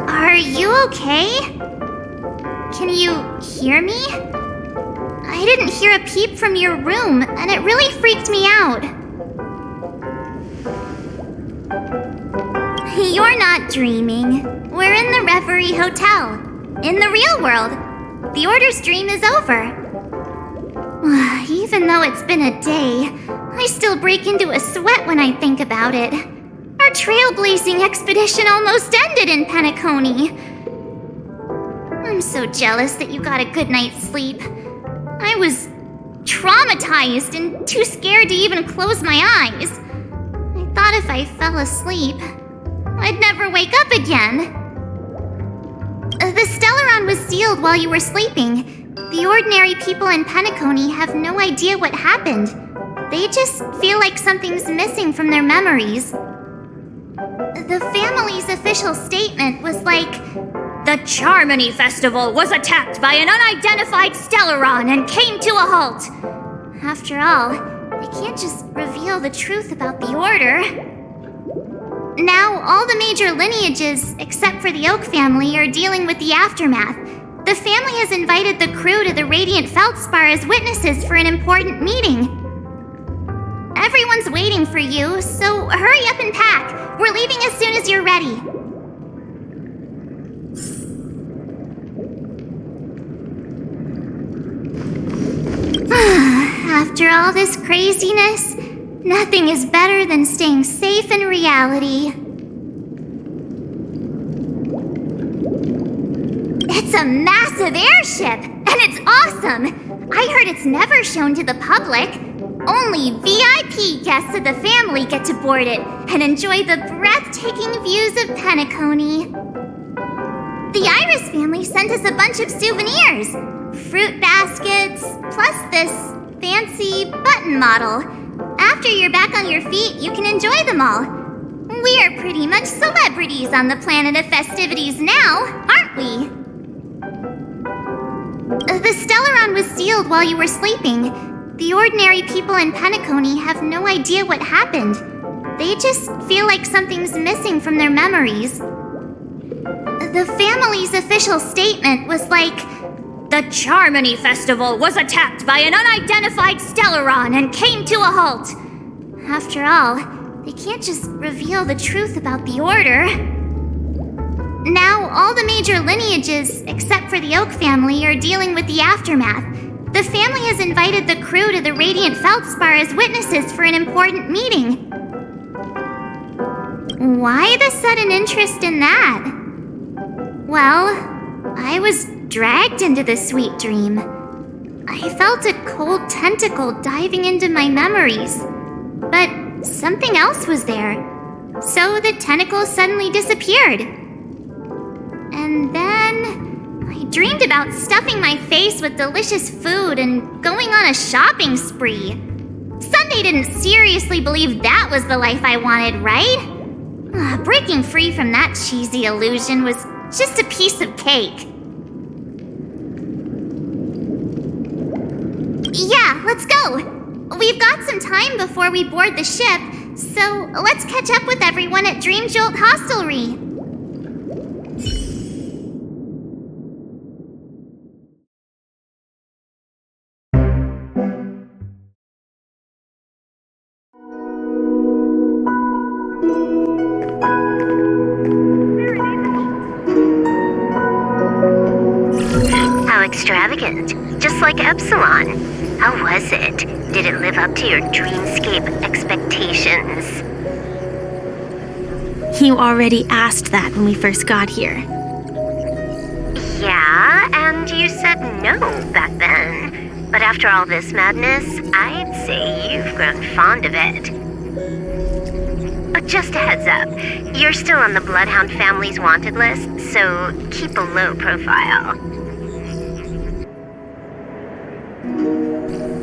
Are you okay? Can you hear me? I didn't hear a peep from your room, and it really freaked me out. You're not dreaming. We're in the Reverie Hotel, in the real world. The Order's dream is over. Even though it's been a day, I still break into a sweat when I think about it. Our trailblazing expedition almost ended in Penacony. I'm so jealous that you got a good night's sleep. I was traumatized and too scared to even close my eyes. I thought if I fell asleep, I'd never wake up again. The Stellaron was sealed while you were sleeping. The ordinary people in Penacony have no idea what happened. They just feel like something's missing from their memories. The family's official statement was like, "The Charmony Festival was attacked by an unidentified Stellaron and came to a halt." After all, they can't just reveal the truth about the Order. Now, all the major lineages, except for the Oak family, are dealing with the aftermath. The family has invited the crew to the Radiant Feldspar as witnesses for an important meeting. Everyone's waiting for you, so hurry up and pack. We're leaving as soon as you're ready. After all this craziness, nothing is better than staying safe in reality. It's a massive airship, and it's awesome! I heard it's never shown to the public. Only VIP guests of the family get to board it and enjoy the breathtaking views of Penacony. The Iris family sent us a bunch of souvenirs. Fruit baskets, plus this fancy button model. After you're back on your feet, you can enjoy them all. We are pretty much celebrities on the planet of festivities now, aren't we? The Stellaron was sealed while you were sleeping. The ordinary people in Penacony have no idea what happened. They just feel like something's missing from their memories. The family's official statement was like, "The Charmony Festival was attacked by an unidentified Stellaron and came to a halt." After all, they can't just reveal the truth about the Order. Now, all the major lineages, except for the Oak family, are dealing with the aftermath. The family has invited the crew to the Radiant Feldspar as witnesses for an important meeting. Why the sudden interest in that? Well, I was dragged into the sweet dream. I felt a cold tentacle diving into my memories, but something else was there. So the tentacle suddenly disappeared. And then I dreamed about stuffing my face with delicious food and going on a shopping spree. Sunday didn't seriously believe that was the life I wanted, right? Breaking free from that cheesy illusion was just a piece of cake. Yeah, let's go. We've got some time before we board the ship, so let's catch up with everyone at Dream Jolt Hostelry. How extravagant. Just like Epsilon. How was it? Did it live up to your dreamscape expectations? You already asked that when we first got here. Yeah, and you said no back then. But after all this madness, I'd say you've grown fond of it. But just a heads up, you're still on the Bloodhound family's wanted list, so keep a low profile.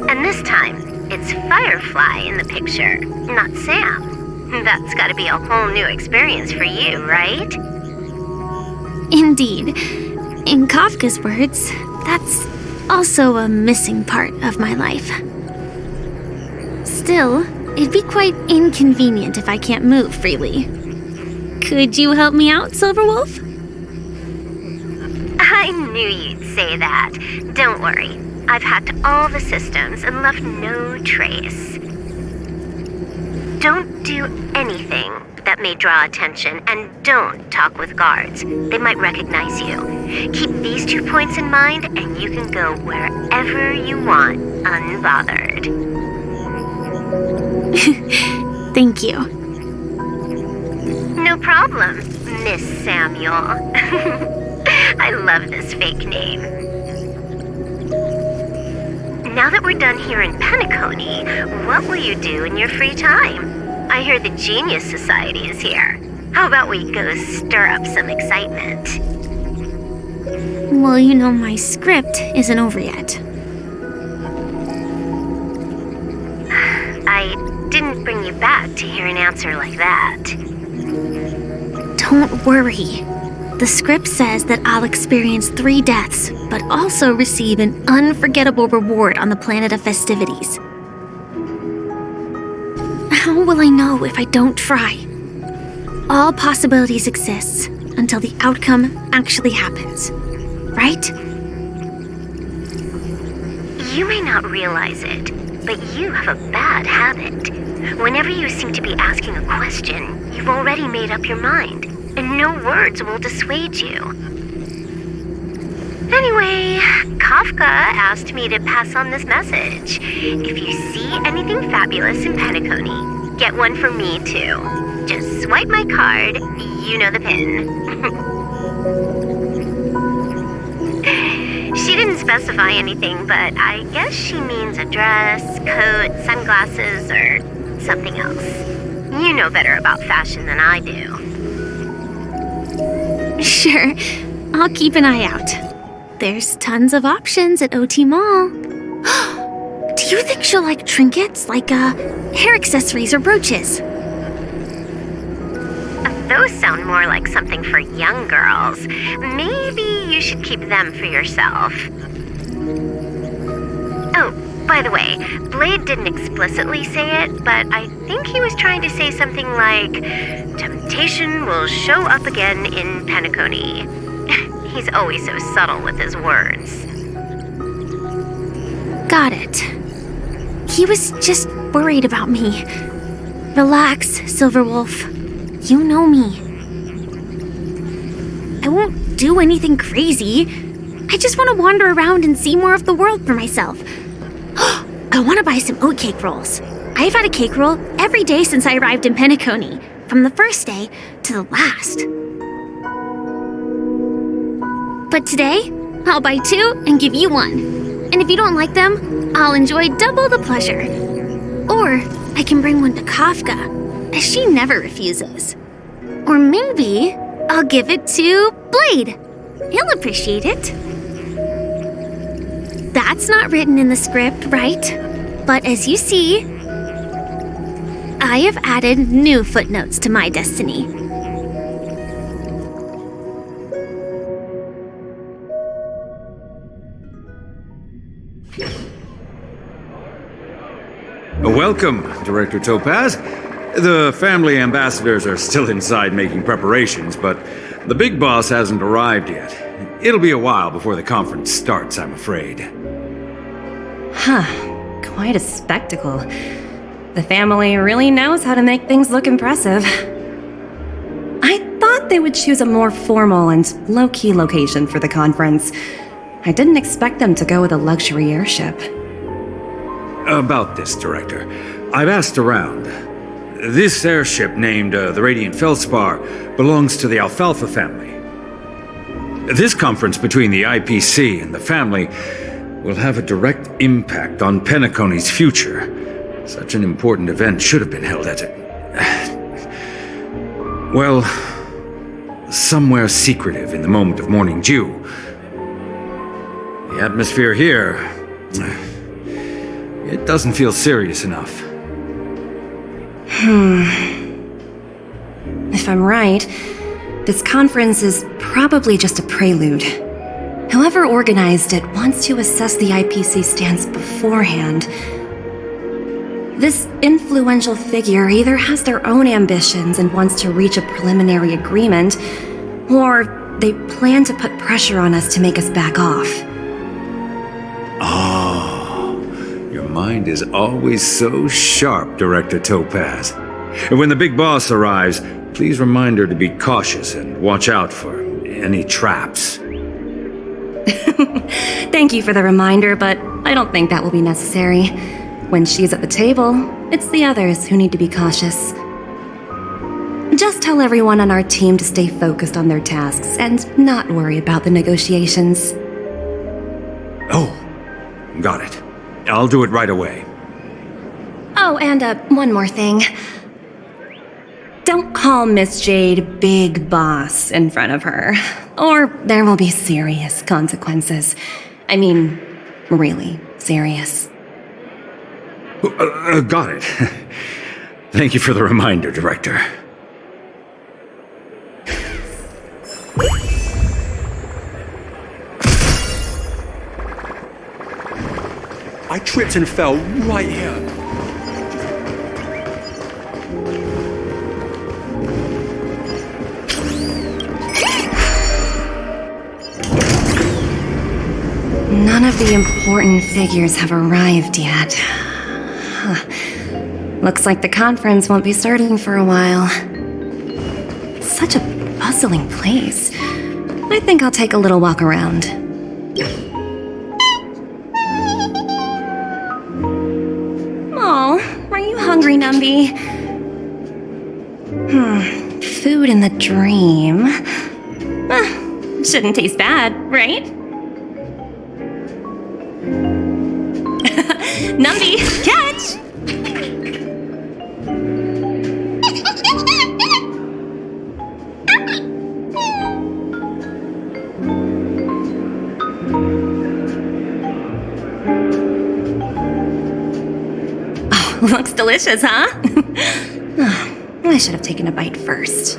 And this time, it's Firefly in the picture, not Sam. That's gotta be a whole new experience for you, right? Indeed. In Kafka's words, that's also a missing part of my life. Still, it'd be quite inconvenient if I can't move freely. Could you help me out, Silverwolf? I knew you'd say that. Don't worry. I've hacked all the systems and left no trace. Don't do anything that may draw attention, and don't talk with guards. They might recognize you. Keep these 2 points in mind, and you can go wherever you want, unbothered. Thank you. No problem, Miss Samuel. I love this fake name. Now that we're done here in Penacony, what will you do in your free time? I hear the Genius Society is here. How about we go stir up some excitement? Well, you know my script isn't over yet. I didn't bring you back to hear an answer like that. Don't worry. The script says that I'll experience 3 deaths, but also receive an unforgettable reward on the planet of festivities. How will I know if I don't try? All possibilities exist until the outcome actually happens, right? You may not realize it, but you have a bad habit. Whenever you seem to be asking a question, you've already made up your mind, and no words will dissuade you. Anyway, Kafka asked me to pass on this message. If you see anything fabulous in Penacony, get one for me too. Just swipe my card, you know the pin. She didn't specify anything, but I guess she means a dress, coat, sunglasses, or something else. You know better about fashion than I do. Sure, I'll keep an eye out. There's tons of options at OT Mall. Do you think she'll like trinkets, like hair accessories or brooches? Those sound more like something for young girls. Maybe you should keep them for yourself. Oh, by the way, Blade didn't explicitly say it, but I think he was trying to say something like, temptation will show up again in Penacony. He's always so subtle with his words. Got it. He was just worried about me. Relax, Silverwolf. You know me. I won't do anything crazy. I just want to wander around and see more of the world for myself. I want to buy some oat cake rolls. I've had a cake roll every day since I arrived in Penacony, from the first day to the last. But today, I'll buy 2 and give you 1. And if you don't like them, I'll enjoy double the pleasure. Or I can bring one to Kafka, as she never refuses. Or maybe I'll give it to Blade. He'll appreciate it. That's not written in the script, right? But as you see, I have added new footnotes to my destiny. Welcome, Director Topaz. The family ambassadors are still inside making preparations, but the big boss hasn't arrived yet. It'll be a while before the conference starts, I'm afraid. Huh. Quite a spectacle. The family really knows how to make things look impressive. I thought they would choose a more formal and low-key location for the conference. I didn't expect them to go with a luxury airship. About this, Director. I've asked around. This airship, named the Radiant Feldspar, belongs to the Alfalfa family. This conference between the IPC and the family will have a direct impact on Penacony's future. Such an important event should have been held at well, somewhere secretive in the moment of morning dew. The atmosphere here, it doesn't feel serious enough. If I'm right, this conference is probably just a prelude. Whoever organized it wants to assess the IPC stance beforehand. This influential figure either has their own ambitions and wants to reach a preliminary agreement, or they plan to put pressure on us to make us back off. Oh, your mind is always so sharp, Director Topaz. And when the big boss arrives, please remind her to be cautious and watch out for any traps. Thank you for the reminder, but I don't think that will be necessary. When she's at the table, it's the others who need to be cautious. Just tell everyone on our team to stay focused on their tasks and not worry about the negotiations. Oh, got it. I'll do it right away. Oh, and one more thing. Don't call Miss Jade Big Boss in front of her, or there will be serious consequences. I mean, really serious. Got it. Thank you for the reminder, Director. I tripped and fell right here. None of the important figures have arrived yet. Looks like the conference won't be starting for a while. Such a bustling place. I think I'll take a little walk around. Oh, are you hungry, Numby? Food in the dream. Shouldn't taste bad, right? Numby, catch! Oh, looks delicious, huh? I should have taken a bite first.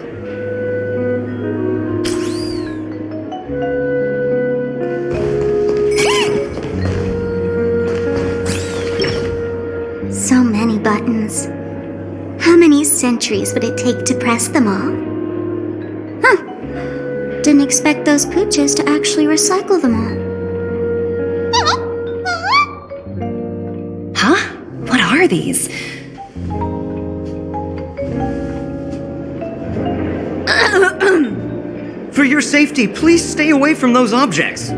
So many buttons. How many centuries would it take to press them all? Huh. Didn't expect those pooches to actually recycle them all. Huh? What are these? For your safety, please stay away from those objects.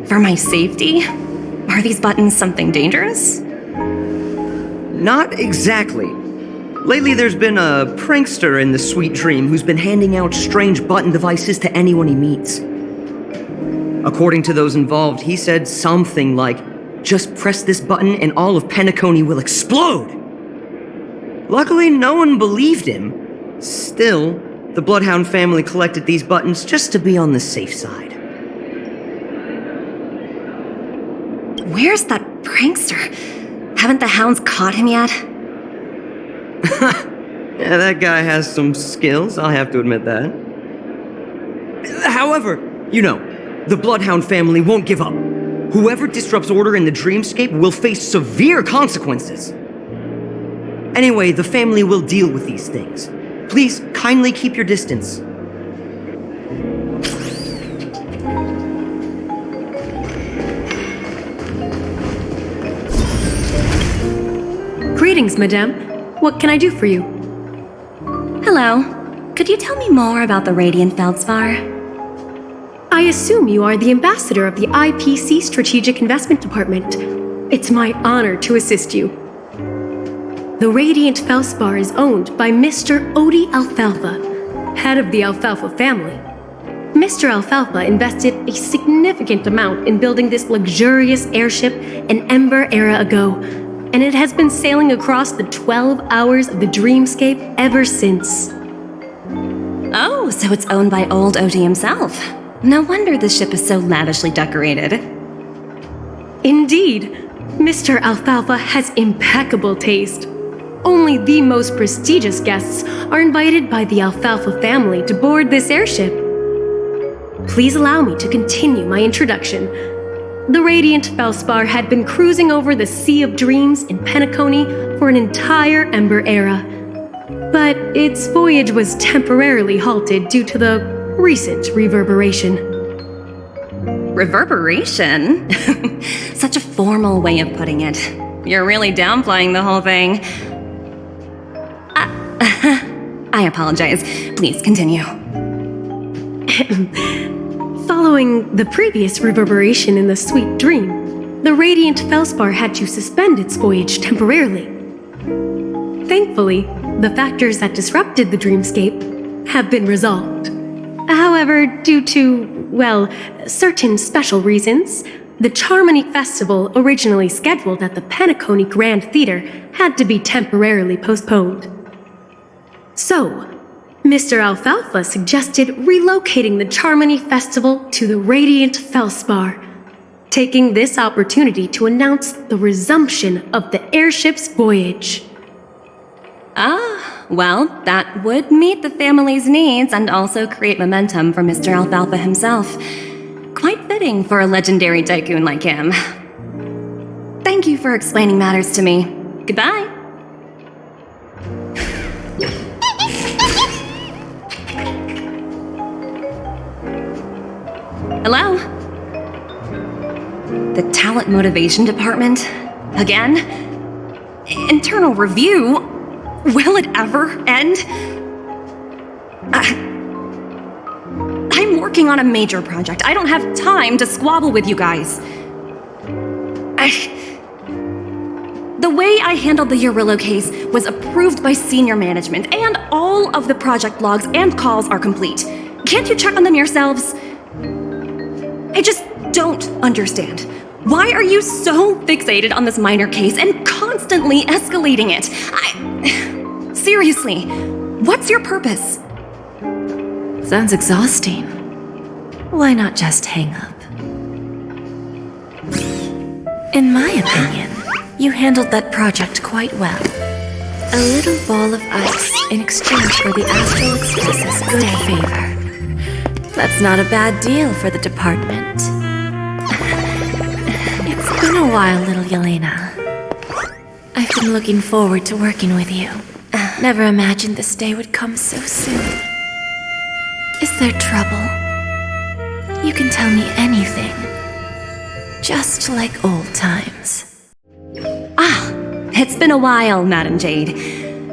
For my safety? Are these buttons something dangerous? Not exactly. Lately, there's been a prankster in the Sweet Dream who's been handing out strange button devices to anyone he meets. According to those involved, he said something like, "Just press this button and all of Penacony will explode!" Luckily, no one believed him. Still, the Bloodhound family collected these buttons just to be on the safe side. Where's that prankster? Haven't the hounds caught him yet? Yeah, that guy has some skills, I'll have to admit that. However, the Bloodhound family won't give up. Whoever disrupts order in the dreamscape will face severe consequences. Anyway, the family will deal with these things. Please kindly keep your distance. Greetings, madame. What can I do for you? Hello. Could you tell me more about the Radiant Feldspar? I assume you are the ambassador of the IPC Strategic Investment Department. It's my honor to assist you. The Radiant Feldspar is owned by Mr. Odie Alfalfa, head of the Alfalfa family. Mr. Alfalfa invested a significant amount in building this luxurious airship an Ember era ago, and it has been sailing across the 12 hours of the dreamscape ever since. Oh, so it's owned by old Odie himself. No wonder the ship is so lavishly decorated. Indeed, Mr. Alfalfa has impeccable taste. Only the most prestigious guests are invited by the Alfalfa family to board this airship. Please allow me to continue my introduction. The Radiant Feldspar had been cruising over the Sea of Dreams in Penacony for an entire Ember era. But its voyage was temporarily halted due to the recent reverberation. Reverberation? Such a formal way of putting it. You're really downplaying the whole thing. I apologize. Please continue. Following the previous reverberation in the Sweet Dream, the Radiant Felspar had to suspend its voyage temporarily. Thankfully, the factors that disrupted the dreamscape have been resolved. However, due to, well, certain special reasons, the Charmony Festival, originally scheduled at the Penacony Grand Theater, had to be temporarily postponed. So, Mr. Alfalfa suggested relocating the Charmony Festival to the Radiant Felspar, taking this opportunity to announce the resumption of the airship's voyage. Well, that would meet the family's needs and also create momentum for Mr. Alfalfa himself. Quite fitting for a legendary tycoon like him. Thank you for explaining matters to me. Goodbye. Hello? The Talent Motivation Department? Again? Internal review? Will it ever end? I'm working on a major project. I don't have time to squabble with you guys. The way I handled the Urillo case was approved by senior management, and all of the project logs and calls are complete. Can't you check on them yourselves? I just don't understand. Why are you so fixated on this minor case and constantly escalating it? Seriously, what's your purpose? Sounds exhausting. Why not just hang up? In my opinion, you handled that project quite well. A little ball of ice in exchange for the Astral Express's good favor. That's not a bad deal for the department. It's been a while, little Yelena. I've been looking forward to working with you. Never imagined this day would come so soon. Is there trouble? You can tell me anything. Just like old times. It's been a while, Madam Jade.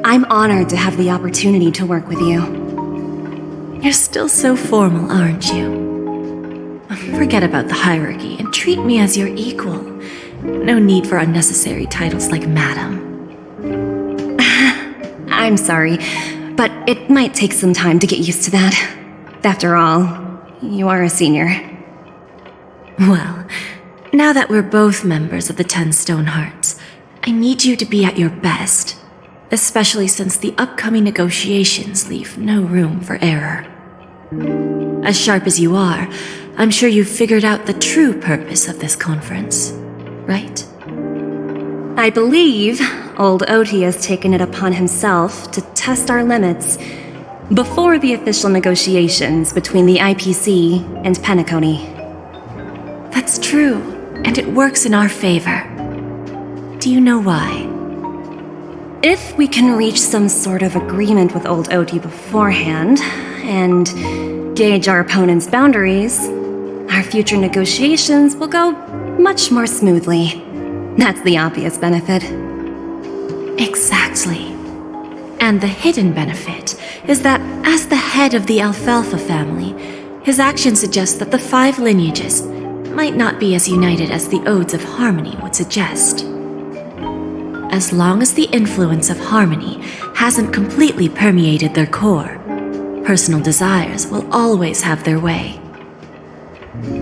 I'm honored to have the opportunity to work with you. You're still so formal, aren't you? Forget about the hierarchy and treat me as your equal. No need for unnecessary titles like Madam. I'm sorry, but it might take some time to get used to that. After all, you are a senior. Well, now that we're both members of the 10 Stone Hearts, I need you to be at your best, especially since the upcoming negotiations leave no room for error. As sharp as you are, I'm sure you've figured out the true purpose of this conference, right? I believe old Oti has taken it upon himself to test our limits before the official negotiations between the IPC and Penacony. That's true, and it works in our favor. Do you know why? If we can reach some sort of agreement with old Oti beforehand, and gauge our opponent's boundaries, our future negotiations will go much more smoothly. That's the obvious benefit. Exactly. And the hidden benefit is that as the head of the Alfalfa family, his actions suggest that the 5 lineages might not be as united as the Odes of Harmony would suggest. As long as the influence of Harmony hasn't completely permeated their core, personal desires will always have their way.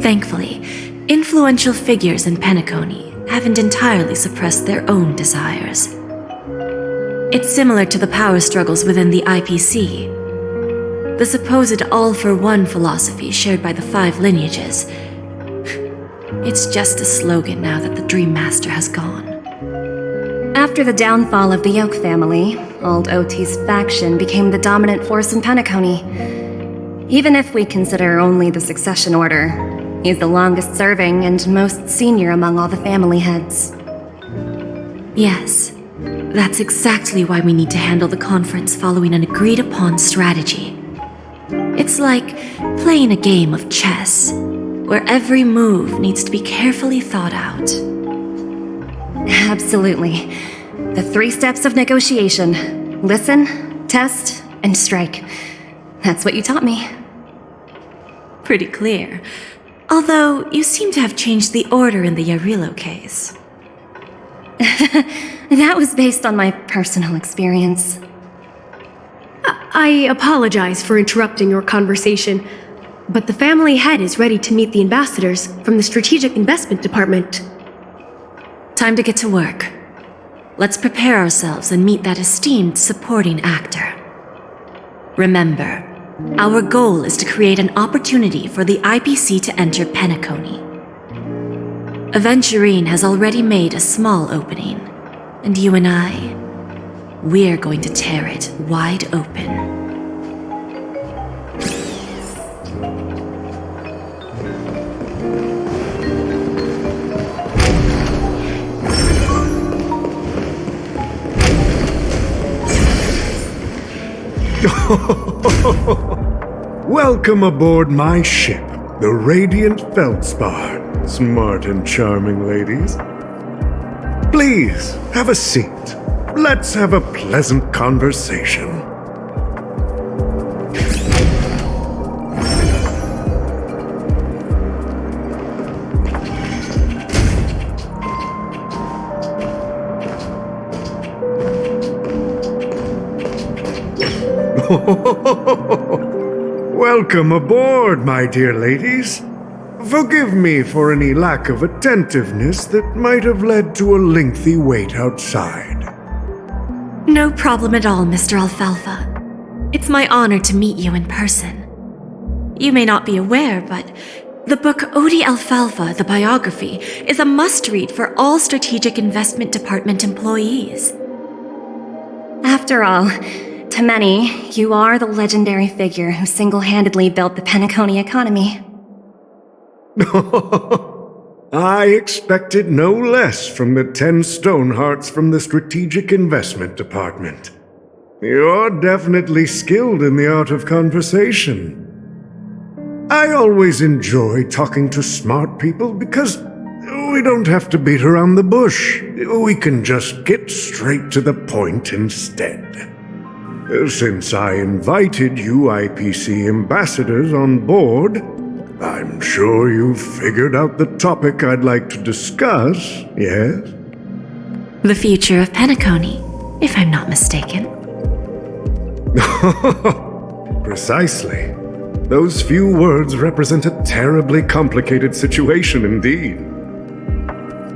Thankfully, influential figures in Penacony haven't entirely suppressed their own desires. It's similar to the power struggles within the IPC. The supposed all-for-one philosophy shared by the 5 lineages. It's just a slogan now that the Dream Master has gone. After the downfall of the Yoke family, old Oti's faction became the dominant force in Penacony. Even if we consider only the succession order, he's the longest serving and most senior among all the family heads. Yes, That's exactly why we need to handle the conference following an agreed-upon strategy. It's like playing a game of chess, where every move needs to be carefully thought out. Absolutely. The 3 steps of negotiation: listen, test, and strike. That's what you taught me. Pretty clear. Although, you seem to have changed the order in the Yarilo case. That was based on my personal experience. I apologize for interrupting your conversation, but the family head is ready to meet the ambassadors from the Strategic Investment Department. Time to get to work. Let's prepare ourselves and meet that esteemed supporting actor. Remember, our goal is to create an opportunity for the IPC to enter Penacony. Aventurine has already made a small opening, and you and I, we're going to tear it wide open. Welcome aboard my ship, the Radiant Feldspar. Smart and charming ladies. Please, have a seat. Let's have a pleasant conversation. Welcome aboard, my dear ladies. Forgive me for any lack of attentiveness that might have led to a lengthy wait outside. No problem at all, Mr. Alfalfa. It's my honor to meet you in person. You may not be aware, but the book Odie Alfalfa, the biography, is a must-read for all Strategic Investment Department employees. After all, to many, you are the legendary figure who single-handedly built the Penacony economy. I expected no less from the 10 Stonehearts from the Strategic Investment Department. You're definitely skilled in the art of conversation. I always enjoy talking to smart people because we don't have to beat around the bush. We can just get straight to the point instead. Since I invited you IPC ambassadors on board, I'm sure you've figured out the topic I'd like to discuss, yes? The future of Penacony, if I'm not mistaken. Precisely. Those few words represent a terribly complicated situation indeed.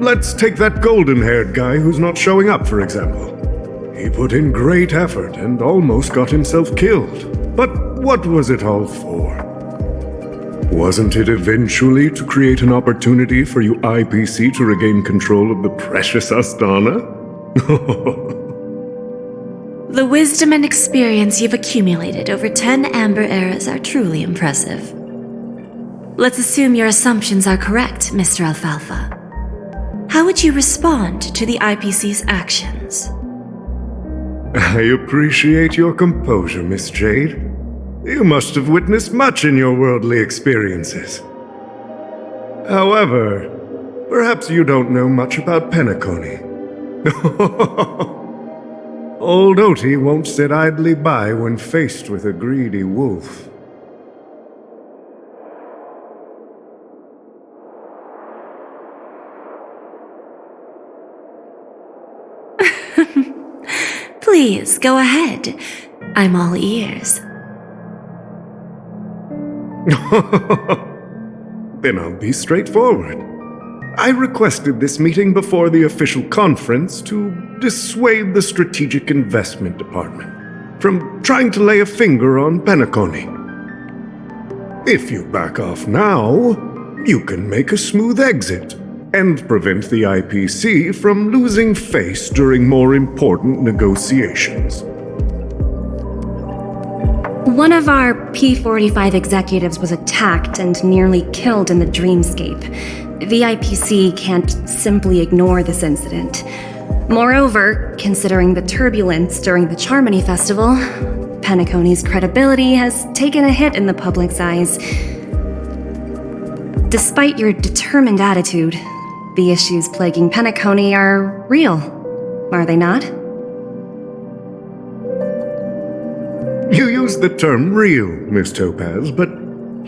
Let's take that golden-haired guy who's not showing up, for example. He put in great effort and almost got himself killed. But what was it all for? Wasn't it eventually to create an opportunity for you IPC to regain control of the precious Astana? The wisdom and experience you've accumulated over 10 Amber Eras are truly impressive. Let's assume your assumptions are correct, Mr. Alfalfa. How would you respond to the IPC's actions? I appreciate your composure, Miss Jade. You must have witnessed much in your worldly experiences. However, perhaps you don't know much about Penacony. Old Oti won't sit idly by when faced with a greedy wolf. Please, go ahead. I'm all ears. Then I'll be straightforward. I requested this meeting before the official conference to dissuade the Strategic Investment Department from trying to lay a finger on Penacony. If you back off now, you can make a smooth exit and prevent the IPC from losing face during more important negotiations. One of our P-45 executives was attacked and nearly killed in the dreamscape. The IPC can't simply ignore this incident. Moreover, considering the turbulence during the Charmony Festival, Penacony's credibility has taken a hit in the public's eyes. Despite your determined attitude, the issues plaguing Penacony are real, are they not? You use the term real, Miss Topaz, but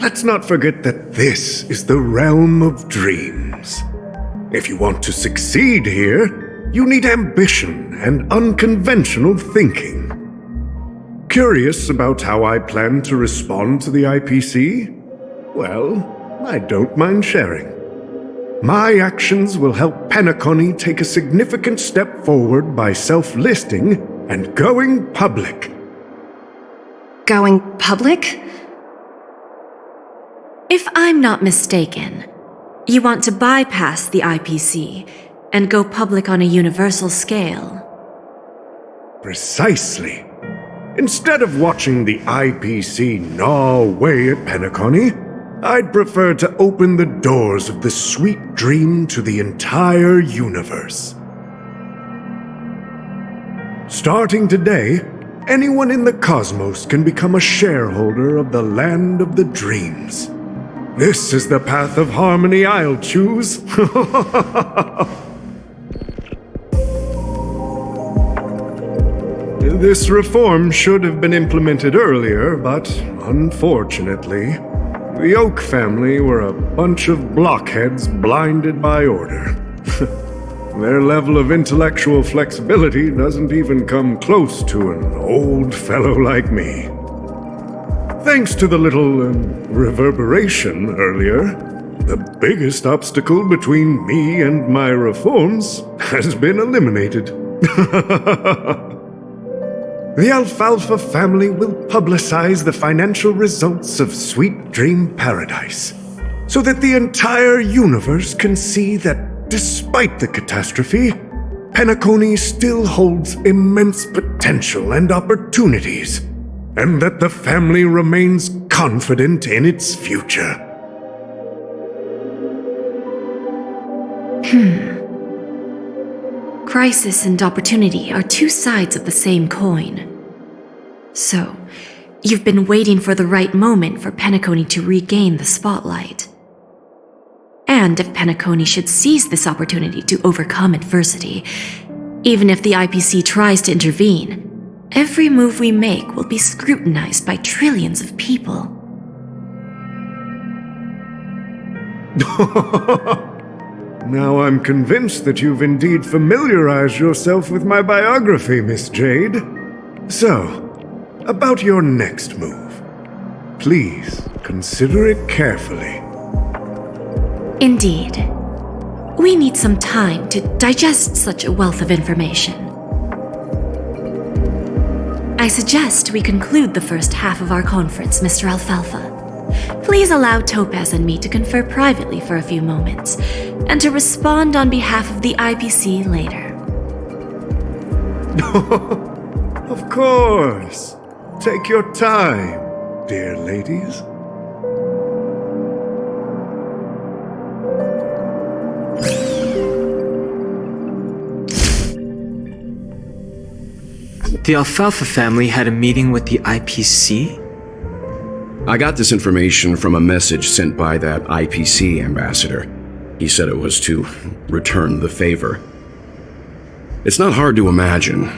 let's not forget that this is the realm of dreams. If you want to succeed here, you need ambition and unconventional thinking. Curious about how I plan to respond to the IPC? Well, I don't mind sharing. My actions will help Penacony take a significant step forward by self-listing and going public. Going public? If I'm not mistaken, you want to bypass the IPC and go public on a universal scale. Precisely. Instead of watching the IPC gnaw away at Penacony, I'd prefer to open the doors of the sweet dream to the entire universe. Starting today, anyone in the cosmos can become a shareholder of the land of the dreams. This is the path of harmony I'll choose. This reform should have been implemented earlier, but unfortunately, the Oak family were a bunch of blockheads blinded by order. Their level of intellectual flexibility doesn't even come close to an old fellow like me. Thanks to the little reverberation earlier, the biggest obstacle between me and my reforms has been eliminated. The Alfalfa family will publicize the financial results of Sweet Dream Paradise, so that the entire universe can see that despite the catastrophe, Penacony still holds immense potential and opportunities, and that the family remains confident in its future. Crisis and opportunity are two sides of the same coin. So, you've been waiting for the right moment for Penacony to regain the spotlight. And if Penacony should seize this opportunity to overcome adversity, even if the IPC tries to intervene, every move we make will be scrutinized by trillions of people. Now I'm convinced that you've indeed familiarized yourself with my biography, Miss Jade. So, about your next move. Please consider it carefully. Indeed. We need some time to digest such a wealth of information. I suggest we conclude the first half of our conference, Mr. Alfalfa. Please allow Topaz and me to confer privately for a few moments, and to respond on behalf of the IPC later. Of course. Take your time, dear ladies. The Alfalfa family had a meeting with the IPC? I got this information from a message sent by that IPC ambassador. He said it was to return the favor. It's not hard to imagine.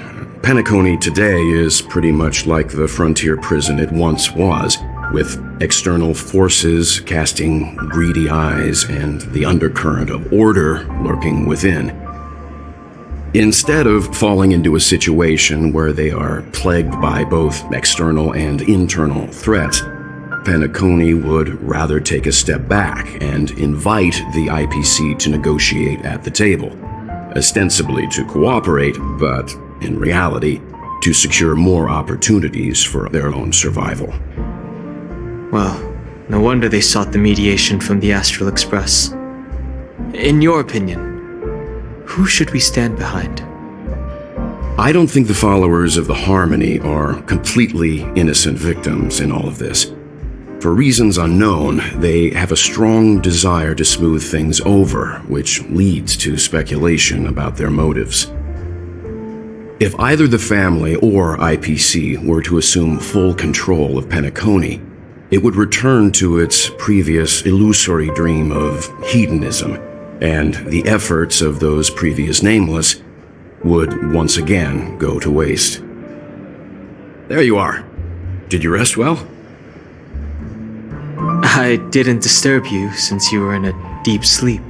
Penacony today is pretty much like the frontier prison it once was, with external forces casting greedy eyes and the undercurrent of order lurking within. Instead of falling into a situation where they are plagued by both external and internal threats, Penacony would rather take a step back and invite the IPC to negotiate at the table, ostensibly to cooperate, but in reality, to secure more opportunities for their own survival. Well, no wonder they sought the mediation from the Astral Express. In your opinion, who should we stand behind? I don't think the followers of the Harmony are completely innocent victims in all of this. For reasons unknown, they have a strong desire to smooth things over, which leads to speculation about their motives. If either the family or IPC were to assume full control of Penacony, it would return to its previous illusory dream of hedonism, and the efforts of those previous nameless would once again go to waste. There you are. Did you rest well? I didn't disturb you since you were in a deep sleep.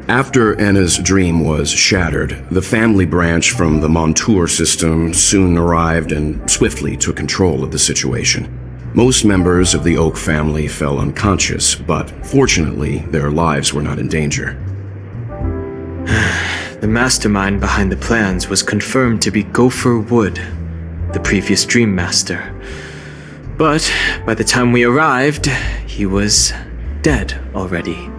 After Anna's dream was shattered, the family branch from the Montour system soon arrived and swiftly took control of the situation. Most members of the Oak family fell unconscious, but fortunately, their lives were not in danger. The mastermind behind the plans was confirmed to be Gopher Wood, the previous Dream Master. But by the time we arrived, he was dead already.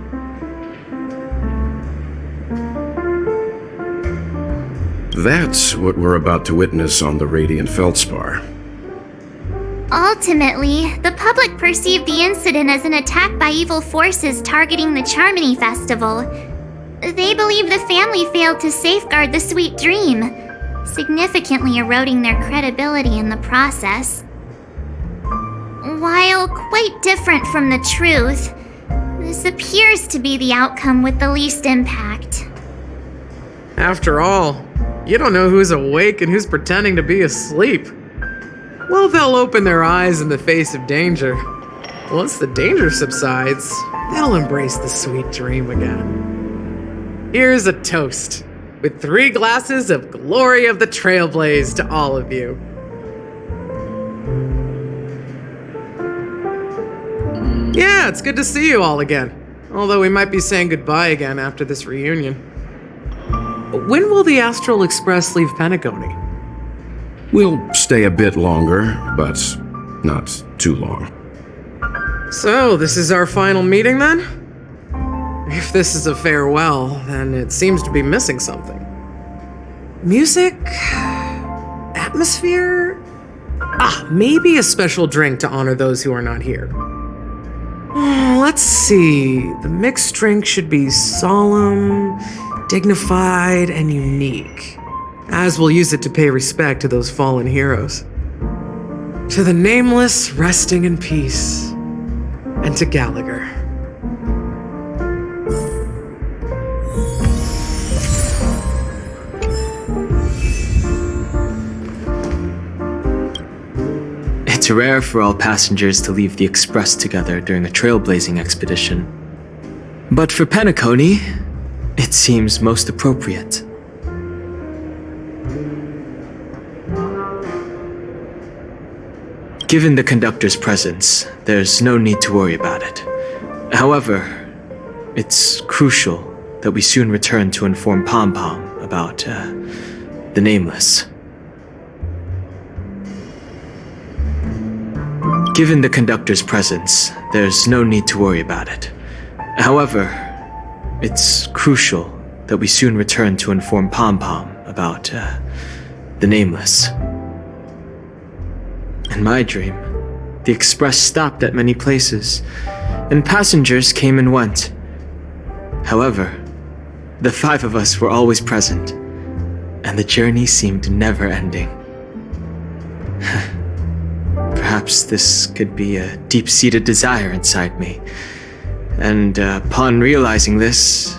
That's what we're about to witness on the Radiant Feldspar. Ultimately, the public perceived the incident as an attack by evil forces targeting the Charmony Festival. They believe the family failed to safeguard the sweet dream, significantly eroding their credibility in the process. While quite different from the truth, this appears to be the outcome with the least impact. After all, you don't know who's awake and who's pretending to be asleep. Well, they'll open their eyes in the face of danger. Once the danger subsides, they'll embrace the sweet dream again. Here's a toast, with 3 glasses of Glory of the Trailblaze to all of you. Yeah, it's good to see you all again. Although we might be saying goodbye again after this reunion. When will the Astral Express leave Penacony? We'll stay a bit longer, but not too long. So, this is our final meeting then? If this is a farewell, then it seems to be missing something. Music? Atmosphere? Maybe a special drink to honor those who are not here. Let's see. The mixed drink should be solemn, dignified, and unique, as we'll use it to pay respect to those fallen heroes. To the nameless, resting in peace, and to Gallagher. It's rare for all passengers to leave the Express together during a trailblazing expedition. But for Penacony, it seems most appropriate. Given the conductor's presence, there's no need to worry about it. However, it's crucial that we soon return to inform Pom Pom about the Nameless. Given the conductor's presence, there's no need to worry about it. However, it's crucial that we soon return to inform Pom Pom about the Nameless. In my dream, the Express stopped at many places, and passengers came and went. However, the 5 of us were always present, and the journey seemed never-ending. Perhaps this could be a deep-seated desire inside me, and upon realizing this,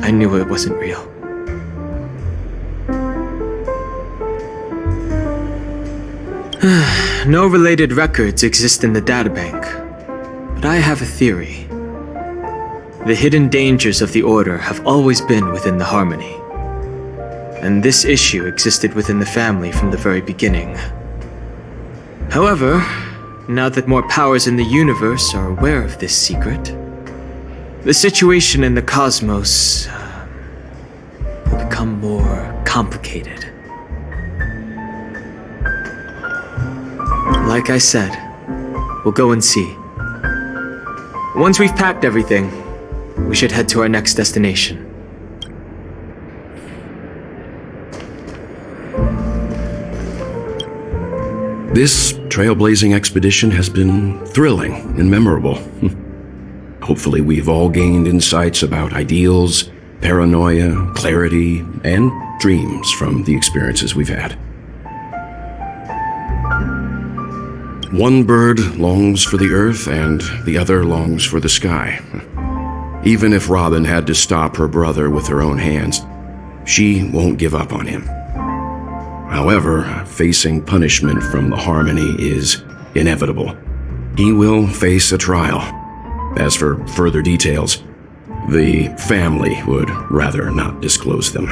I knew it wasn't real. No related records exist in the databank, but I have a theory. The hidden dangers of the Order have always been within the Harmony, and this issue existed within the family from the very beginning. However, now that more powers in the universe are aware of this secret, the situation in the cosmos will become more complicated. Like I said, we'll go and see. Once we've packed everything, we should head to our next destination. This trailblazing expedition has been thrilling and memorable. Hopefully, we've all gained insights about ideals, paranoia, clarity, and dreams from the experiences we've had. One bird longs for the earth, and the other longs for the sky. Even if Robin had to stop her brother with her own hands, she won't give up on him. However, facing punishment from the Harmony is inevitable. He will face a trial. As for further details, the family would rather not disclose them.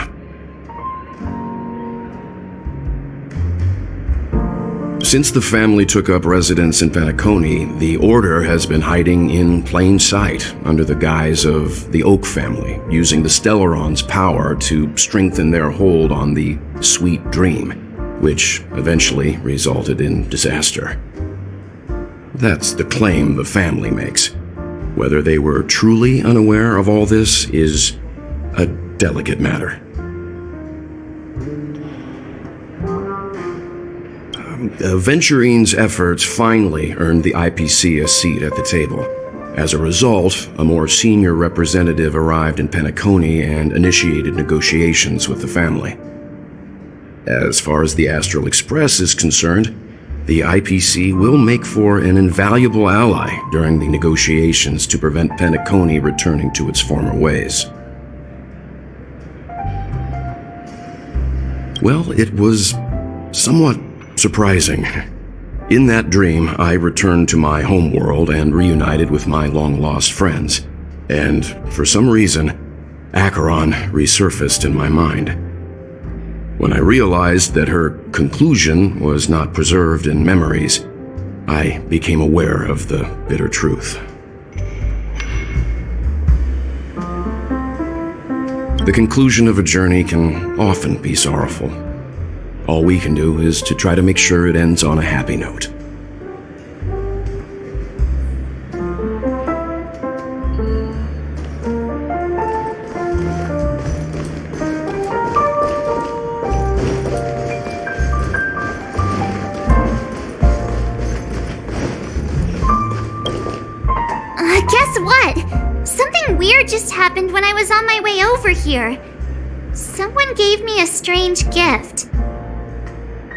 Since the family took up residence in Penacony, the Order has been hiding in plain sight under the guise of the Oak family, using the Stellaron's power to strengthen their hold on the Sweet Dream, which eventually resulted in disaster. That's the claim the family makes. Whether they were truly unaware of all this is a delicate matter. Venturine's efforts finally earned the IPC a seat at the table. As a result, a more senior representative arrived in Penacony and initiated negotiations with the family. As far as the Astral Express is concerned, the IPC will make for an invaluable ally during the negotiations to prevent Penacony returning to its former ways. Well, it was somewhat surprising. In that dream, I returned to my homeworld and reunited with my long-lost friends. And for some reason, Acheron resurfaced in my mind. When I realized that her conclusion was not preserved in memories, I became aware of the bitter truth. The conclusion of a journey can often be sorrowful. All we can do is to try to make sure it ends on a happy note. Guess what? Something weird just happened when I was on my way over here. Someone gave me a strange gift.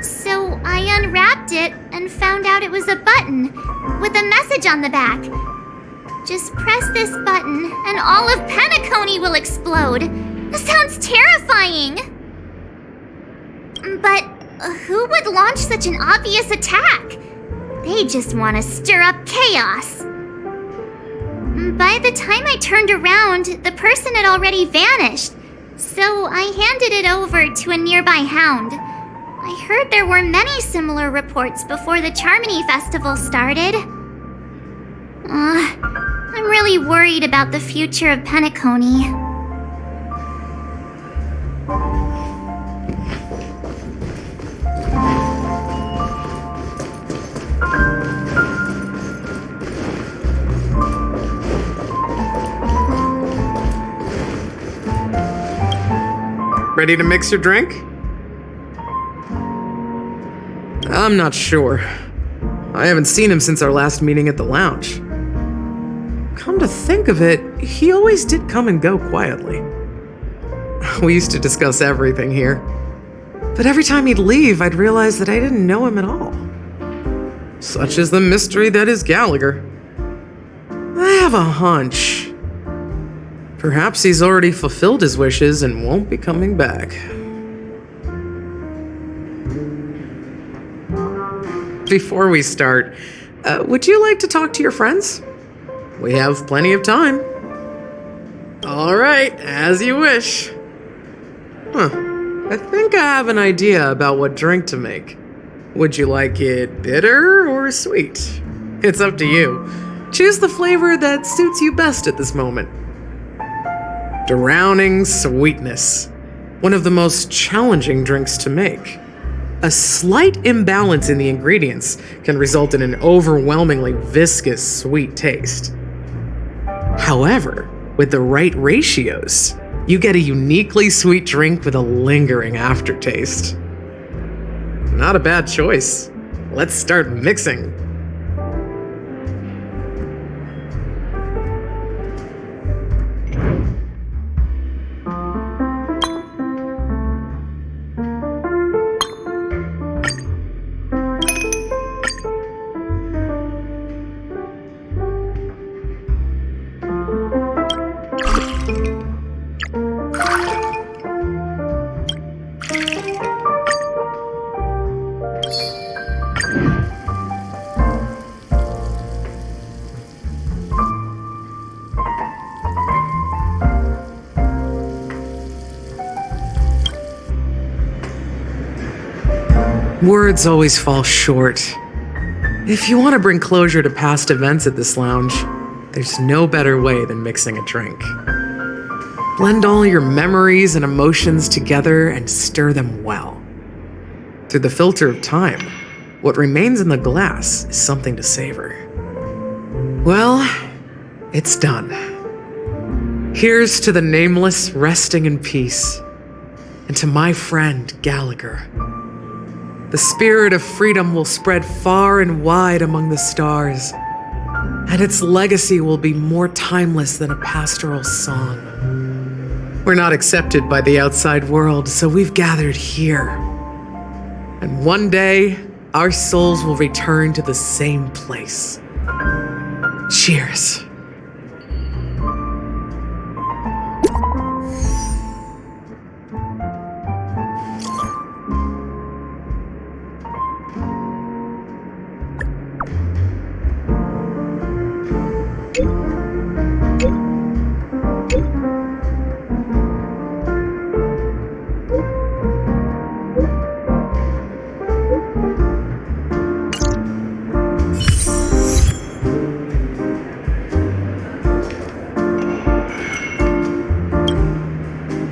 So I unwrapped it and found out it was a button with a message on the back. Just press this button and all of Penacony will explode. This sounds terrifying. But who would launch such an obvious attack? They just want to stir up chaos. By the time I turned around, the person had already vanished, so I handed it over to a nearby hound. I heard there were many similar reports before the Charmony Festival started. I'm really worried about the future of Penacony. Ready to mix your drink? I'm not sure. I haven't seen him since our last meeting at the lounge. Come to think of it, he always did come and go quietly. We used to discuss everything here. But every time he'd leave, I'd realize that I didn't know him at all. Such is the mystery that is Gallagher. I have a hunch. Perhaps he's already fulfilled his wishes and won't be coming back. Before we start, would you like to talk to your friends? We have plenty of time. All right, as you wish. I think I have an idea about what drink to make. Would you like it bitter or sweet? It's up to you. Choose the flavor that suits you best at this moment. Drowning sweetness. One of the most challenging drinks to make. A slight imbalance in the ingredients can result in an overwhelmingly viscous sweet taste. However, with the right ratios, you get a uniquely sweet drink with a lingering aftertaste. Not a bad choice. Let's start mixing. Words always fall short. If you want to bring closure to past events at this lounge, there's no better way than mixing a drink. Blend all your memories and emotions together and stir them well. Through the filter of time, what remains in the glass is something to savor. Well, it's done. Here's to the nameless resting in peace, and to my friend Gallagher. The spirit of freedom will spread far and wide among the stars, and its legacy will be more timeless than a pastoral song. We're not accepted by the outside world, so we've gathered here. And one day, our souls will return to the same place. Cheers.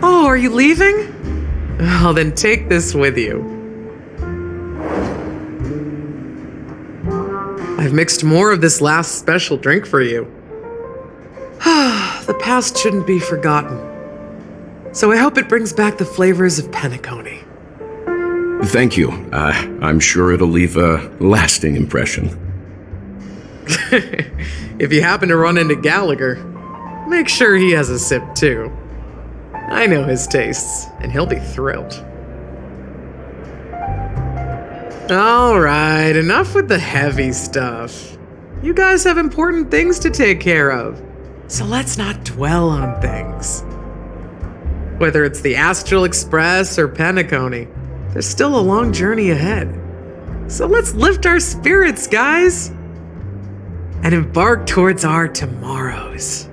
Are you leaving? Well, then take this with you. I've mixed more of this last special drink for you. The past shouldn't be forgotten, so I hope it brings back the flavors of Penacony. Thank you. I'm sure it'll leave a lasting impression. If you happen to run into Gallagher, make sure he has a sip too. I know his tastes, and he'll be thrilled. All right, enough with the heavy stuff. You guys have important things to take care of, so let's not dwell on things. Whether it's the Astral Express or Penacony, there's still a long journey ahead. So let's lift our spirits, guys, and embark towards our tomorrows.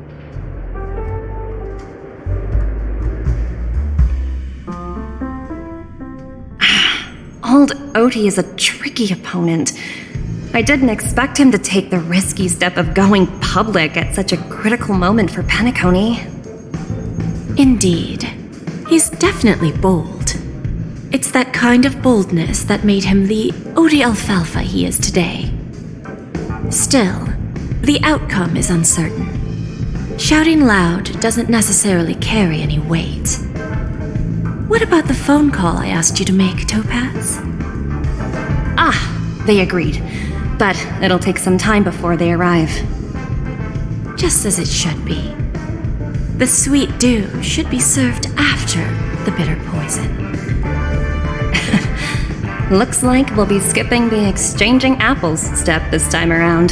Old Odie is a tricky opponent. I didn't expect him to take the risky step of going public at such a critical moment for Penacony. Indeed. He's definitely bold. It's that kind of boldness that made him the Odie Alfalfa he is today. Still, the outcome is uncertain. Shouting loud doesn't necessarily carry any weight. What about the phone call I asked you to make, Topaz? They agreed, but it'll take some time before they arrive. Just as it should be. The sweet dew should be served after the bitter poison. Looks like we'll be skipping the exchanging apples step this time around.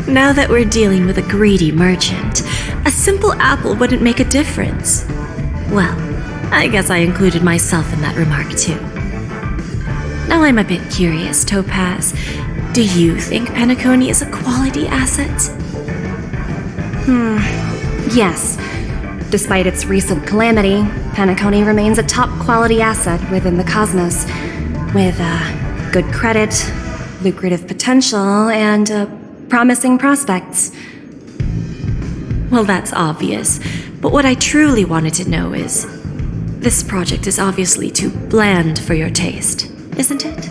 Now that we're dealing with a greedy merchant, a simple apple wouldn't make a difference. Well, I guess I included myself in that remark too. Now I'm a bit curious, Topaz. Do you think Penacony is a quality asset? Yes. Despite its recent calamity, Penacony remains a top quality asset within the cosmos, with good credit, lucrative potential, and promising prospects. Well, that's obvious, but what I truly wanted to know is, this project is obviously too bland for your taste, isn't it?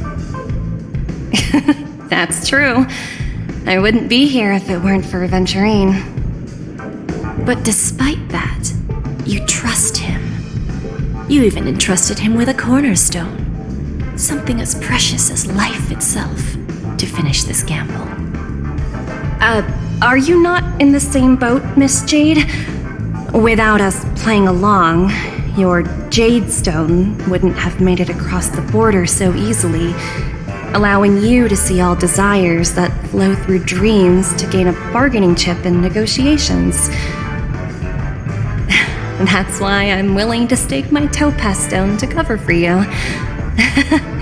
That's true. I wouldn't be here if it weren't for Venturine. But despite that, you trust him. You even entrusted him with a cornerstone, something as precious as life itself, to finish this gamble. Are you not in the same boat, Miss Jade? Without us playing along, your Jade Stone wouldn't have made it across the border so easily, allowing you to see all desires that flow through dreams to gain a bargaining chip in negotiations. That's why I'm willing to stake my Topaz Stone to cover for you.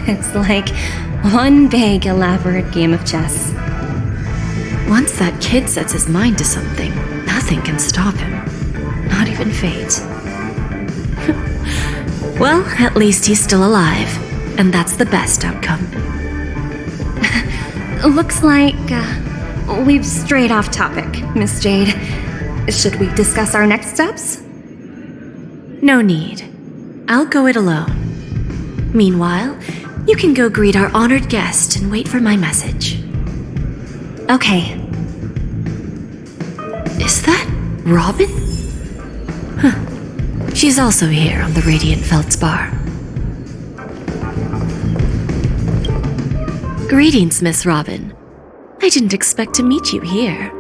It's like one big, elaborate game of chess. Once that kid sets his mind to something, nothing can stop him. Not even fate. Well, at least he's still alive, and that's the best outcome. Looks like we've strayed off topic, Miss Jade. Should we discuss our next steps? No need. I'll go it alone. Meanwhile, you can go greet our honored guest and wait for my message. Okay. Is that Robin? Huh. She's also here on the Radiant Feldspar. Greetings, Miss Robin. I didn't expect to meet you here.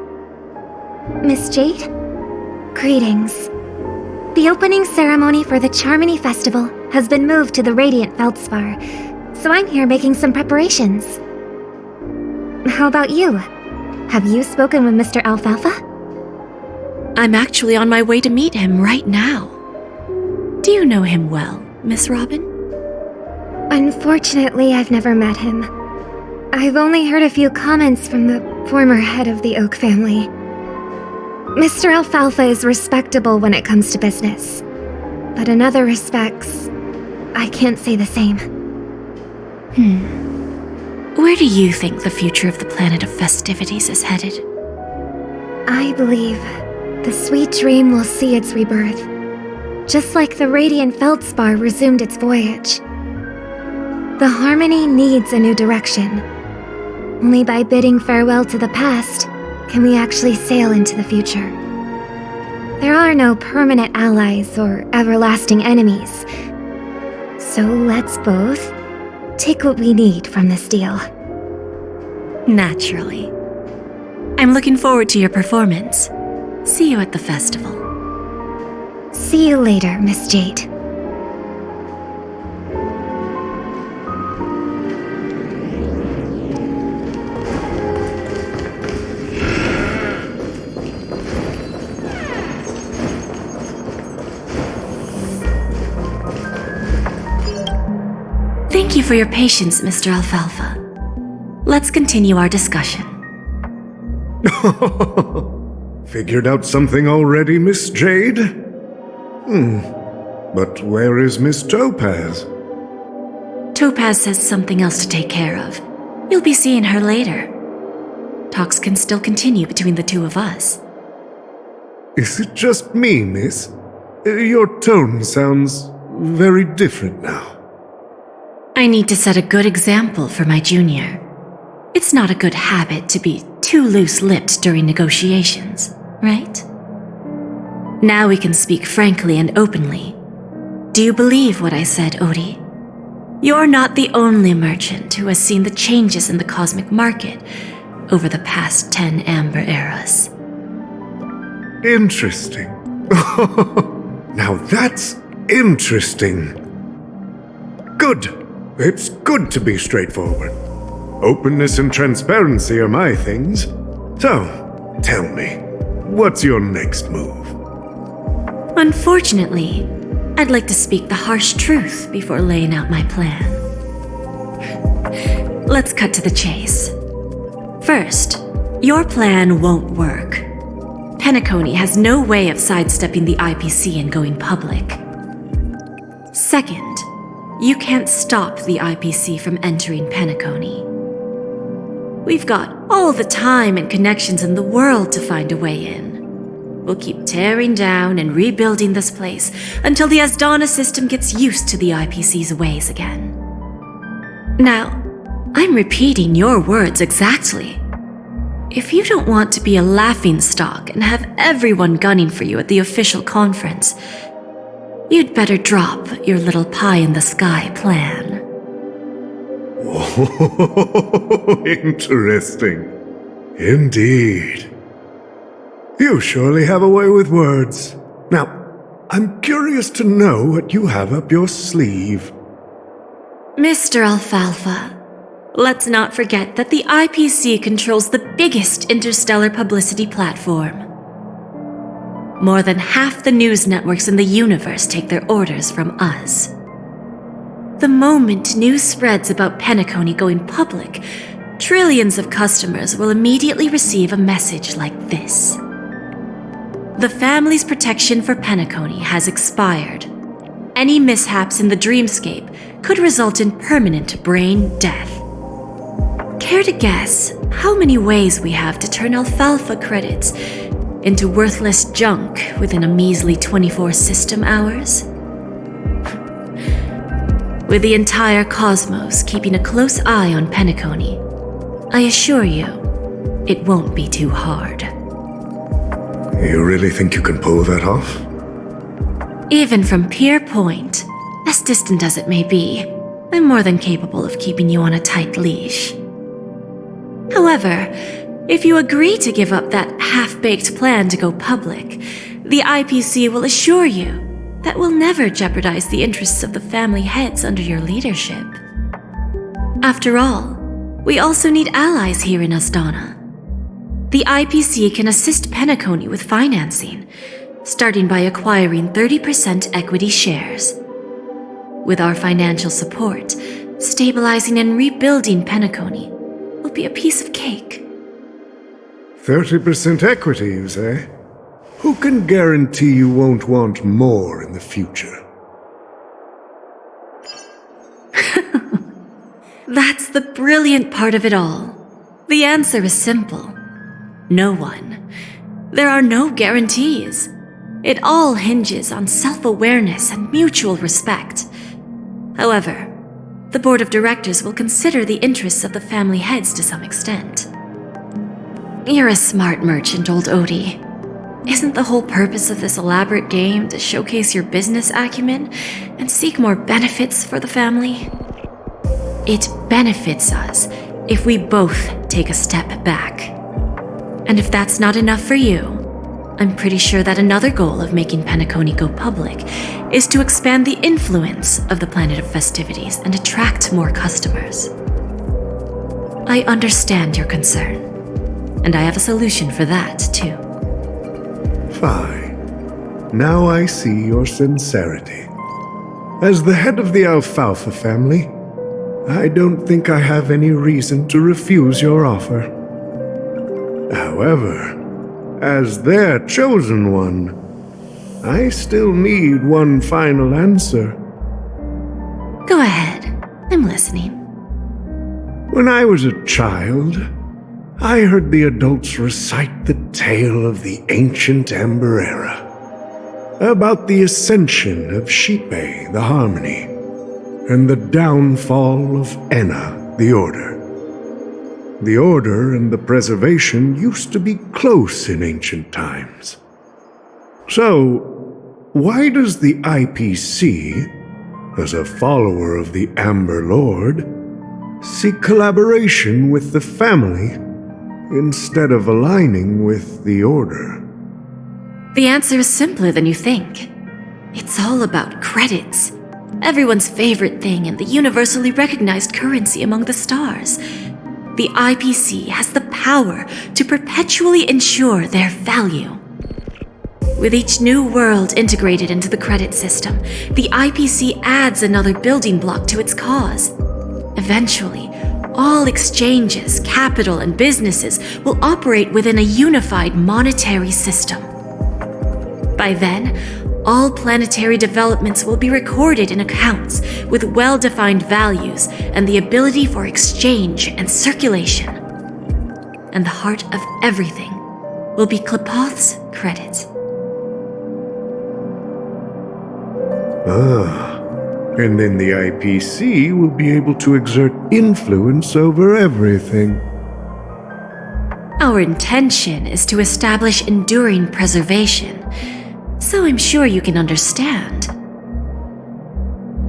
Miss Jade? Greetings. The opening ceremony for the Charmony Festival has been moved to the Radiant Feldspar, so I'm here making some preparations. How about you? Have you spoken with Mr. Alfalfa? I'm actually on my way to meet him right now. Do you know him well, Miss Robin? Unfortunately, I've never met him. I've only heard a few comments from the former head of the Oak family. Mr. Alfalfa is respectable when it comes to business, but in other respects, I can't say the same. Where do you think the future of the planet of festivities is headed? I believe the sweet dream will see its rebirth, just like the Radiant Feldspar resumed its voyage. The Harmony needs a new direction. Only by bidding farewell to the past can we actually sail into the future. There are no permanent allies or everlasting enemies. So let's both take what we need from this deal. Naturally. I'm looking forward to your performance. See you at the festival. See you later, Miss Jade. Thank you for your patience, Mr. Alfalfa. Let's continue our discussion. Figured out something already, Miss Jade? But where is Miss Topaz? Topaz has something else to take care of. You'll be seeing her later. Talks can still continue between the two of us. Is it just me, miss? Your tone sounds very different now. I need to set a good example for my junior. It's not a good habit to be too loose-lipped during negotiations, right? Now we can speak frankly and openly. Do you believe what I said, Odie? You're not the only merchant who has seen the changes in the cosmic market over the past 10 Amber Eras. Interesting. Now that's interesting. Good. It's good to be straightforward. Openness and transparency are my things. So, tell me, what's your next move? Unfortunately, I'd like to speak the harsh truth before laying out my plan. Let's cut to the chase. First, your plan won't work. Penacony has no way of sidestepping the IPC and going public. Second, you can't stop the IPC from entering Penacony. We've got all the time and connections in the world to find a way in. We'll keep tearing down and rebuilding this place until the Asdana system gets used to the IPC's ways again. Now, I'm repeating your words exactly. If you don't want to be a laughingstock and have everyone gunning for you at the official conference, you'd better drop your little pie-in-the-sky plan. Oh, interesting. Indeed. You surely have a way with words. Now, I'm curious to know what you have up your sleeve. Mr. Alfalfa, let's not forget that the IPC controls the biggest interstellar publicity platform. More than half the news networks in the universe take their orders from us. The moment news spreads about Penacony going public, trillions of customers will immediately receive a message like this. The family's protection for Penacony has expired. any mishaps in the dreamscape could result in permanent brain death. Care to guess how many ways we have to turn alfalfa credits into worthless junk within a measly 24 system hours? With the entire cosmos keeping a close eye on Penacony, I assure you, it won't be too hard. You really think you can pull that off? Even from Pier Point, as distant as it may be, I'm more than capable of keeping you on a tight leash. However, if you agree to give up that half-baked plan to go public, the IPC will assure you that we'll never jeopardize the interests of the family heads under your leadership. After all, we also need allies here in Astana. The IPC can assist Penacony with financing, starting by acquiring 30% equity shares. With our financial support, stabilizing and rebuilding Penacony will be a piece of cake. 30% equity, you say? Who can guarantee you won't want more in the future? That's the brilliant part of it all. The answer is simple. No one. There are no guarantees. It all hinges on self-awareness and mutual respect. However, the board of directors will consider the interests of the family heads to some extent. You're a smart merchant, old Odie. Isn't the whole purpose of this elaborate game to showcase your business acumen and seek more benefits for the family? It benefits us if we both take a step back. And if that's not enough for you, I'm pretty sure that another goal of making Penacony go public is to expand the influence of the Planet of Festivities and attract more customers. I understand your concern, and I have a solution for that, too. Fine. Now I see your sincerity. As the head of the Alfalfa family, I don't think I have any reason to refuse your offer. However, as their chosen one, I still need one final answer. Go ahead. I'm listening. When I was a child, I heard the adults recite the tale of the ancient Amber Era, about the ascension of Shipe, the Harmony, and the downfall of Enna, the Order. The Order and the Preservation used to be close in ancient times. So, why does the IPC, as a follower of the Amber Lord, seek collaboration with the family instead of aligning with the Order? The answer is simpler than you think. It's all about credits. Everyone's favorite thing and the universally recognized currency among the stars. The IPC has the power to perpetually ensure their value. With each new world integrated into the credit system, the IPC adds another building block to its cause. Eventually, all exchanges, capital, and businesses will operate within a unified monetary system. By then, all planetary developments will be recorded in accounts with well-defined values and the ability for exchange and circulation. And the heart of everything will be Klepoth's credit. And then the IPC will be able to exert influence over everything. Our intention is to establish enduring preservation, so I'm sure you can understand.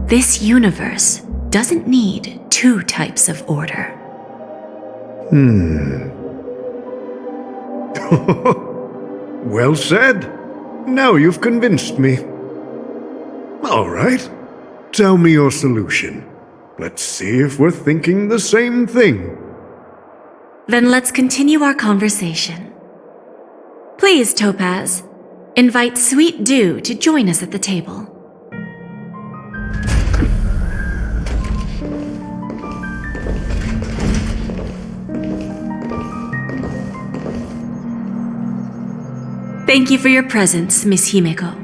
This universe doesn't need two types of order. Well said. Now you've convinced me. All right. Tell me your solution. Let's see if we're thinking the same thing. Then let's continue our conversation. Please, Topaz, invite Sweet Dew to join us at the table. Thank you for your presence, Miss Himeko.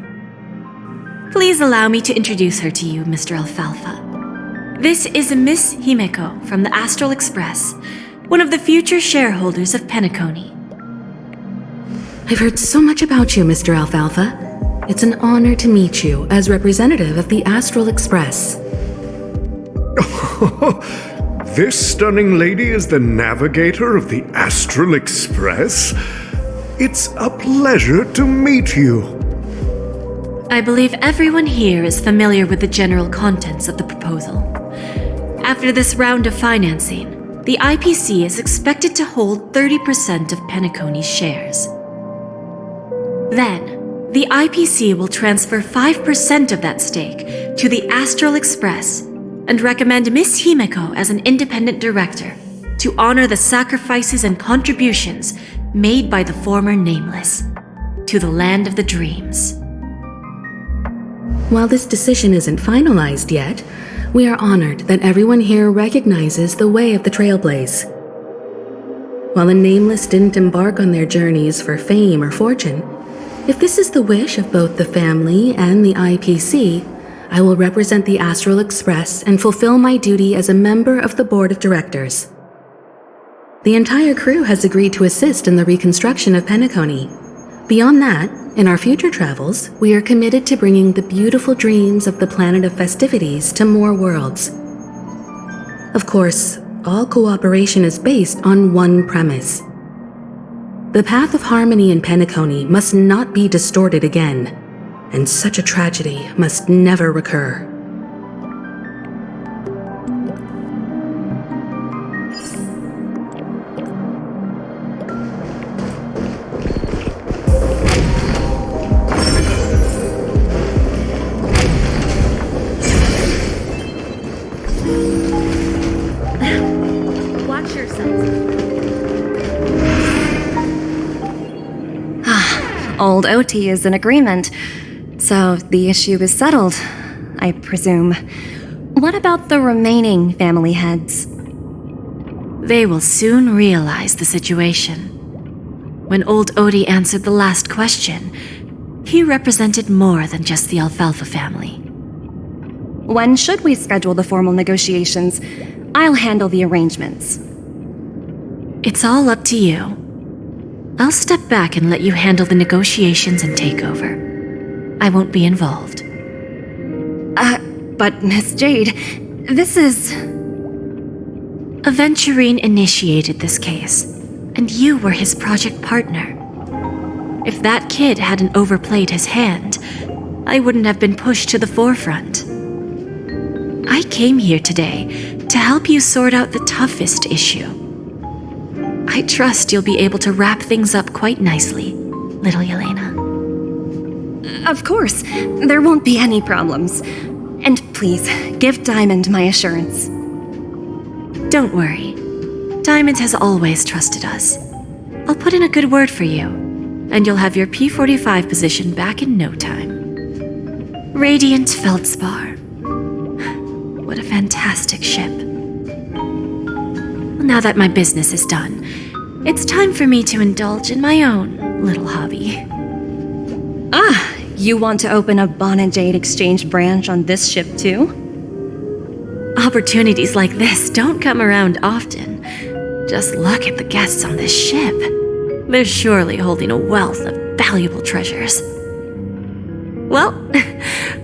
Please allow me to introduce her to you, Mr. Alfalfa. This is Miss Himeko from the Astral Express, one of the future shareholders of Penacony. I've heard so much about you, Mr. Alfalfa. It's an honor to meet you as representative of the Astral Express. This stunning lady is the navigator of the Astral Express? It's a pleasure to meet you. I believe everyone here is familiar with the general contents of the proposal. After this round of financing, the IPC is expected to hold 30% of Penacony's shares. Then, the IPC will transfer 5% of that stake to the Astral Express and recommend Miss Himeko as an independent director to honor the sacrifices and contributions made by the former Nameless to the land of the dreams. While this decision isn't finalized yet, we are honored that everyone here recognizes the way of the Trailblaze. While the Nameless didn't embark on their journeys for fame or fortune, if this is the wish of both the family and the IPC, I will represent the Astral Express and fulfill my duty as a member of the board of directors. The entire crew has agreed to assist in the reconstruction of Penacony. Beyond that, in our future travels, we are committed to bringing the beautiful dreams of the planet of festivities to more worlds. Of course, all cooperation is based on one premise. The path of harmony in Penacony must not be distorted again, and such a tragedy must never recur. Watch yourself. Old OT is in agreement, so the issue is settled, I presume. What about the remaining family heads? They will soon realize the situation. When old Odie answered the last question, he represented more than just the Alfalfa family. When should we schedule the formal negotiations? I'll handle the arrangements. It's all up to you. I'll step back and let you handle the negotiations and takeover. I won't be involved. But Miss Jade, this is... Aventurine initiated this case, and you were his project partner. If that kid hadn't overplayed his hand, I wouldn't have been pushed to the forefront. I came here today to help you sort out the toughest issue. I trust you'll be able to wrap things up quite nicely, little Yelena. Of course, there won't be any problems. And please, give Diamond my assurance. Don't worry. Diamond has always trusted us. I'll put in a good word for you, and you'll have your P-45 position back in no time. Radiant Feldspar. What a fantastic ship. Now that my business is done, it's time for me to indulge in my own little hobby. You want to open a Bon and Jade exchange branch on this ship too? Opportunities like this don't come around often. Just look at the guests on this ship. They're surely holding a wealth of valuable treasures. Well,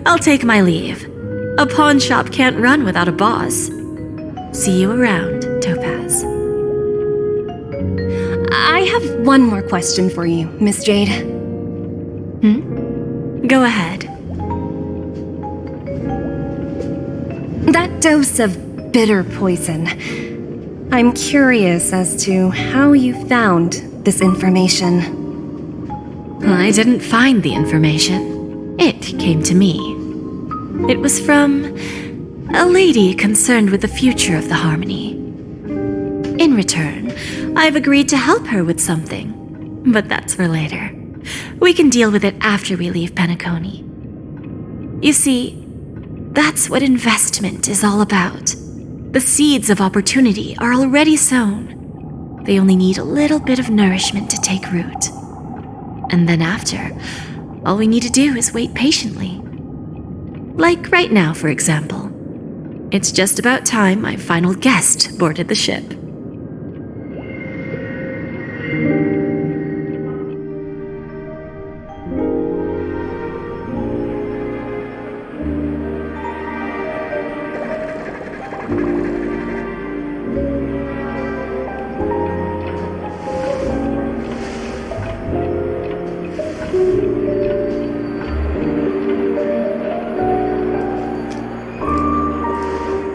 I'll take my leave. A pawn shop can't run without a boss. See you around, Topaz. I have one more question for you, Miss Jade. Go ahead. That dose of bitter poison. I'm curious as to how you found this information. I didn't find the information. It came to me. It was from a lady concerned with the future of the Harmony. In return, I've agreed to help her with something, but that's for later. We can deal with it after we leave Penacony. You see, that's what investment is all about. The seeds of opportunity are already sown. They only need a little bit of nourishment to take root. And then after, all we need to do is wait patiently. Like right now, for example. It's just about time my final guest boarded the ship.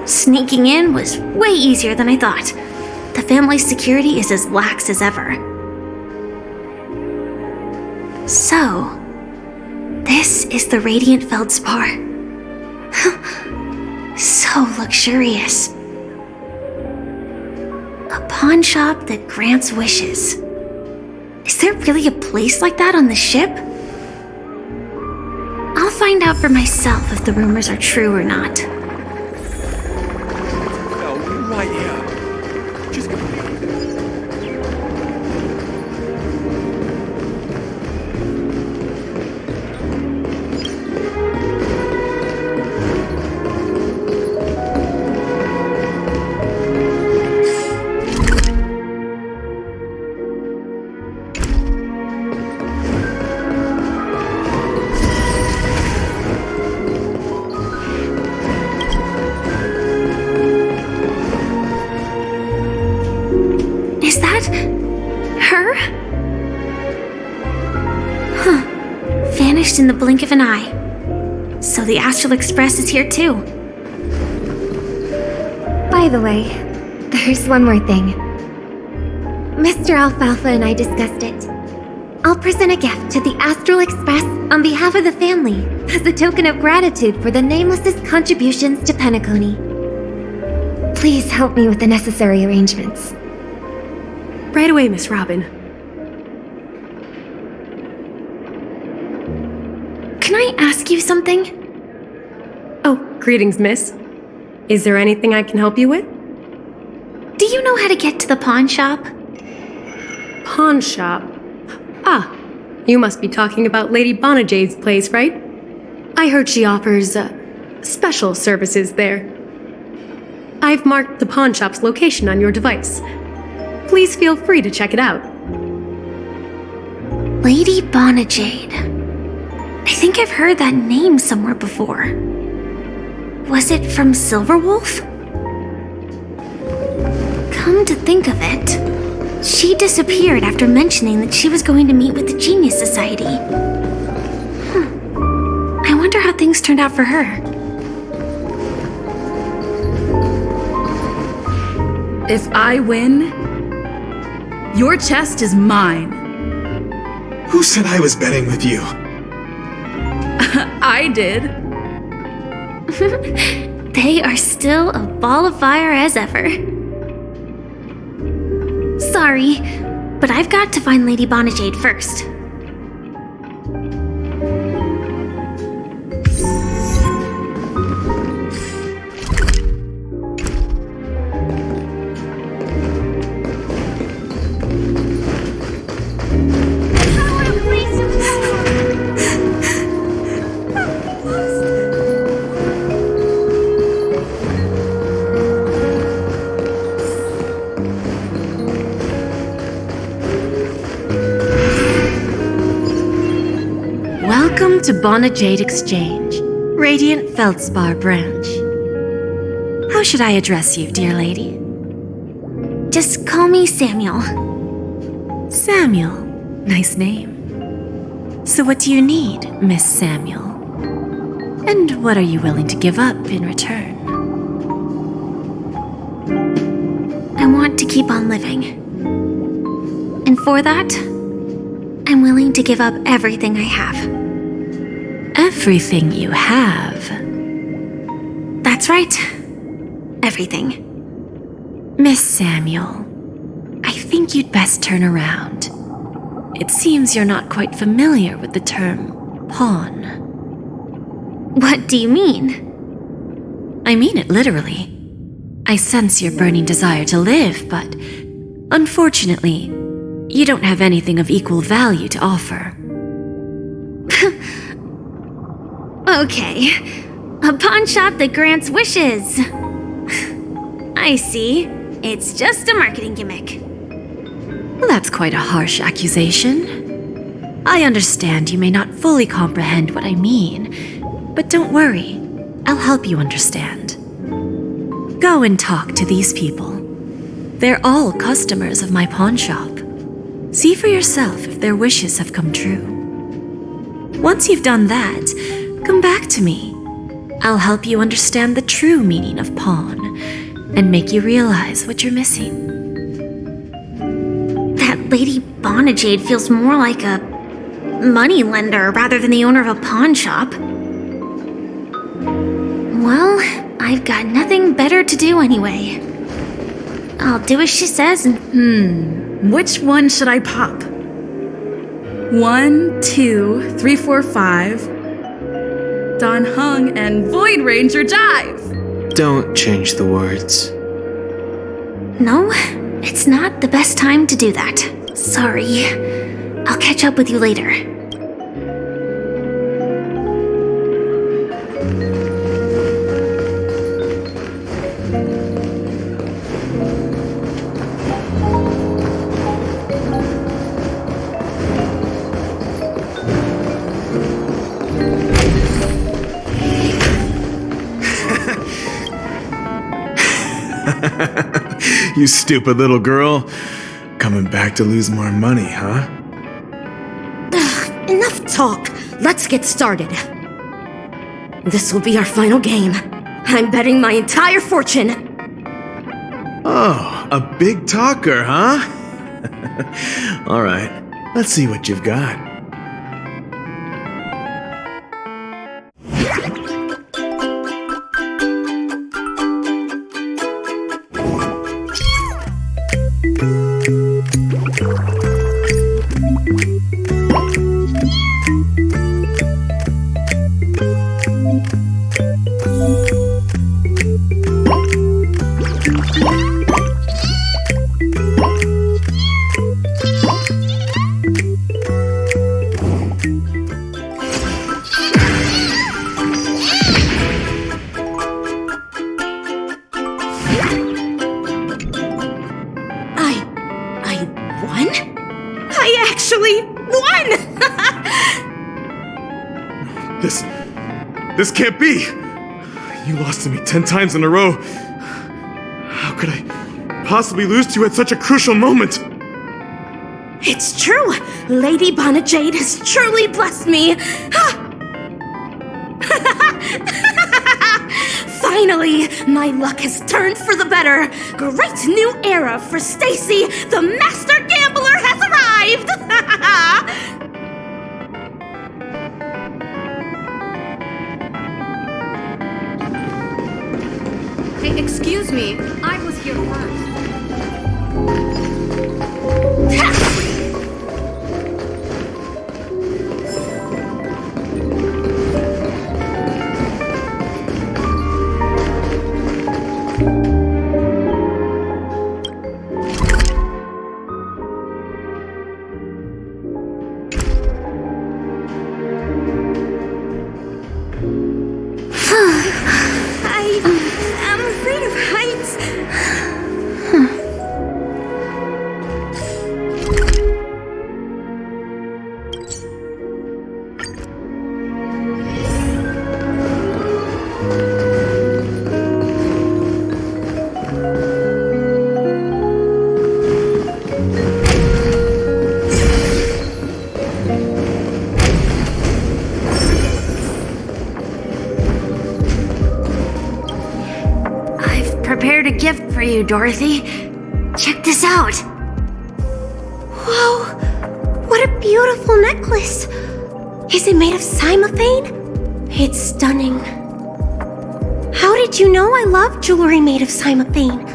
Sneaking in was way easier than I thought. The family's security is as lax as ever. So, this is the Radiant Feldspar. So luxurious. A pawn shop that grants wishes. Is there really a place like that on the ship? I'll find out for myself if the rumors are true or not. Fell right here. Just Is that her? Huh. Vanished in the blink of an eye. So the Astral Express is here too. By the way, there's one more thing. Mr. Alfalfa and I discussed it. I'll present a gift to the Astral Express on behalf of the family as a token of gratitude for the Nameless's contributions to Penacony. Please help me with the necessary arrangements. Right away, Miss Robin. Can I ask you something? Oh, greetings, miss. Is there anything I can help you with? Do you know how to get to the pawn shop? Pawn shop? Ah, you must be talking about Lady Bonajade's place, right? I heard she offers, special services there. I've marked the pawn shop's location on your device. Please feel free to check it out. Lady Bonajade. I think I've heard that name somewhere before. Was it from Silverwolf? Come to think of it, she disappeared after mentioning that she was going to meet with the Genius Society. I wonder how things turned out for her. If I win, your chest is mine. Who said I was betting with you? I did. They are still a ball of fire as ever. Sorry, but I've got to find Lady Bonajade first. Welcome to Bonajade Exchange, Radiant Feldspar Branch. How should I address you, dear lady? Just call me Samuel. Samuel. Nice name. So what do you need, Miss Samuel? And what are you willing to give up in return? I want to keep on living. And for that, I'm willing to give up everything I have. Everything you have? That's right. Everything. Miss Samuel, I think you'd best turn around. It seems you're not quite familiar with the term pawn. What do you mean? I mean it literally. I sense your burning desire to live, but unfortunately, you don't have anything of equal value to offer. Okay, a pawn shop that grants wishes. I see. It's just a marketing gimmick. That's quite a harsh accusation. I understand you may not fully comprehend what I mean, but don't worry. I'll help you understand. Go and talk to these people. They're all customers of my pawn shop. See for yourself if their wishes have come true. Once you've done that, come back to me. I'll help you understand the true meaning of pawn and make you realize what you're missing. That Lady Bonajade feels more like a money lender rather than the owner of a pawn shop. Well, I've got nothing better to do anyway. I'll do as she says and... Which one should I pop? 1, 2, 3, 4, 5. Dan Heng and Void Ranger Jive. Don't change the words. No, it's not the best time to do that. Sorry. I'll catch up with you later. You stupid little girl. Coming back to lose more money, huh? Enough talk. Let's get started. This will be our final game. I'm betting my entire fortune. Oh, a big talker, huh? All right, let's see what you've got. This can't be! You lost to me 10 times in a row. How could I possibly lose to you at such a crucial moment? It's true! Lady Bonajade has truly blessed me! Finally, my luck has turned for the better! Great new era for Stacy! The Master Gambler has arrived! Hey, excuse me. I was here first. Prepared a gift for you, Dorothy. Check this out. Whoa! What a beautiful necklace! Is it made of cymophane? It's stunning. How did you know I love jewelry made of cymophane?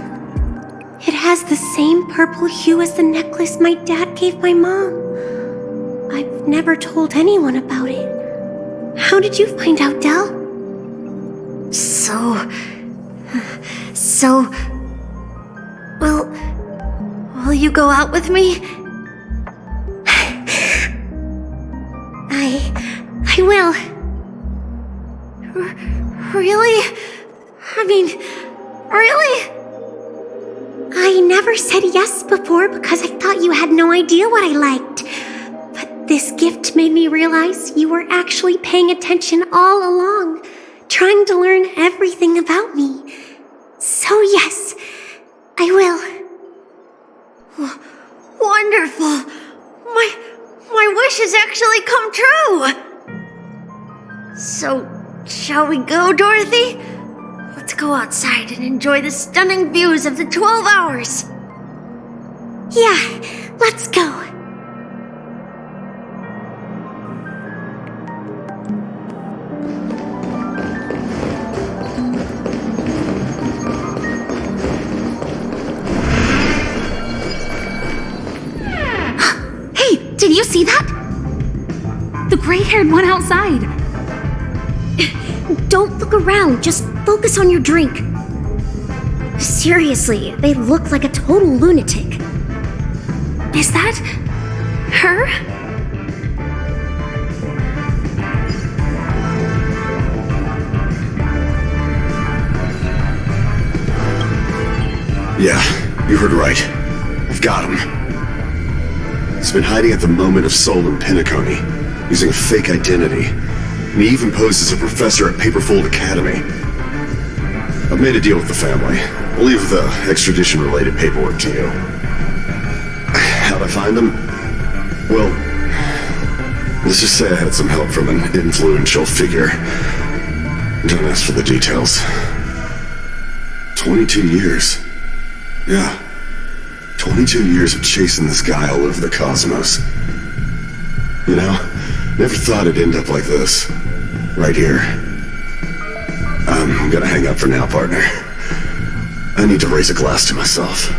It has the same purple hue as the necklace my dad gave my mom. I've never told anyone about it. How did you find out, Del? Will you go out with me? I will. Really? I mean, really? I never said yes before because I thought you had no idea what I liked. But this gift made me realize you were actually paying attention all along, trying to learn everything about me. So yes, I will. Wonderful! My wish has actually come true! So, shall we go, Dorothy? Let's go outside and enjoy the stunning views of the 12 hours. Yeah, let's go. Hey, did you see that? The gray-haired one outside. Don't look around, just focus on your drink. Seriously, they look like a total lunatic. Is that her? Yeah, you heard right. I've got him. He's been hiding at the Moment of Soul in Penacony, using a fake identity. And he even posed as a professor at Paperfold Academy. I've made a deal with the family. I'll leave the extradition-related paperwork to you. How'd I find him? Well, let's just say I had some help from an influential figure. Don't ask for the details. 22 years. Yeah. 22 years of chasing this guy all over the cosmos. You know, never thought it'd end up like this. Right here. I'm gonna hang up for now, partner. I need to raise a glass to myself.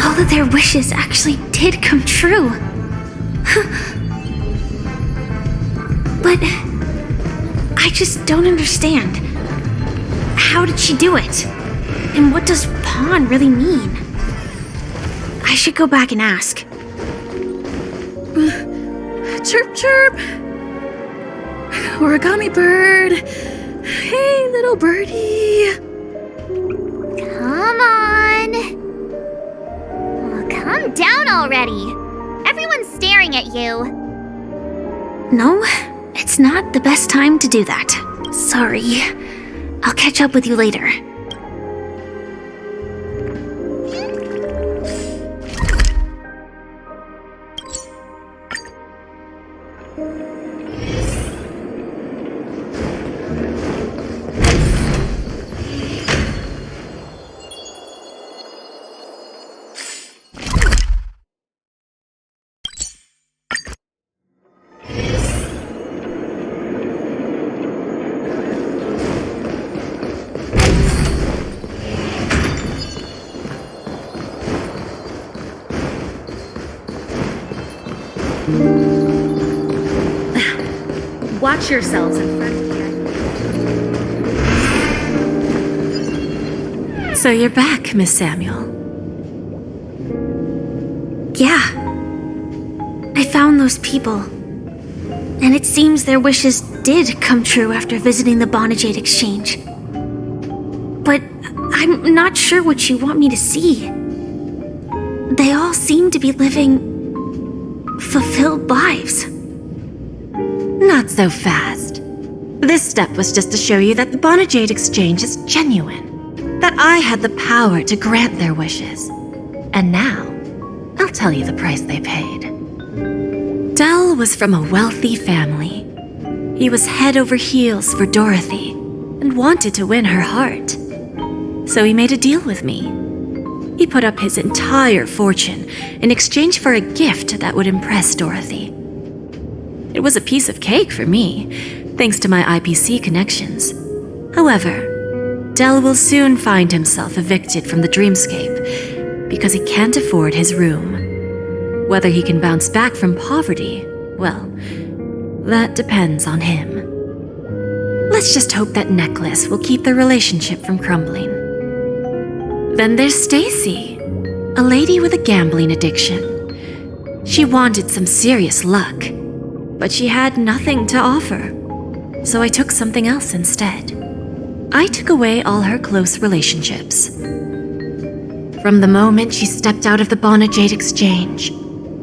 All of their wishes actually did come true. But I just don't understand. How did she do it? And what does pawn really mean? I should go back and ask. Chirp, chirp. Origami bird. Hey, little birdie. Come on. Oh, calm down already. Everyone's staring at you. No, it's not the best time to do that. Sorry. I'll catch up with you later. Watch yourselves in front of you. So you're back, Miss Samuel. Yeah. I found those people. And it seems their wishes did come true after visiting the Bonajade Exchange. But I'm not sure what you want me to see. They all seem to be living fulfilled lives. Not so fast. This step was just to show you that the Bonajade Exchange is genuine. That I had the power to grant their wishes. And now, I'll tell you the price they paid. Dell was from a wealthy family. He was head over heels for Dorothy and wanted to win her heart. So he made a deal with me. He put up his entire fortune in exchange for a gift that would impress Dorothy. It was a piece of cake for me, thanks to my IPC connections. However, Dell will soon find himself evicted from the dreamscape because he can't afford his room. Whether he can bounce back from poverty, well, that depends on him. Let's just hope that necklace will keep their relationship from crumbling. Then there's Stacy, a lady with a gambling addiction. She wanted some serious luck, but she had nothing to offer. So I took something else instead. I took away all her close relationships. From the moment she stepped out of the Bonajade Exchange,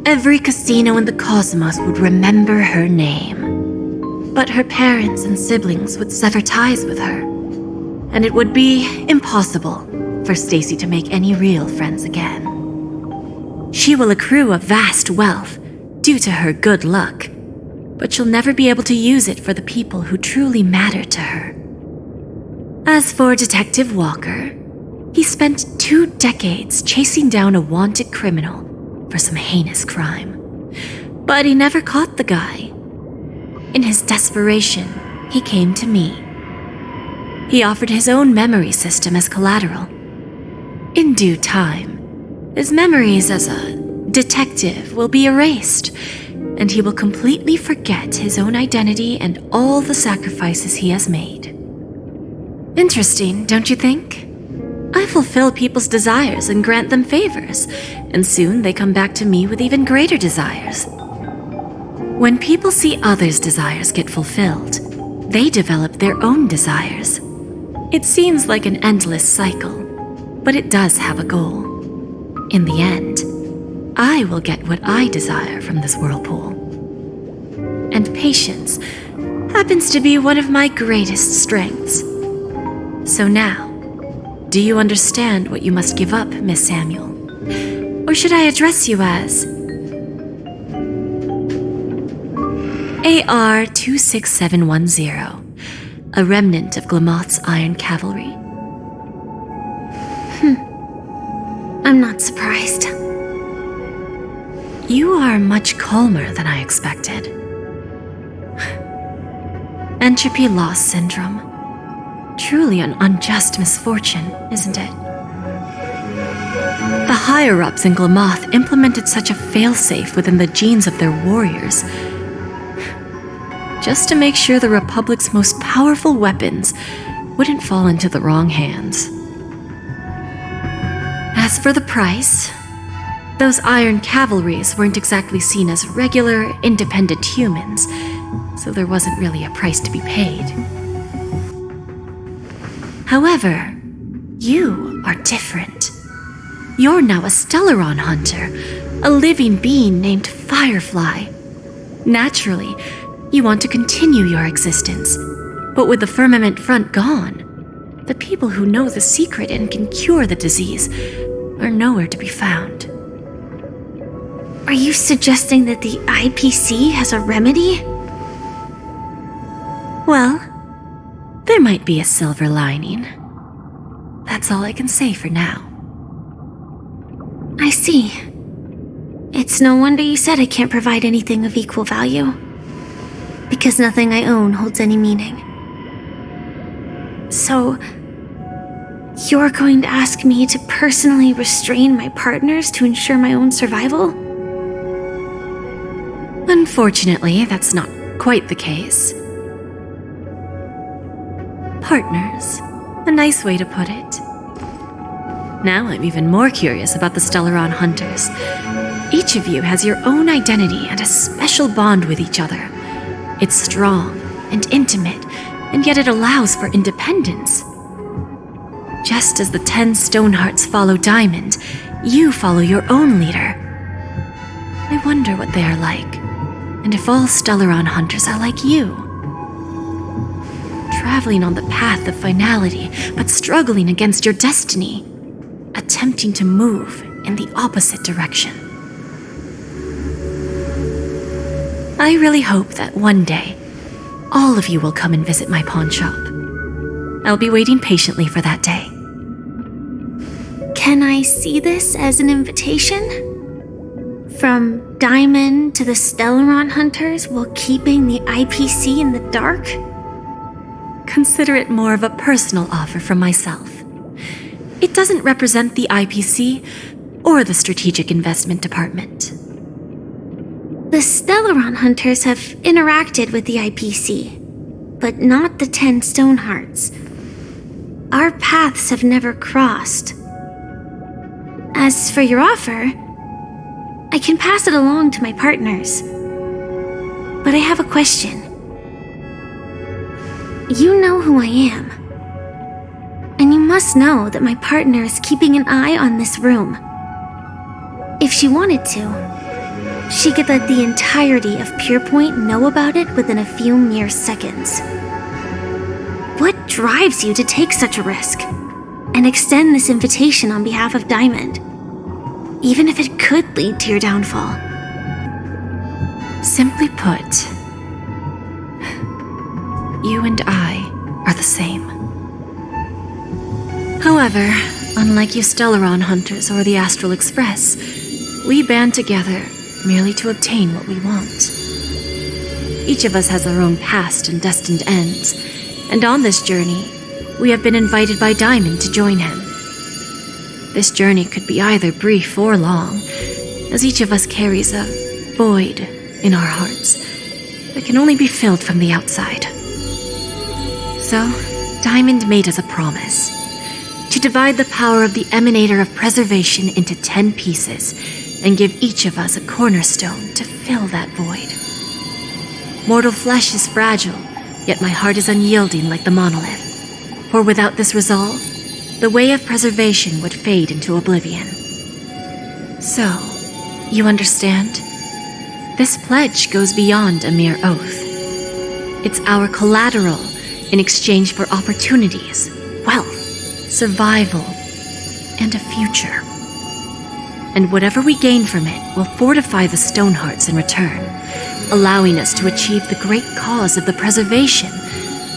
every casino in the cosmos would remember her name. But her parents and siblings would sever ties with her, and it would be impossible for Stacy to make any real friends again. She will accrue a vast wealth due to her good luck, but she'll never be able to use it for the people who truly matter to her. As for Detective Walker, he spent 2 decades chasing down a wanted criminal for some heinous crime. But he never caught the guy. In his desperation, he came to me. He offered his own memory system as collateral. In due time, his memories as a detective will be erased, and he will completely forget his own identity and all the sacrifices he has made. Interesting, don't you think? I fulfill people's desires and grant them favors, and soon they come back to me with even greater desires. When people see others' desires get fulfilled, they develop their own desires. It seems like an endless cycle, but it does have a goal. In the end, I will get what I desire from this whirlpool. And patience happens to be one of my greatest strengths. So now, do you understand what you must give up, Miss Samuel? Or should I address you as AR 26710, a remnant of Glamoth's Iron Cavalry? I'm not surprised. You are much calmer than I expected. Entropy loss syndrome. Truly an unjust misfortune, isn't it? The higher-ups in Glamoth implemented such a failsafe within the genes of their warriors, just to make sure the Republic's most powerful weapons wouldn't fall into the wrong hands. As for the price, those Iron Cavalries weren't exactly seen as regular, independent humans, so there wasn't really a price to be paid. However, you are different. You're now a Stellaron hunter, a living being named Firefly. Naturally, you want to continue your existence, but with the firmament front gone, the people who know the secret and can cure the disease are nowhere to be found. Are you suggesting that the IPC has a remedy? Well, there might be a silver lining. That's all I can say for now. I see. It's no wonder you said I can't provide anything of equal value. Because nothing I own holds any meaning. So, you're going to ask me to personally restrain my partners to ensure my own survival? Unfortunately, that's not quite the case. Partners. A nice way to put it. Now I'm even more curious about the Stellaron Hunters. Each of you has your own identity and a special bond with each other. It's strong and intimate, and yet it allows for independence. Just as the 10 Stonehearts follow Diamond, you follow your own leader. I wonder what they are like, and if all Stellaron Hunters are like you. Traveling on the path of finality, but struggling against your destiny. Attempting to move in the opposite direction. I really hope that one day, all of you will come and visit my pawn shop. I'll be waiting patiently for that day. Can I see this as an invitation? From Diamond to the Stellaron Hunters while keeping the IPC in the dark? Consider it more of a personal offer from myself. It doesn't represent the IPC or the Strategic Investment Department. The Stellaron Hunters have interacted with the IPC. but not the 10 Stonehearts. Our paths have never crossed. As for your offer, I can pass it along to my partners. But I have a question. You know who I am. And you must know that my partner is keeping an eye on this room. If she wanted to, she could let the entirety of Purepoint know about it within a few mere seconds. What drives you to take such a risk and extend this invitation on behalf of Diamond, even if it could lead to your downfall? Simply put, you and I are the same. However, unlike you Stellaron hunters or the Astral Express, we band together merely to obtain what we want. Each of us has our own past and destined ends, and on this journey, we have been invited by Diamond to join him. This journey could be either brief or long, as each of us carries a void in our hearts that can only be filled from the outside. So, Diamond made us a promise to divide the power of the Emanator of Preservation into 10 pieces and give each of us a cornerstone to fill that void. Mortal flesh is fragile, yet my heart is unyielding like the monolith. For without this resolve, the way of preservation would fade into oblivion. So, you understand? This pledge goes beyond a mere oath. It's our collateral in exchange for opportunities, wealth, survival, and a future. And whatever we gain from it will fortify the Stonehearts in return, allowing us to achieve the great cause of the preservation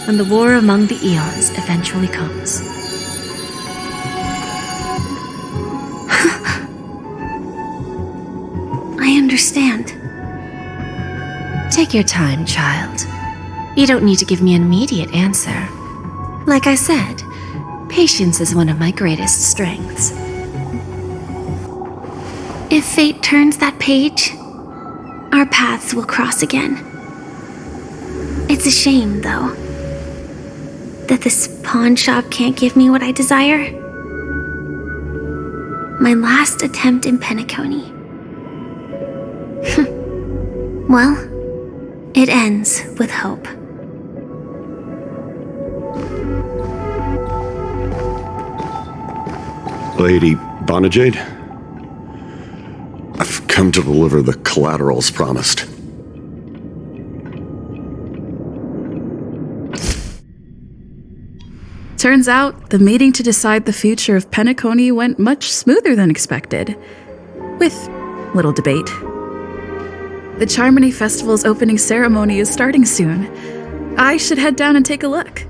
when the war among the eons eventually comes. I understand. Take your time, child. You don't need to give me an immediate answer. Like I said, patience is one of my greatest strengths. If fate turns that page, our paths will cross again. It's a shame, though, that this pawn shop can't give me what I desire. My last attempt in Penacony. Well, it ends with hope. Lady Bonajade, I've come to deliver the collaterals promised. Turns out, the meeting to decide the future of Penacony went much smoother than expected. With little debate. The Charmony Festival's opening ceremony is starting soon. I should head down and take a look.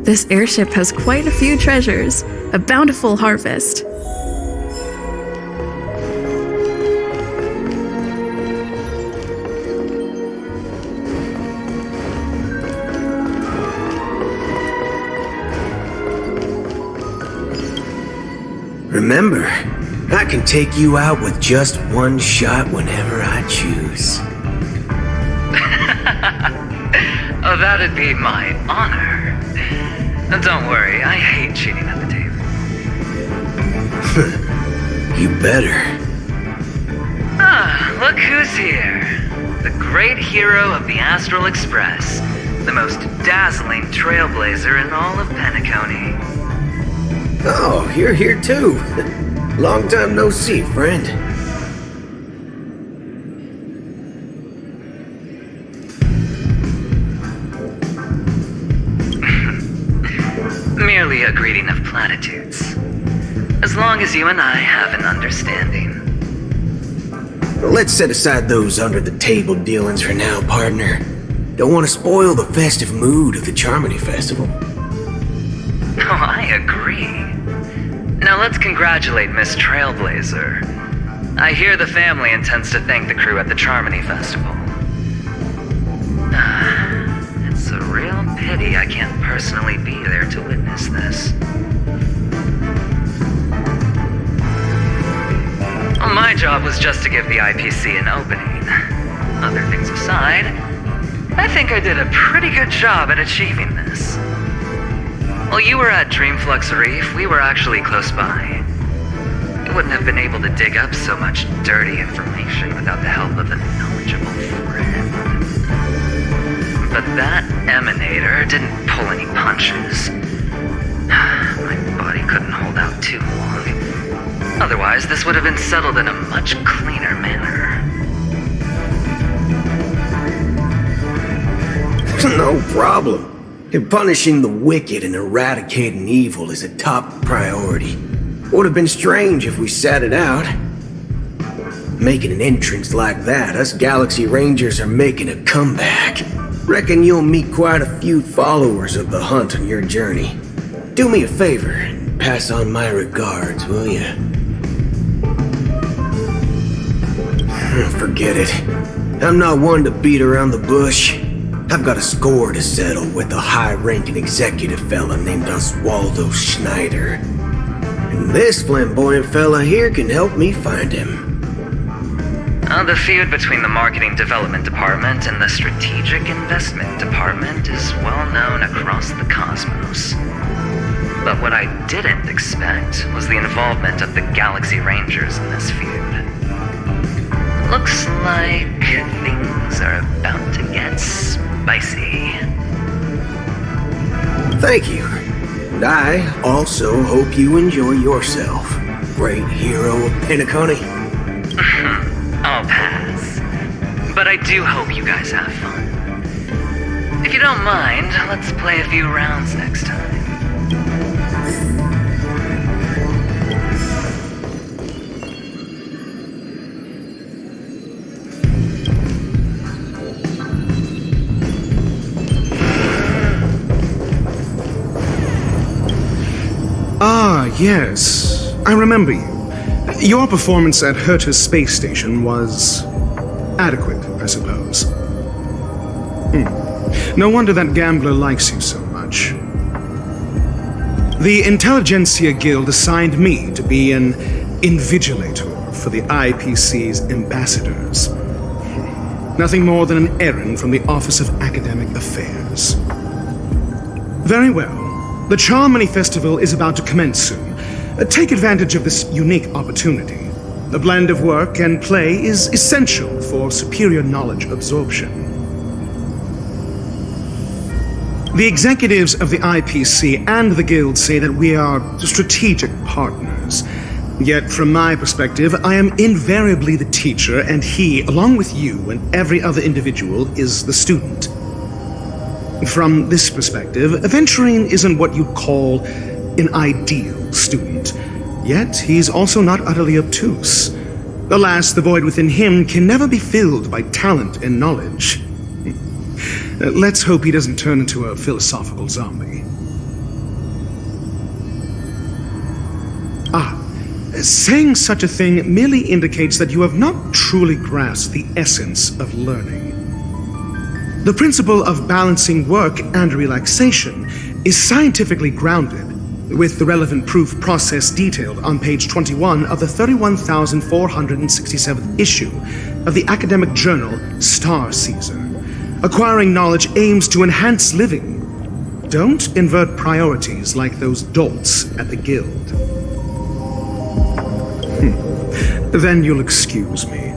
This airship has quite a few treasures, a bountiful harvest. Remember, I can take you out with just one shot whenever I choose. Oh, that'd be my honor. Don't worry, I hate cheating at the table. You better. Ah, look who's here. The great hero of the Astral Express. The most dazzling trailblazer in all of Penacony. Oh, you're here too. Long time no see, friend. Merely a greeting of platitudes. As long as you and I have an understanding. Let's set aside those under-the-table dealings for now, partner. Don't want to spoil the festive mood of the Charmony Festival. Oh, I agree. Now let's congratulate Miss Trailblazer. I hear the family intends to thank the crew at the Charmony Festival. It's a real pity I can't personally be there to witness this. Well, my job was just to give the IPC an opening. Other things aside, I think I did a pretty good job at achieving this. While you were at Dreamflux Reef, we were actually close by. You wouldn't have been able to dig up so much dirty information without the help of a knowledgeable friend. But that emanator didn't pull any punches. My body couldn't hold out too long. Otherwise, this would have been settled in a much cleaner manner. No problem. And punishing the wicked and eradicating evil is a top priority. Would have been strange if we sat it out. Making an entrance like that, us Galaxy Rangers are making a comeback. Reckon you'll meet quite a few followers of the hunt on your journey. Do me a favor and pass on my regards, will you? Forget it. I'm not one to beat around the bush. I've got a score to settle with a high-ranking executive fella named Oswaldo Schneider. And this flamboyant fella here can help me find him. The feud between the Marketing Development Department and the Strategic Investment Department is well known across the cosmos. But what I didn't expect was the involvement of the Galaxy Rangers in this feud. Looks like things are about to get spicy. Thank you. And I also hope you enjoy yourself, great hero of Penacony. I'll pass. But I do hope you guys have fun. If you don't mind, let's play a few rounds next time. Ah, yes. I remember you. Your performance at Herta's space station was adequate, I suppose. No wonder that gambler likes you so much. The Intelligentsia Guild assigned me to be an invigilator for the IPC's ambassadors. Nothing more than an errand from the Office of Academic Affairs. Very well. The Charmony Festival is about to commence soon. Take advantage of this unique opportunity. The blend of work and play is essential for superior knowledge absorption. The executives of the IPC and the Guild say that we are strategic partners. Yet, from my perspective, I am invariably the teacher, and he, along with you and every other individual, is the student. From this perspective, Aventurine isn't what you'd call an ideal student. Yet, he's also not utterly obtuse. Alas, the void within him can never be filled by talent and knowledge. Let's hope he doesn't turn into a philosophical zombie. Saying such a thing merely indicates that you have not truly grasped the essence of learning. The principle of balancing work and relaxation is scientifically grounded, with the relevant proof process detailed on page 21 of the 31,467th issue of the academic journal Star Caesar. Acquiring knowledge aims to enhance living. Don't invert priorities like those dolts at the Guild. Then you'll excuse me.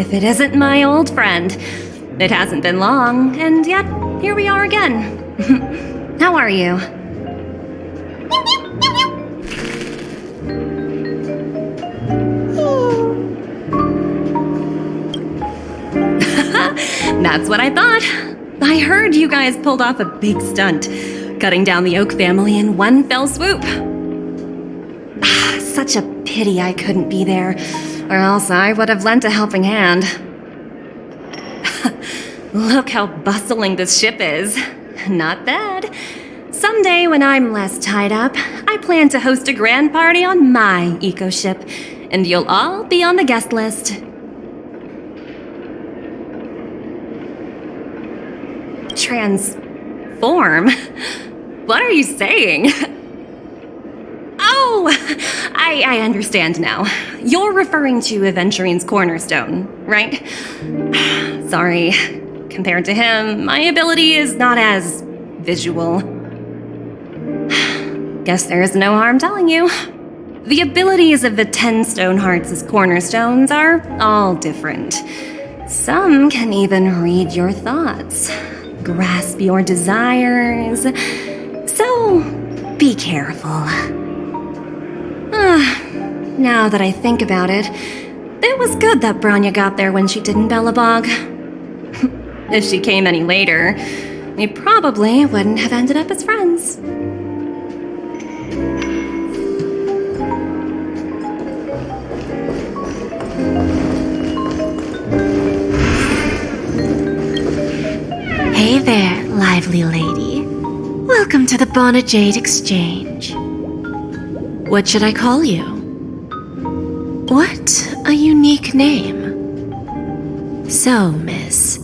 if it isn't my old friend. It hasn't been long, and yet here we are again. How are you? That's what I thought. I heard you guys pulled off a big stunt, cutting down the Oak family in one fell swoop. Such a pity I couldn't be there, or else I would have lent a helping hand. Look how bustling this ship is. Not bad. Someday when I'm less tied up, I plan to host a grand party on my eco-ship, and you'll all be on the guest list. Transform? What are you saying? Oh, I understand now. You're referring to Aventurine's cornerstone, right? Sorry. Compared to him, my ability is not as visual. Guess there's no harm telling you. The abilities of the 10 Stonehearts' cornerstones are all different. Some can even read your thoughts, grasp your desires. So, be careful. Now that I think about it, it was good that Branya got there when she did in Bellabog. If she came any later, we probably wouldn't have ended up as friends. Hey there, lively lady. Welcome to the Bonajade Exchange. What should I call you? What a unique name. So, miss,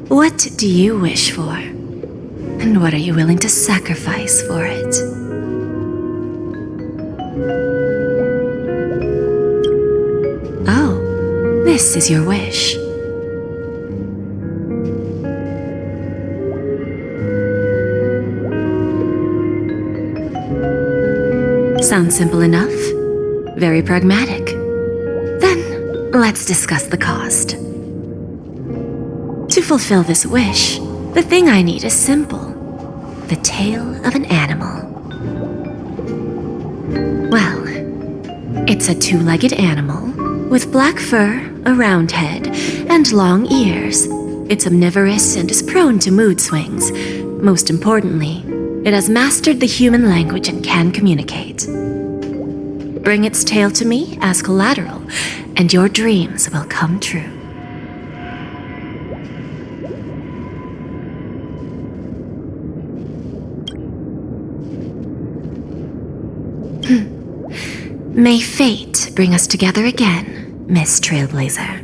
what do you wish for? And what are you willing to sacrifice for it? Oh, this is your wish. Sounds simple enough. Very pragmatic. Then, let's discuss the cost. To fulfill this wish, the thing I need is simple. The tail of an animal. Well, it's a two-legged animal with black fur, a round head, and long ears. It's omnivorous and is prone to mood swings. Most importantly, it has mastered the human language and can communicate. Bring its tail to me as collateral, and your dreams will come true. May fate bring us together again, Miss Trailblazer.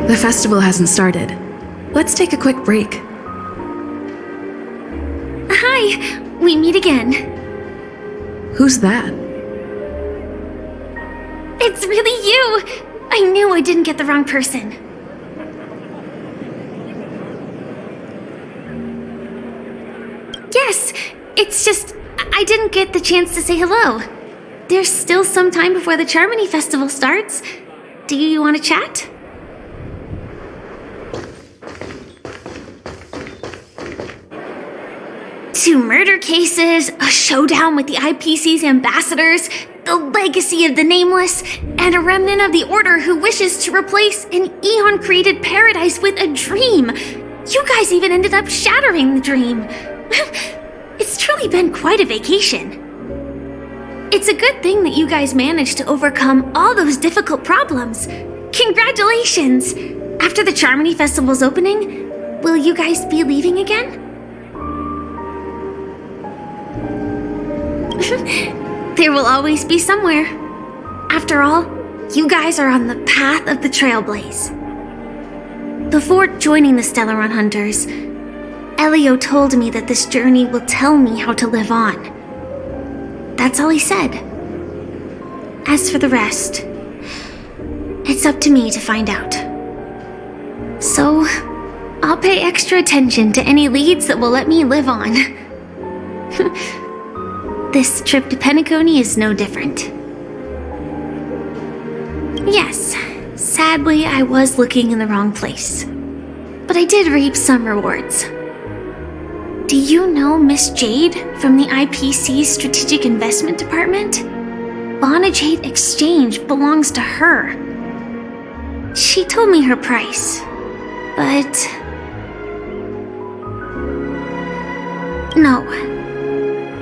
The festival hasn't started. Let's take a quick break. Hi, we meet again. Who's that? It's really you! I knew I didn't get the wrong person. Yes, it's just I didn't get the chance to say hello. There's still some time before the Charmony Festival starts. Do you want to chat? Two murder cases, a showdown with the IPC's ambassadors, the legacy of the Nameless, and a remnant of the Order who wishes to replace an eon-created paradise with a dream. You guys even ended up shattering the dream. It's truly been quite a vacation. It's a good thing that you guys managed to overcome all those difficult problems. Congratulations! After the Charmony Festival's opening, will you guys be leaving again? There will always be somewhere. After all, you guys are on the path of the Trailblaze. Before joining the Stellaron Hunters, Elio told me that this journey will tell me how to live on. That's all he said. As for the rest, it's up to me to find out. So, I'll pay extra attention to any leads that will let me live on. This trip to Penacony is no different. Yes, sadly I was looking in the wrong place. But I did reap some rewards. Do you know Miss Jade from the IPC's Strategic Investment Department? Bonajade Exchange belongs to her. She told me her price, but... no.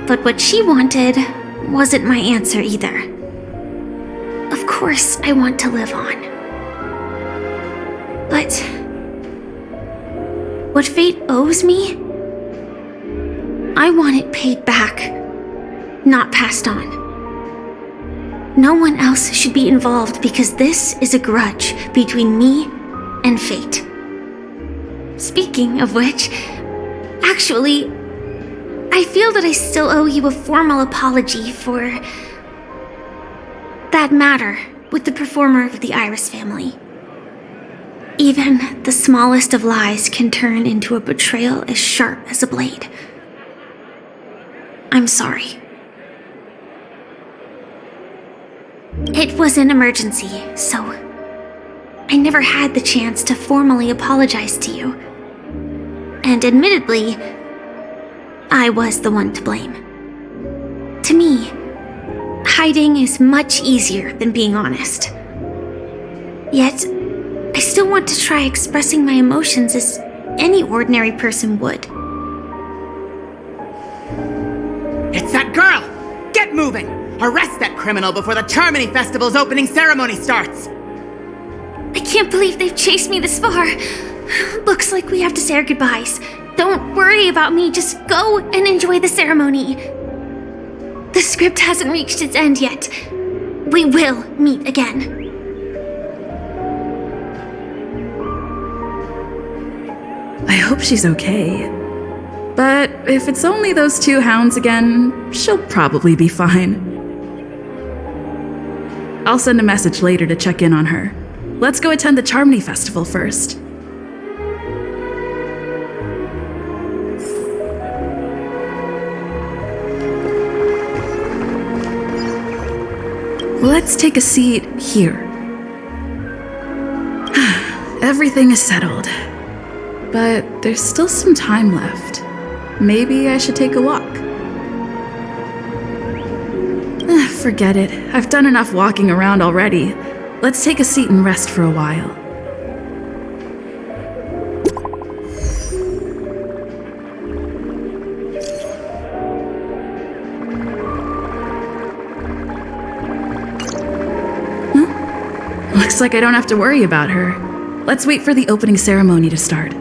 But what she wanted wasn't my answer either. Of course, I want to live on. But what fate owes me, I want it paid back, not passed on. No one else should be involved because this is a grudge between me and fate. Speaking of which, actually, I feel that I still owe you a formal apology for that matter with the performer of the Iris family. Even the smallest of lies can turn into a betrayal as sharp as a blade. I'm sorry. It was an emergency, so I never had the chance to formally apologize to you. And admittedly, I was the one to blame. To me, hiding is much easier than being honest. Yet, I still want to try expressing my emotions as any ordinary person would. It's that girl! Get moving! Arrest that criminal before the Charmony Festival's opening ceremony starts! I can't believe they've chased me this far. Looks like we have to say our goodbyes. Don't worry about me, just go and enjoy the ceremony. The script hasn't reached its end yet. We will meet again. I hope she's okay. But if it's only those two hounds again, she'll probably be fine. I'll send a message later to check in on her. Let's go attend the Charmony Festival first. Let's take a seat here. Everything is settled. But there's still some time left. Maybe I should take a walk. Forget it. I've done enough walking around already. Let's take a seat and rest for a while. Looks like I don't have to worry about her. Let's wait for the opening ceremony to start.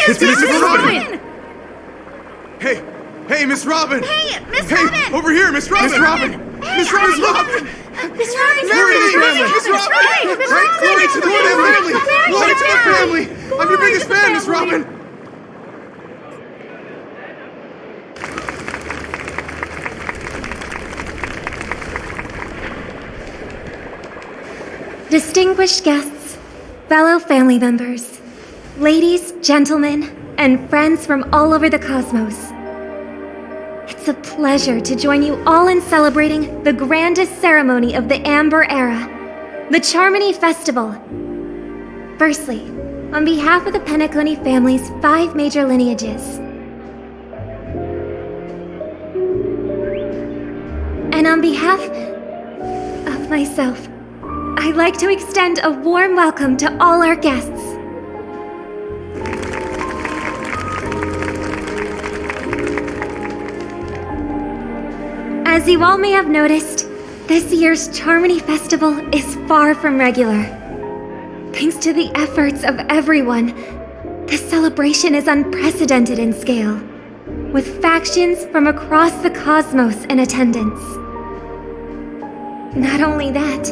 It's Miss Robin! Hey, Miss Robin! Hey, Miss Hey, Robin! over here, Miss Robin! Miss Robin! Miss Robin! Miss Robin! Glory to the family! Miss Robin! Right? Glory to the family! Glory to the family! I'm your biggest fan, Miss Robin! Distinguished guests, fellow family members, ladies, gentlemen, and friends from all over the cosmos. It's a pleasure to join you all in celebrating the grandest ceremony of the Amber Era, the Charmony Festival. Firstly, on behalf of the Penacony family's 5 major lineages, and on behalf of myself, I'd like to extend a warm welcome to all our guests. As you all may have noticed, this year's Charmony Festival is far from regular. Thanks to the efforts of everyone, this celebration is unprecedented in scale, with factions from across the cosmos in attendance. Not only that,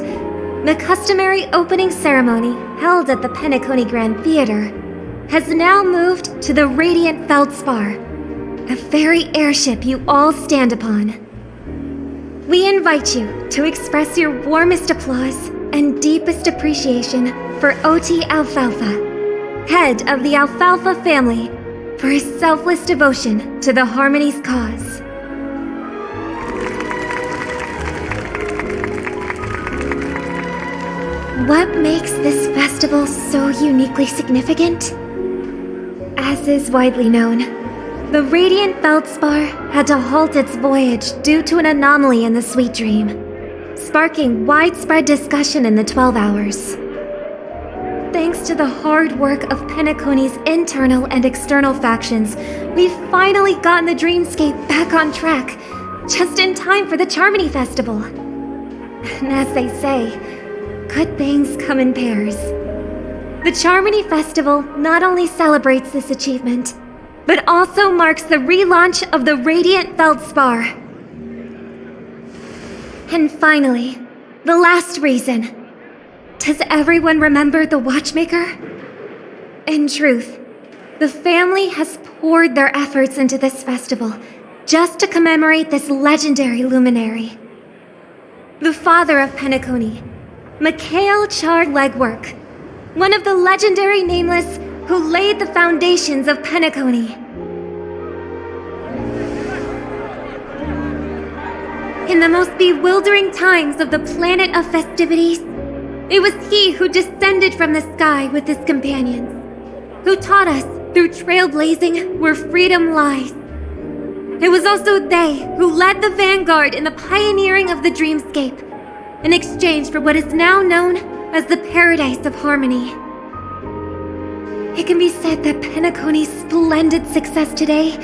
the customary opening ceremony held at the Penacony Grand Theater has now moved to the Radiant Feldspar, the very airship you all stand upon. We invite you to express your warmest applause and deepest appreciation for OT Alfalfa, head of the Alfalfa family, for his selfless devotion to the Harmony's cause. What makes this festival so uniquely significant? As is widely known, the Radiant Feldspar had to halt its voyage due to an anomaly in the Sweet Dream, sparking widespread discussion in the 12 Hours. Thanks to the hard work of Penacony's internal and external factions, we've finally gotten the dreamscape back on track, just in time for the Charmony Festival. And as they say, good things come in pairs. The Charmony Festival not only celebrates this achievement, but also marks the relaunch of the Radiant Feldspar. And finally, the last reason. Does everyone remember the Watchmaker? In truth, the family has poured their efforts into this festival just to commemorate this legendary luminary. The father of Penacony, Mikhail Chard Legwork, one of the legendary Nameless who laid the foundations of Penacony. In the most bewildering times of the planet of festivities, it was he who descended from the sky with his companions, who taught us through trailblazing where freedom lies. It was also they who led the vanguard in the pioneering of the dreamscape, in exchange for what is now known as the Paradise of Harmony. It can be said that Penacony's splendid success today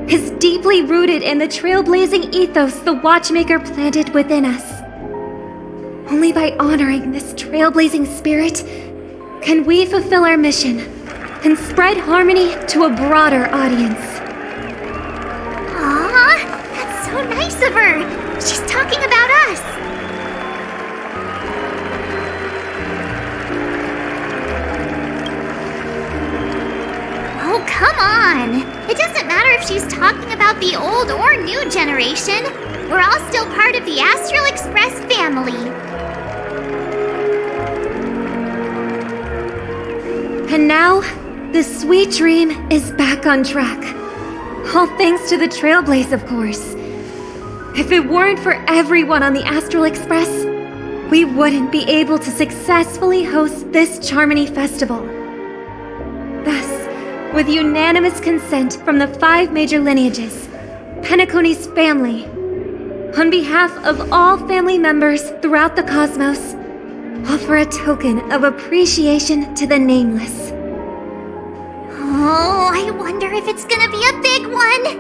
is deeply rooted in the trailblazing ethos the Watchmaker planted within us. Only by honoring this trailblazing spirit can we fulfill our mission and spread harmony to a broader audience. Aw, that's so nice of her. She's talking about us. Oh, come on! It doesn't matter if she's talking about the old or new generation. We're all still part of the Astral Express family. And now, the Sweet Dream is back on track. All thanks to the Trailblaze, of course. If it weren't for everyone on the Astral Express, we wouldn't be able to successfully host this Charmony Festival. Thus, with unanimous consent from the 5 major lineages, Penacony's family, on behalf of all family members throughout the cosmos, offer a token of appreciation to the Nameless. Oh, I wonder if it's gonna be a big one!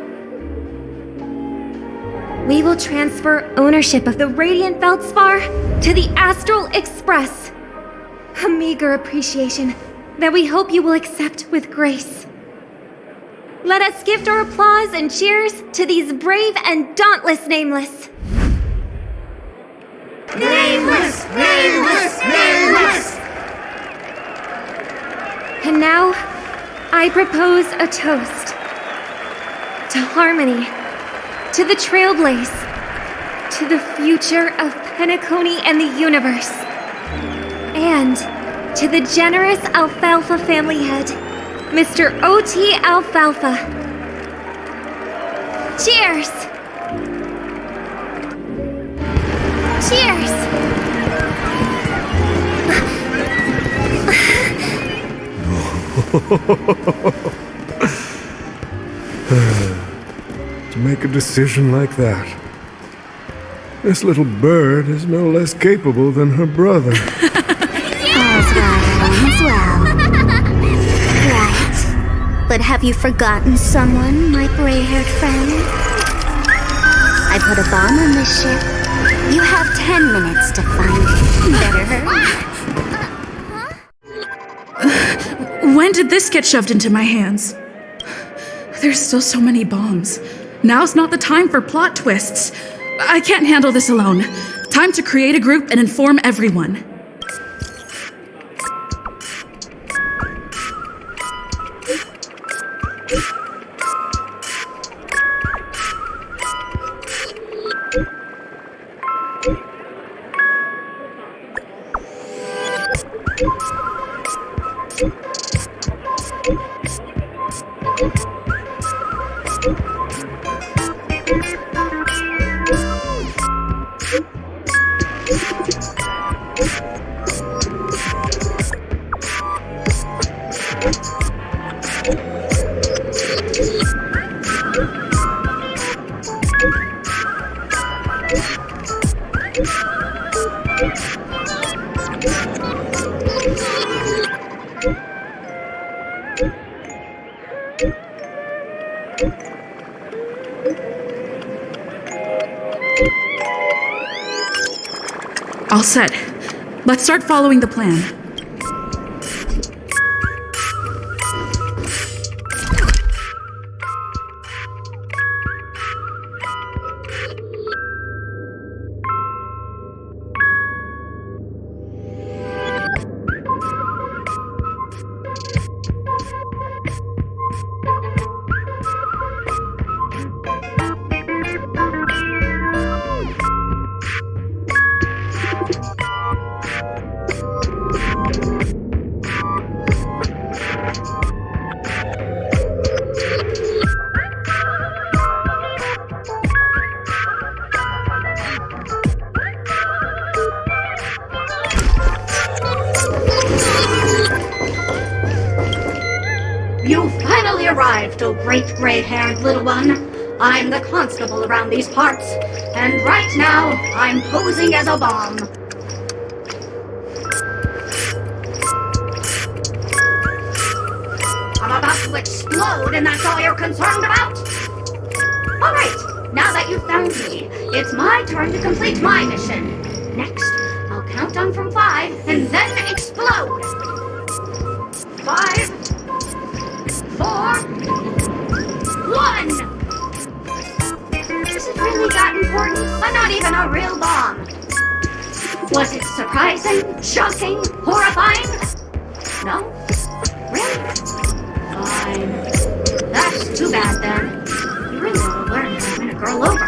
We will transfer ownership of the Radiant Feldspar to the Astral Express. A meager appreciation that we hope you will accept with grace. Let us gift our applause and cheers to these brave and dauntless Nameless. Nameless! Nameless! Nameless! And now, I propose a toast. To harmony. To the trailblaze. To the future of Penacony and the universe. And to the generous Alfalfa family head, Mr. O.T. Alfalfa. Cheers! Cheers! To make a decision like that. This little bird is no less capable than her brother. All's well. Right. But have you forgotten someone, my gray-haired friend? I put a bomb on this ship. You have 10 minutes to find it. Better hurry. When did this get shoved into my hands? There's still so many bombs. Now's not the time for plot twists. I can't handle this alone. Time to create a group and inform everyone. All set. Let's start following the plan. You finally arrived, oh great gray-haired little one. I'm the constable around these parts, and right now, I'm posing as a bomb. I'm about to explode, and that's all you're concerned about? Alright, now that you've found me, it's my turn to complete my mission. Next, I'll count down from 5, and then explode. 5, 4, 1! Is it really that important? I'm not even a real bomb. Was it surprising? Shocking? Horrifying? No? Really? Fine. That's too bad then. You really ought to learn how to win a girl over.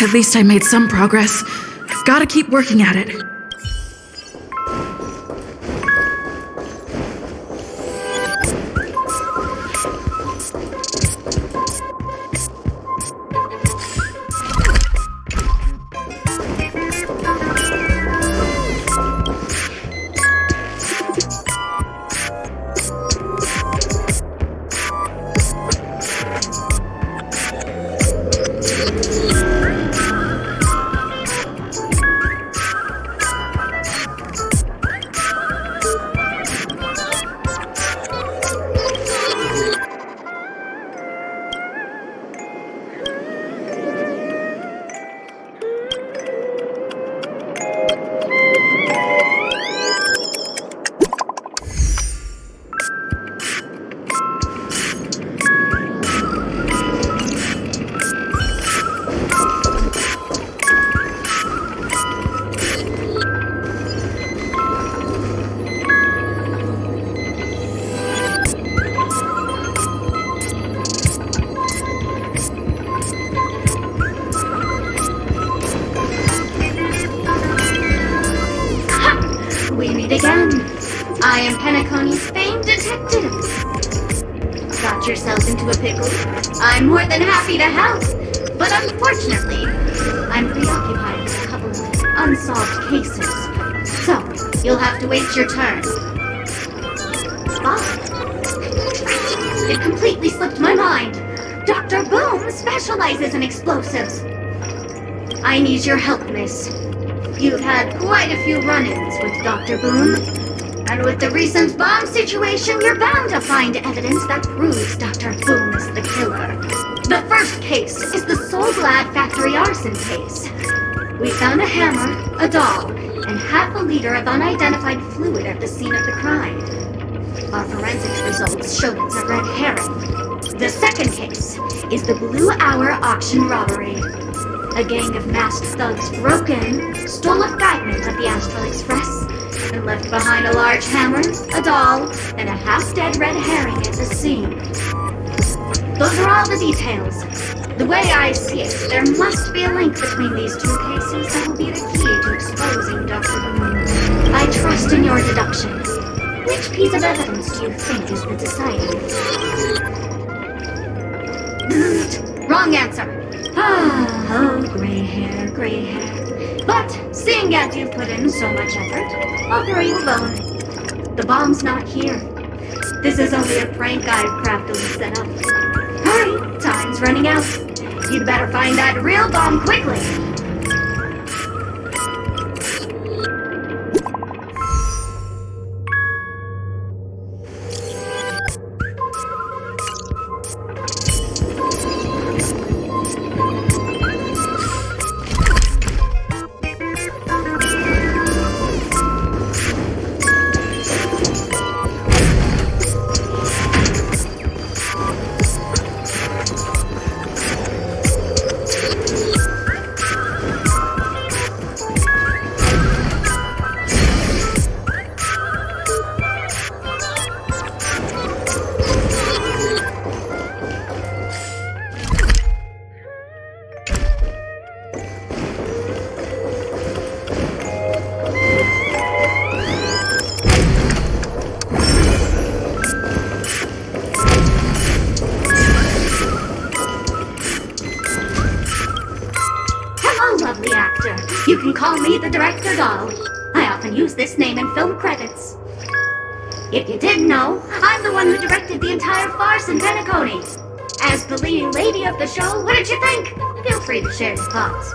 At least I made some progress. Gotta keep working at it. into a pickle, I'm more than happy to help. But unfortunately, I'm preoccupied with a couple of unsolved cases. So, you'll have to wait your turn. It completely slipped my mind. Dr. Boom specializes in explosives. I need your help, miss. You've had quite a few run-ins with Dr. Boom. And with the recent bomb situation, you're bound to find evidence that proves Dr. Boom is the killer. The first case is the Soul Glad factory arson case. We found a hammer, a doll, and half a liter of unidentified fluid at the scene of the crime. Our forensics results showed it's a red herring. The second case is the Blue Hour auction robbery. A gang of masked thugs broke in, stole a fragment of the Astral Express, and left behind a large hammer, a doll, and a half-dead red herring at the scene. Those are all the details. The way I see it, there must be a link between these two cases that will be the key to exposing Dr. Boom. I trust in your deductions. Which piece of evidence do you think is the deciding? Wrong answer. Oh, gray hair, gray hair. But, seeing as you've put in so much effort, I'll throw you a bone. The bomb's not here. This is only a prank I've craftily set up. Hurry, time's running out. You'd better find that real bomb quickly. You can call me the Director Doll. I often use this name in film credits. If you didn't know, I'm the one who directed the entire farce in Penacony. As the leading lady of the show, what did you think? Feel free to share your thoughts.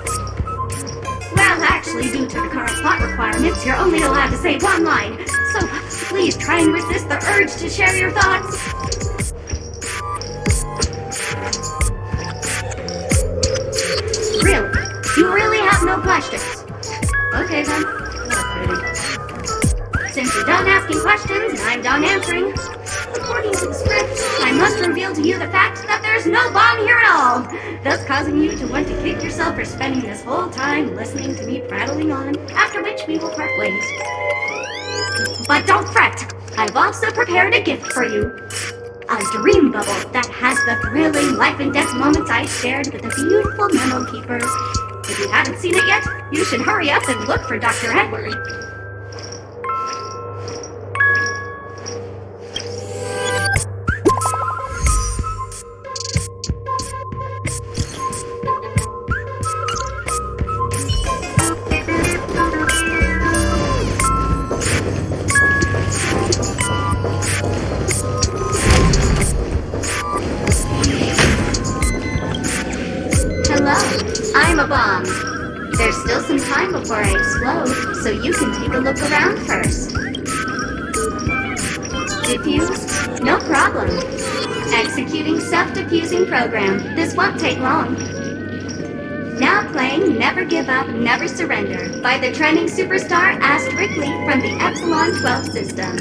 Well, actually, due to the current plot requirements, you're only allowed to say one line. So please try and resist the urge to share your thoughts. Really? You really have no questions? Okay then. Since you're done asking questions and I'm done answering, according to the script, I must reveal to you the fact that there's no bomb here at all, thus causing you to want to kick yourself for spending this whole time listening to me prattling on, after which we will part ways. But don't fret, I've also prepared a gift for you. A dream bubble that has the thrilling life and death moments I shared with the beautiful memo keeper. If you haven't seen it yet, you should hurry up and look for Dr. Edward. I'm a bomb. There's still some time before I explode, so you can take a look around first. Diffuse? No problem. Executing self-diffusing program. This won't take long. Now playing Never Give Up, Never Surrender by the trending superstar Ask Rickley from the Epsilon 12 system.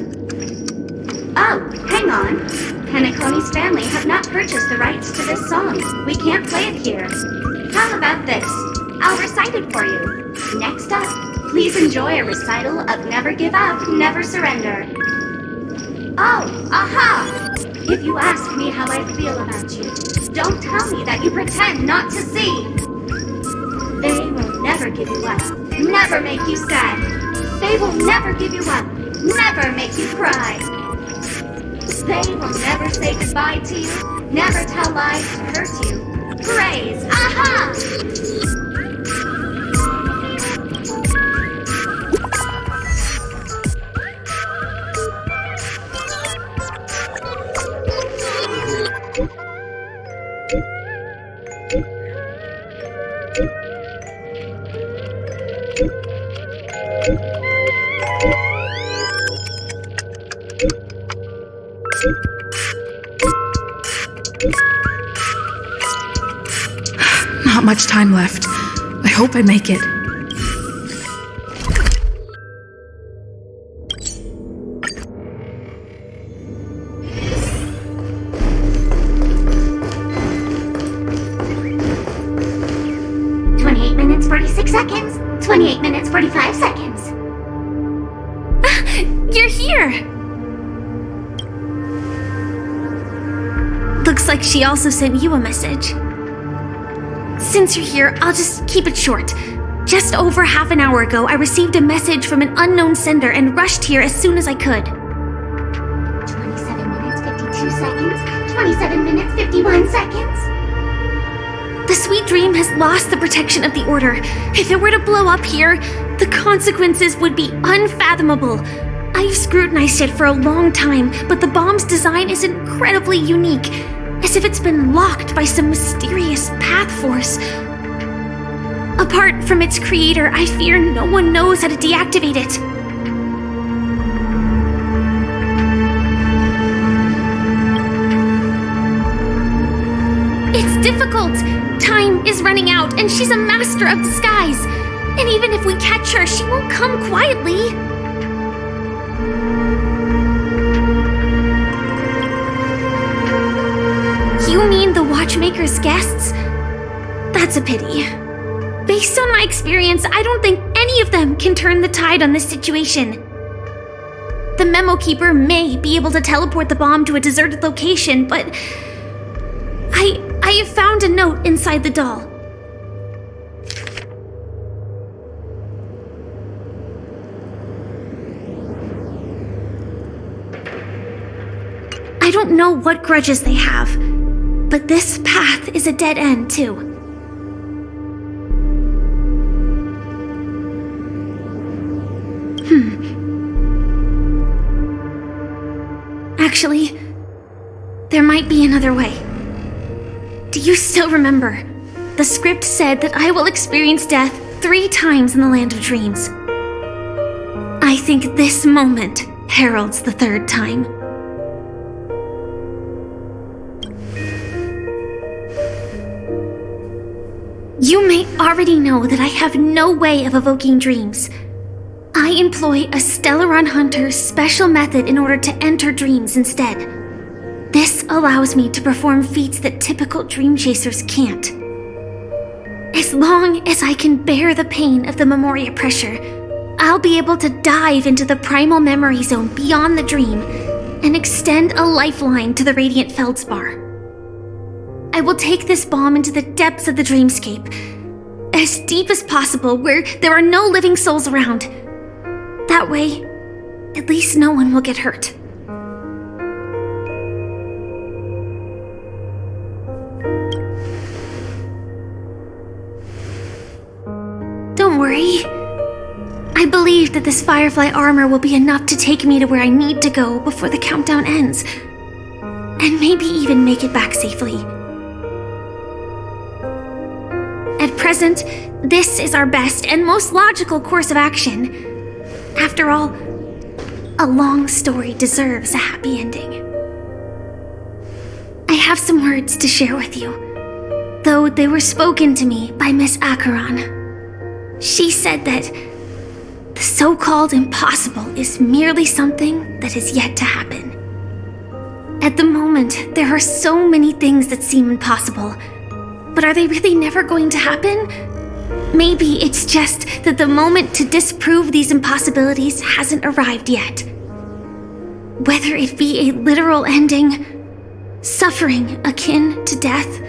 Oh, hang on. Penacony's family have not purchased the rights to this song. We can't play it here. How about this? I'll recite it for you. Next up, please enjoy a recital of Never Give Up, Never Surrender. Oh, aha! If you ask me how I feel about you, don't tell me that you pretend not to see. They will never give you up, never make you sad. They will never give you up, never make you cry. They will never say goodbye to you, Never tell lies to hurt you. Praise. Aha! Not much time left. I hope I make it. Minutes, 46 seconds. 28 minutes, 45 seconds. You're here! Looks like she also sent you a message. Since you're here, I'll just keep it short. Just over half an hour ago, I received a message from an unknown sender and rushed here as soon as I could. 27 minutes, 52 seconds. 27 minutes, 51 seconds. The sweet dream has lost the protection of the Order. If it were to blow up here, the consequences would be unfathomable. I've scrutinized it for a long time, but the bomb's design is incredibly unique, as if it's been locked by some mysterious path force. Apart from its creator, I fear no one knows how to deactivate it. It's difficult. Time is running out, and she's a master of disguise. And even if we catch her, she won't come quietly. You mean the Watchmaker's guests? That's a pity. Based on my experience, I don't think any of them can turn the tide on this situation. The Memo Keeper may be able to teleport the bomb to a deserted location, but I have found a note inside the doll. I don't know what grudges they have, but this path is a dead end, too. Actually, there might be another way. Do you still remember? The script said that I will experience death 3 times in the Land of Dreams. I think this moment heralds the 3rd time. You may already know that I have no way of evoking dreams. I employ a Stellaron Hunter's special method in order to enter dreams instead. This allows me to perform feats that typical dream chasers can't. As long as I can bear the pain of the Memoria pressure, I'll be able to dive into the primal memory zone beyond the dream and extend a lifeline to the Radiant Feldspar. I will take this bomb into the depths of the dreamscape, as deep as possible where there are no living souls around. That way, at least no one will get hurt. Don't worry. I believe that this Firefly armor will be enough to take me to where I need to go before the countdown ends, and maybe even make it back safely. At present, this is our best and most logical course of action. After all, a long story deserves a happy ending. I have some words to share with you, though they were spoken to me by Miss Acheron. She said that the so-called impossible is merely something that is yet to happen. At the moment, there are so many things that seem impossible, but are they really never going to happen? Maybe it's just that the moment to disprove these impossibilities hasn't arrived yet. Whether it be a literal ending, suffering akin to death,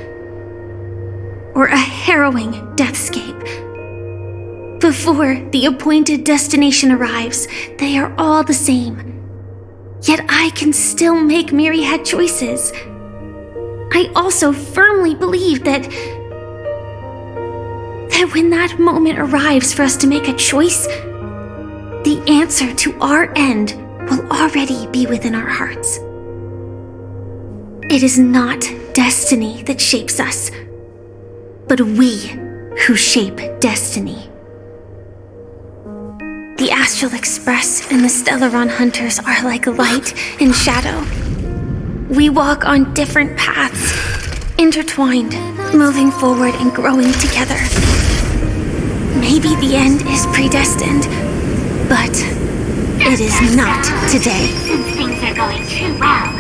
or a harrowing deathscape. Before the appointed destination arrives, they are all the same. Yet I can still make myriad choices. I also firmly believe that when that moment arrives for us to make a choice, the answer to our end will already be within our hearts. It is not destiny that shapes us, but we who shape destiny. The Astral Express and the Stellaron Hunters are like light and shadow. We walk on different paths, intertwined, moving forward and growing together. Maybe the end is predestined, but it is not today. Since things are going too well,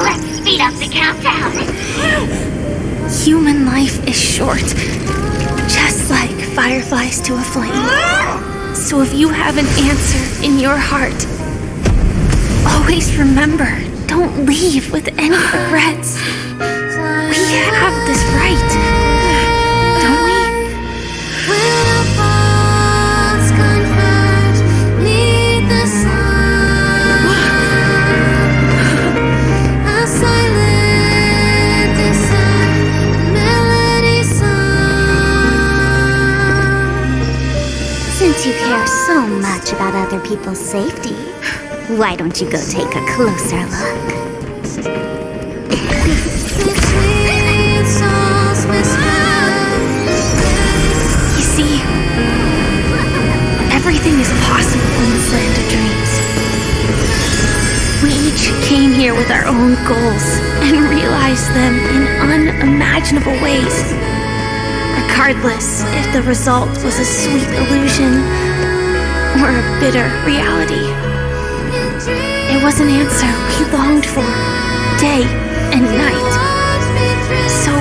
let's speed up the countdown. Human life is short, just like fireflies to a flame. So if you have an answer in your heart, always remember, don't leave with any regrets. We have this right, don't we? Since you care so much about other people's safety, why don't you go take a closer look? You see, everything is possible in this land of dreams. We each came here with our own goals and realized them in unimaginable ways. Regardless if the result was a sweet illusion or a bitter reality. It was an answer we longed for, day and night. So,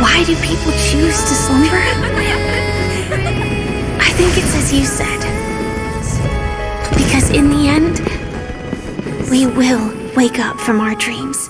why do people choose to slumber? I think it's as you said. Because in the end, we will wake up from our dreams.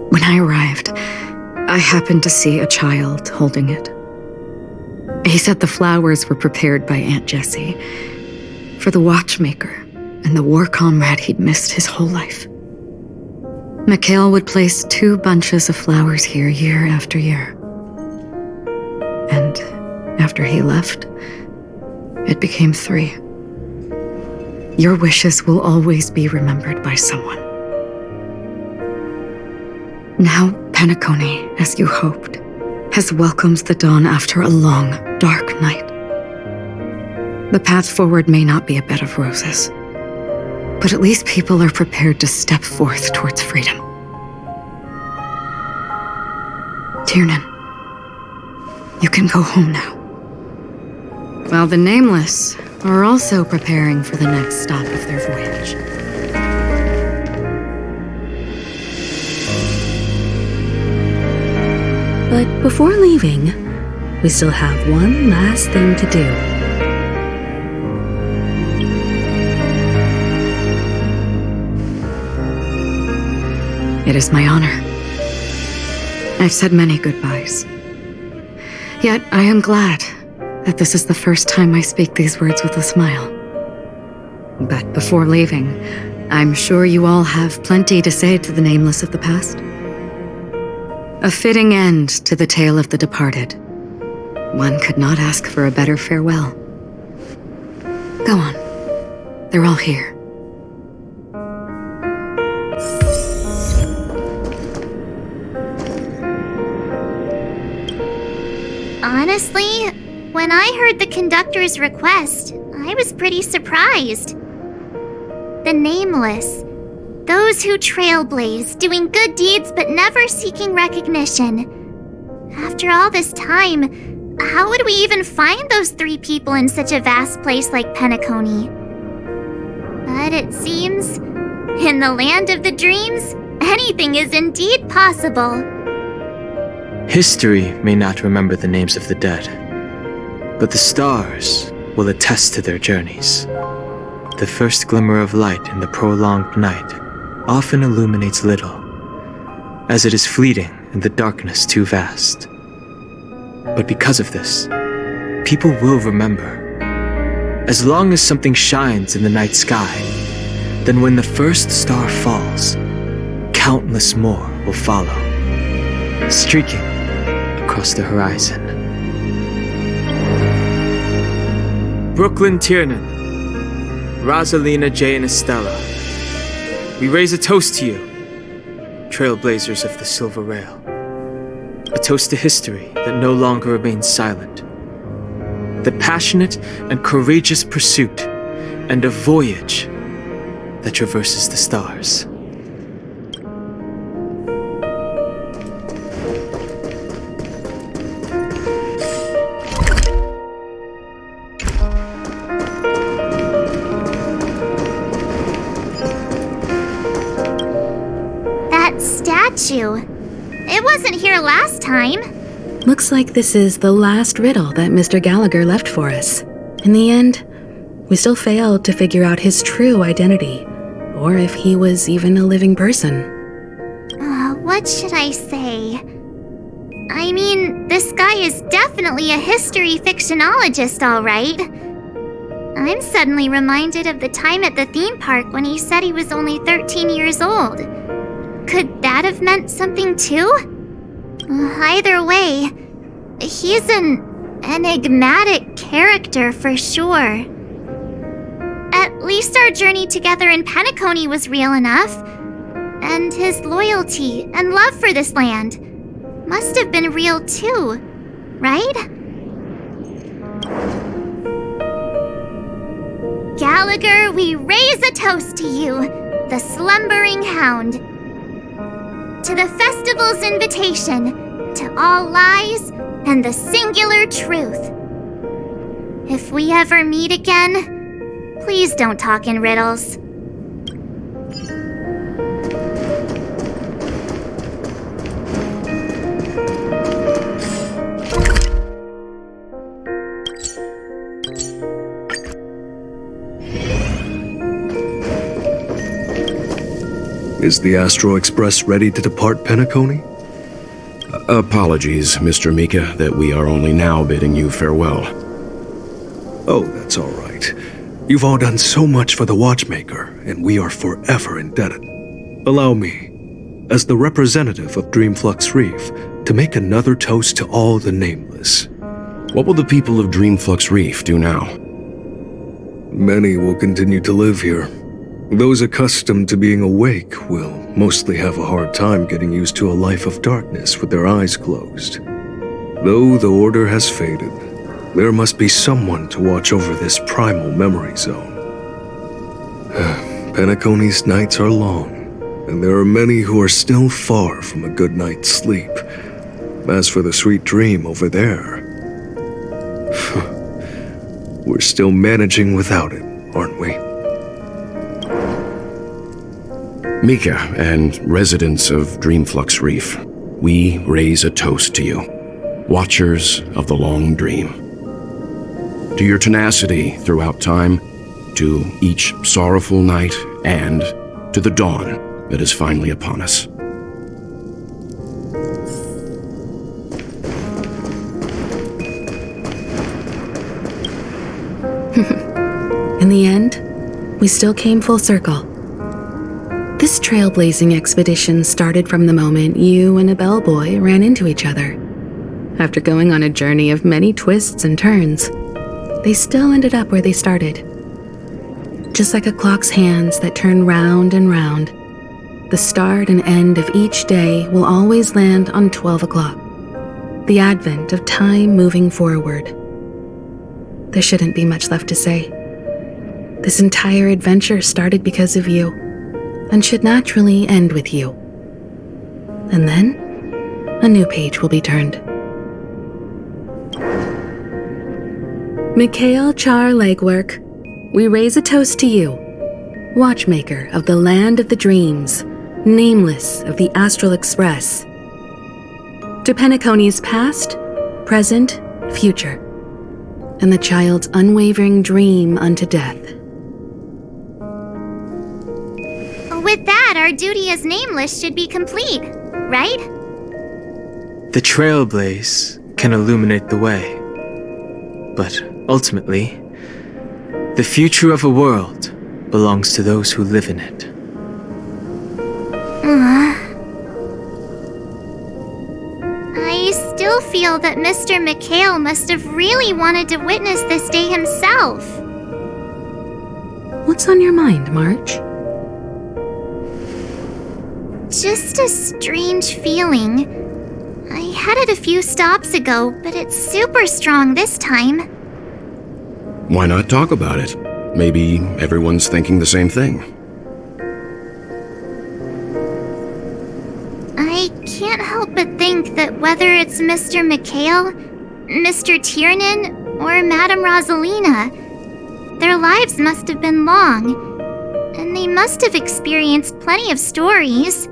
When I arrived, I happened to see a child holding it. He said the flowers were prepared by Aunt Jessie for the watchmaker and the war comrade he'd missed his whole life. Mikhail would place 2 bunches of flowers here year after year. And after he left, it became 3. Your wishes will always be remembered by someone. Now, Penacony, as you hoped, has welcomed the dawn after a long, dark night. The path forward may not be a bed of roses, but at least people are prepared to step forth towards freedom. Tiernan, you can go home now. While the Nameless are also preparing for the next stop of their voyage. But before leaving, we still have one last thing to do. It is my honor. I've said many goodbyes. Yet I am glad that this is the first time I speak these words with a smile. But before leaving, I'm sure you all have plenty to say to the Nameless of the past. A fitting end to the tale of the departed. One could not ask for a better farewell. Go on. They're all here. Honestly, when I heard the conductor's request, I was pretty surprised. The Nameless. Those who trailblaze, doing good deeds but never seeking recognition. After all this time, how would we even find those 3 people in such a vast place like Penacony? But it seems, in the land of the dreams, anything is indeed possible. History may not remember the names of the dead, But the stars will attest to their journeys. The first glimmer of light in the prolonged night often illuminates little, as it is fleeting in the darkness too vast. But because of this, people will remember. As long as something shines in the night sky, then when the first star falls, countless more will follow, streaking across the horizon. Brooklyn Tiernan, Rosalina J. and Estella, we raise a toast to you, trailblazers of the Silver Rail. A toast to history that no longer remains silent. The passionate and courageous pursuit, and a voyage that traverses the stars. That statue. It wasn't here last time. Looks like this is the last riddle that Mr. Gallagher left for us. In the end, we still failed to figure out his true identity, or if he was even a living person. What should I say? I mean, this guy is definitely a history fictionologist, all right. I'm suddenly reminded of the time at the theme park when he said he was only 13 years old. Could that have meant something too? Either way, he's an enigmatic character for sure. At least our journey together in Penacony was real enough. And his loyalty and love for this land must have been real too, right? Gallagher, we raise a toast to you, the slumbering hound. To the festival's invitation, to all lies and the singular truth. If we ever meet again, please don't talk in riddles. Is the Astro Express ready to depart Penacony? Apologies, Mr. Mika, that we are only now bidding you farewell. Oh, that's all right. You've all done so much for the Watchmaker, and we are forever indebted. Allow me, as the representative of Dreamflux Reef, to make another toast to all the nameless. What will the people of Dreamflux Reef do now? Many will continue to live here. Those accustomed to being awake will mostly have a hard time getting used to a life of darkness with their eyes closed. Though the order has faded, there must be someone to watch over this primal memory zone. Penacony's nights are long, and there are many who are still far from a good night's sleep. As for the sweet dream over there, we're still managing without it, aren't we? Mika and residents of Dreamflux Reef, we raise a toast to you, watchers of the long dream. To your tenacity throughout time, to each sorrowful night, and to the dawn that is finally upon us. In the end, we still came full circle. This trailblazing expedition started from the moment you and a bellboy ran into each other. After going on a journey of many twists and turns, they still ended up where they started. Just like a clock's hands that turn round and round, the start and end of each day will always land on 12 o'clock, the advent of time moving forward. There shouldn't be much left to say. This entire adventure started because of you, and should naturally end with you. And then, a new page will be turned. Mikhail Char Legwork, we raise a toast to you, watchmaker of the land of the dreams, nameless of the Astral Express. To Penacony's past, present, future. and the child's unwavering dream unto death. With that, our duty as Nameless should be complete, right? The trailblaze can illuminate the way. But ultimately, the future of a world belongs to those who live in it. I still feel that Mr. McHale must have really wanted to witness this day himself. What's on your mind, March? Just a strange feeling. I had it a few stops ago, but it's super strong this time. Why not talk about it? Maybe everyone's thinking the same thing. I can't help but think that whether it's Mr. McHale, Mr. Tiernan, or Madame Rosalina, their lives must have been long, and they must have experienced plenty of stories.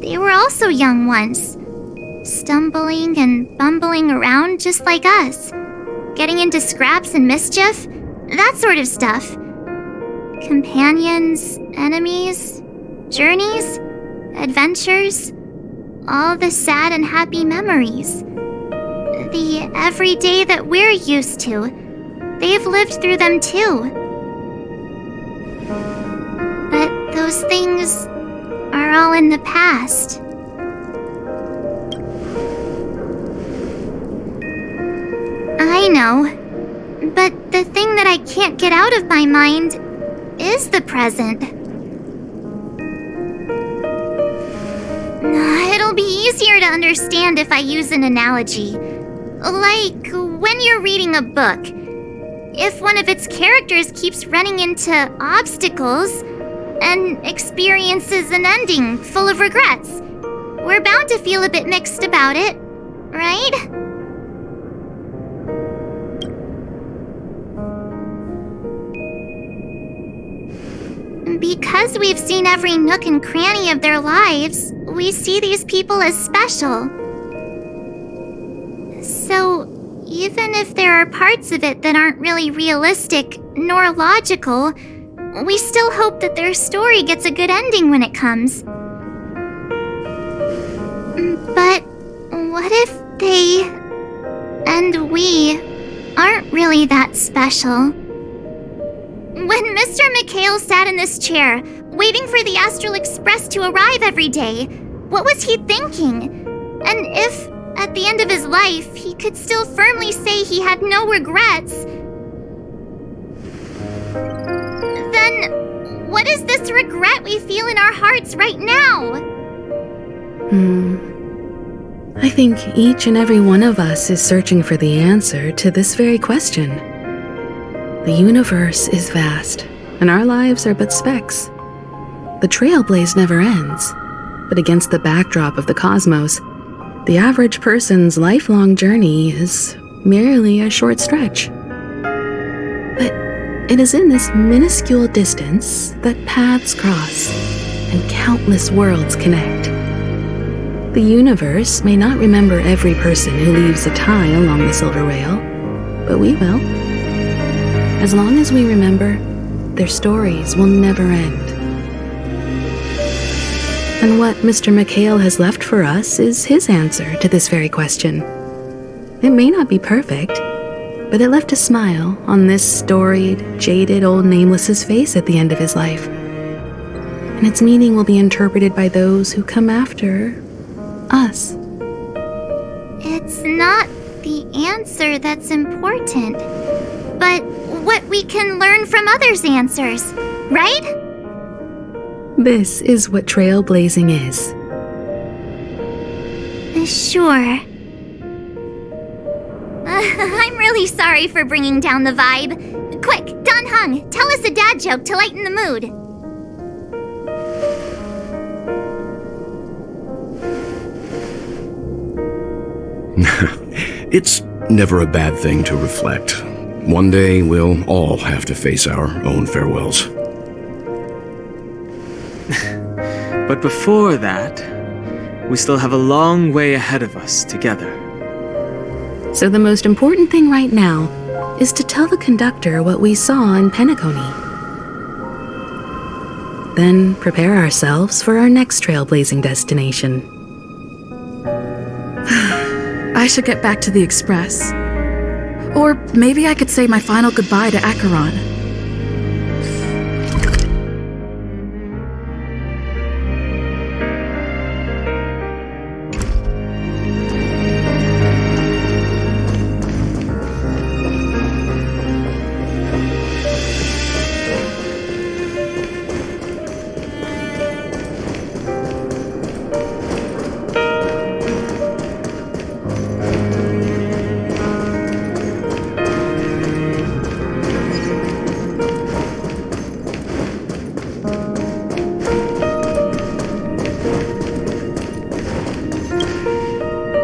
They were also young once, stumbling and bumbling around just like us, getting into scraps and mischief, that sort of stuff. Companions, enemies, journeys, adventures, all the sad and happy memories. The everyday that we're used to, they've lived through them too. But those things are all in the past. I know, but the thing that I can't get out of my mind is the present. It'll be easier to understand if I use an analogy. Like when you're reading a book. If one of its characters keeps running into obstacles and experiences an ending full of regrets, we're bound to feel a bit mixed about it, right? Because we've seen every nook and cranny of their lives, we see these people as special. So, even if there are parts of it that aren't really realistic nor logical, we still hope that their story gets a good ending when it comes. But what if they and we aren't really that special? When Mr. McHale sat in this chair, waiting for the Astral Express to arrive every day, what was he thinking? And if, at the end of his life, he could still firmly say he had no regrets, then what is this regret we feel in our hearts right now? I think each and every one of us is searching for the answer to this very question. The universe is vast, and our lives are but specks. The trailblaze never ends, but against the backdrop of the cosmos, the average person's lifelong journey is merely a short stretch. But it is in this minuscule distance that paths cross and countless worlds connect. The universe may not remember every person who leaves a tie along the silver rail, but we will. As long as we remember, their stories will never end. And what Mr. McHale has left for us is his answer to this very question. It may not be perfect, but it left a smile on this storied, jaded old Nameless's face at the end of his life. And its meaning will be interpreted by those who come after us. It's not the answer that's important, but what we can learn from others' answers, right? This is what trailblazing is. Sure. I'm really sorry for bringing down the vibe. Quick, Don Hung, tell us a dad joke to lighten the mood. It's never a bad thing to reflect. One day we'll all have to face our own farewells. But before that, we still have a long way ahead of us together. So the most important thing right now is to tell the conductor what we saw in Penacony. Then prepare ourselves for our next trailblazing destination. I should get back to the Express. Or maybe I could say my final goodbye to Acheron.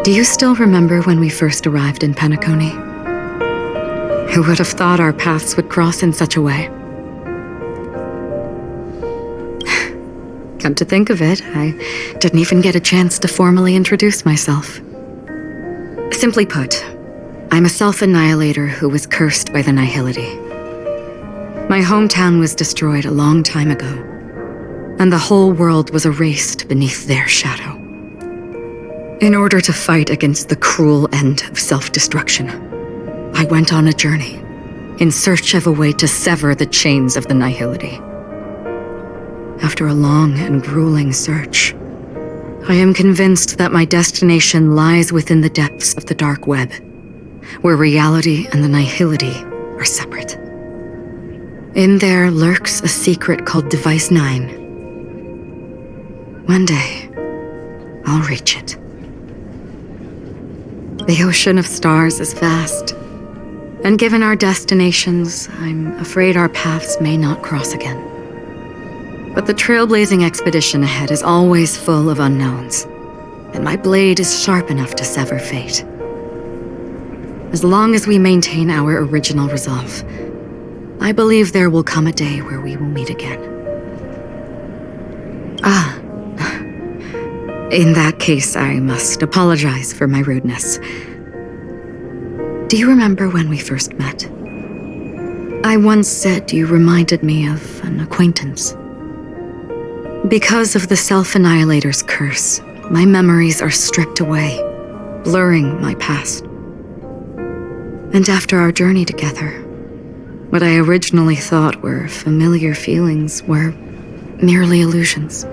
Do you still remember when we first arrived in Penacony? Who would have thought our paths would cross in such a way? Come to think of it, I didn't even get a chance to formally introduce myself. Simply put, I'm a self-annihilator who was cursed by the Nihility. My hometown was destroyed a long time ago, and the whole world was erased beneath their shadow. In order to fight against the cruel end of self-destruction, I went on a journey in search of a way to sever the chains of the Nihility. After a long and grueling search, I am convinced that my destination lies within the depths of the dark web, where reality and the Nihility are separate. In there lurks a secret called Device 9. One day, I'll reach it. The ocean of stars is vast, and given our destinations, I'm afraid our paths may not cross again. But the trailblazing expedition ahead is always full of unknowns, and my blade is sharp enough to sever fate. As long as we maintain our original resolve, I believe there will come a day where we will meet again. In that case, I must apologize for my rudeness. Do you remember when we first met? I once said you reminded me of an acquaintance. Because of the Self-Annihilator's curse, my memories are stripped away, blurring my past. And after our journey together, what I originally thought were familiar feelings were merely illusions.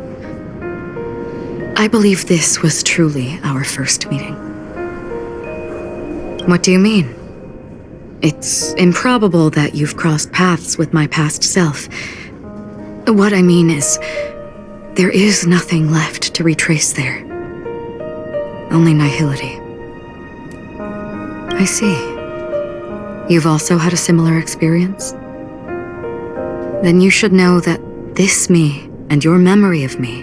I believe this was truly our first meeting. What do you mean? It's improbable that you've crossed paths with my past self. What I mean is, there is nothing left to retrace there. Only nihility. I see. You've also had a similar experience? Then you should know that this me and your memory of me